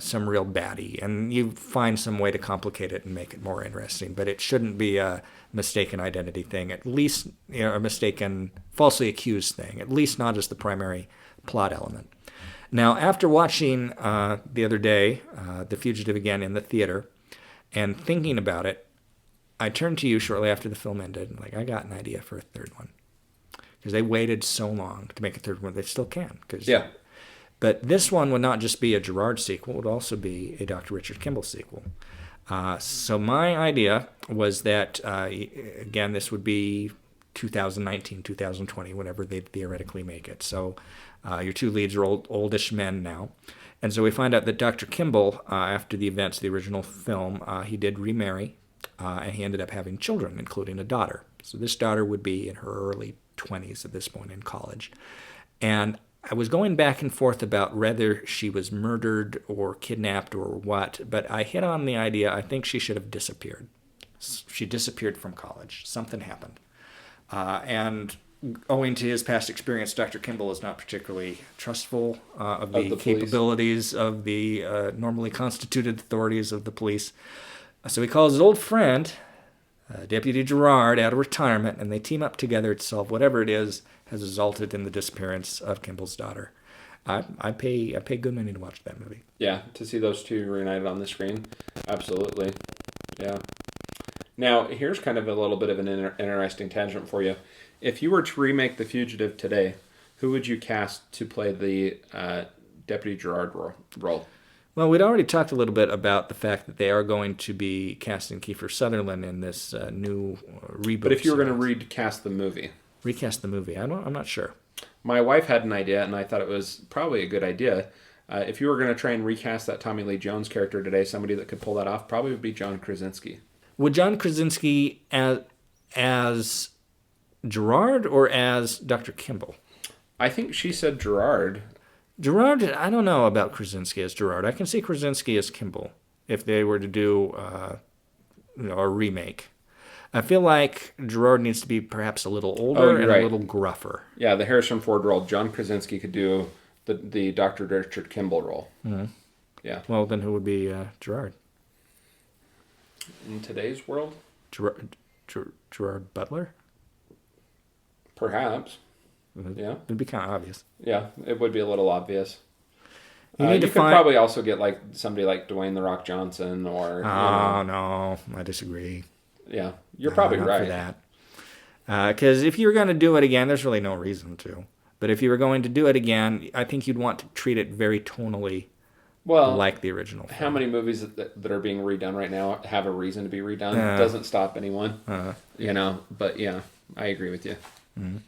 some real baddie, and you find some way to complicate it and make it more interesting. But it shouldn't be a mistaken identity thing, at least a mistaken, falsely accused thing, at least not as the primary plot element. Now, after watching the other day, The Fugitive again in the theater, and thinking about it, I turned to you shortly after the film ended, and like, I got an idea for a third one. Because they waited so long to make a third one. They still can. Yeah. But this one would not just be a Gerard sequel. It would also be a Dr. Richard Kimball sequel. So my idea was that, again, this would be 2019, 2020, whenever they theoretically make it. So your two leads are oldish men now. And so we find out that Dr. Kimball, after the events of the original film, he did remarry, and he ended up having children, including a daughter. So this daughter would be in her early 20s at this point in college. And I was going back and forth about whether she was murdered or kidnapped or what, but I hit on the idea I think she should have disappeared. She disappeared from college. Something happened. And owing to his past experience, Dr. Kimball is not particularly trustful of the capabilities of the normally constituted authorities of the police. So he calls his old friend, Deputy Gerard, out of retirement, and they team up together to solve whatever it is has resulted in the disappearance of Kimball's daughter. I pay good money to watch that movie. Yeah, to see those two reunited on the screen, absolutely. Yeah. Now, here's kind of a little bit of an interesting tangent for you. If you were to remake The Fugitive today, who would you cast to play the Deputy Gerard role? Well, we'd already talked a little bit about the fact that they are going to be casting Kiefer Sutherland in this new reboot. But if you were going to recast the movie, I'm not sure. My wife had an idea, and I thought it was probably a good idea. If you were going to try and recast that Tommy Lee Jones character today, somebody that could pull that off probably would be John Krasinski. Would John Krasinski as Gerard or as Dr. Kimball? I think she said Gerard. Gerard, I don't know about Krasinski as Gerard. I can see Krasinski as Kimball if they were to do a remake. I feel like Gerard needs to be perhaps a little older and a little gruffer. Yeah, the Harrison Ford role. John Krasinski could do the Dr. Richard Kimball role. Mm-hmm. Yeah. Well, then who would be Gerard? In today's world? Gerard Butler? Perhaps. Yeah. It'd be kind of obvious. Yeah, it would be a little obvious. You could probably also get like somebody like Dwayne "The Rock" Johnson or... no, I disagree. Yeah, you're probably not right. For that. Because if you were going to do it again, there's really no reason to. But if you were going to do it again, I think you'd want to treat it very tonally like the original film. How many movies that are being redone right now have a reason to be redone? It doesn't stop anyone. But yeah, I agree with you. Mm-hmm.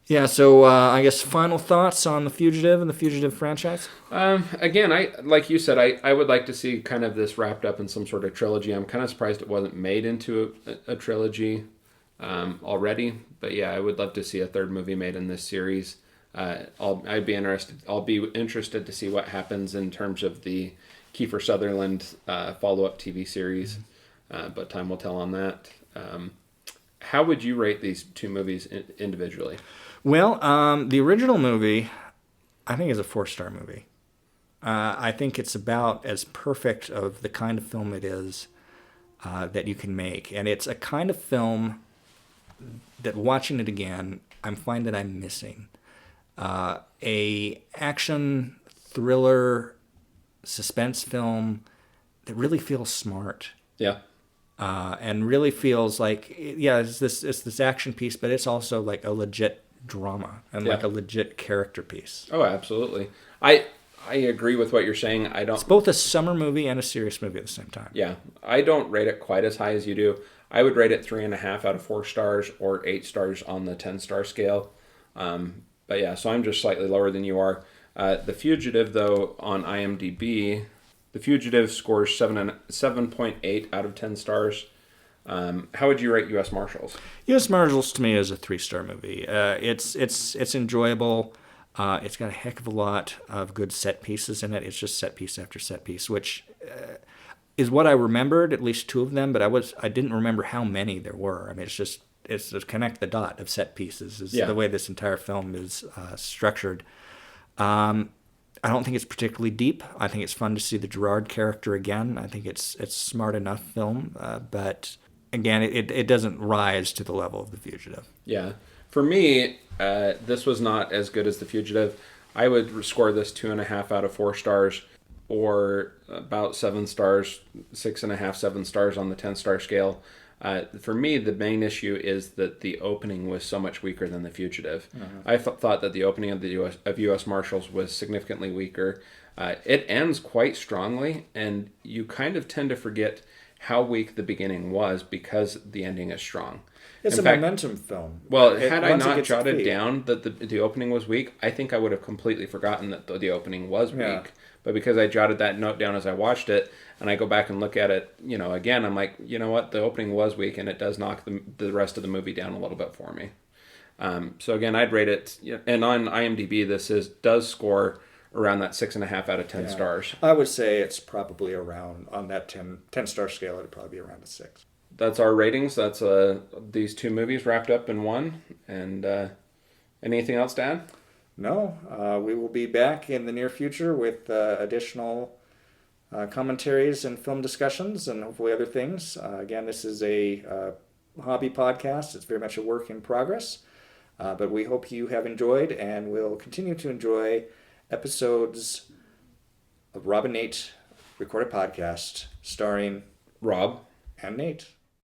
Yeah, so I guess final thoughts on The Fugitive and the Fugitive franchise? Again, like you said, I would like to see kind of this wrapped up in some sort of trilogy. I'm kind of surprised it wasn't made into a trilogy already. But yeah, I would love to see a third movie made in this series. I'll be interested to see what happens in terms of the Kiefer Sutherland follow-up TV series. But time will tell on that. How would you rate these two movies individually? Well, the original movie, I think, is a 4-star movie. I think it's about as perfect of the kind of film it is that you can make. And it's a kind of film that, watching it again, I find that I'm missing. A action, thriller, suspense film that really feels smart. Yeah. And really feels like, it's this action piece, but it's also like a legit drama and like a legit character piece. Oh, absolutely. I agree with what you're saying. It's both a summer movie and a serious movie at the same time. Yeah. I don't rate it quite as high as you do. I would rate it 3.5 out of 4 stars or 8 stars on the 10-star scale. But yeah, so I'm just slightly lower than you are. The Fugitive, though, on IMDb... The Fugitive scores 7.8 out of 10 stars. How would you rate US Marshals? US Marshals to me is a 3-star movie. It's enjoyable. It's got a heck of a lot of good set pieces in it. It's just set piece after set piece, which is what I remembered, at least 2 of them, but I didn't remember how many there were. I mean, it's a connect the dot of set pieces is the way this entire film is structured. I don't think it's particularly deep. I think it's fun to see the Gerard character again. I think it's smart enough film, but again, it doesn't rise to the level of The Fugitive. Yeah. For me, this was not as good as The Fugitive. I would score this 2.5 out of 4 stars. or about 7 stars, 6.5, 7 stars on the 10-star scale. For me, the main issue is that the opening was so much weaker than The Fugitive. I thought that the opening of US Marshals was significantly weaker. It ends quite strongly, and you kind of tend to forget how weak the beginning was because the ending is strong. It's In a fact, momentum film. well, had I Once it not gets its jotted feet. down that the opening was weak, I think I would have completely forgotten that the opening was Yeah. weak. But because I jotted that note down as I watched it, and I go back and look at it, again, I'm like, you know what, the opening was weak, and it does knock the rest of the movie down a little bit for me. So again, I'd rate it, and on IMDb, does score around that 6.5 out of 10 Yeah. stars. I would say it's probably around, on that 10-star scale, it'd probably be around a 6. That's our ratings. That's these two movies wrapped up in one. And anything else, Dan? No, we will be back in the near future with additional commentaries and film discussions and hopefully other things. Again, this is a hobby podcast. It's very much a work in progress. But we hope you have enjoyed and will continue to enjoy episodes of Rob and Nate Recorded Podcast starring Rob. and Nate.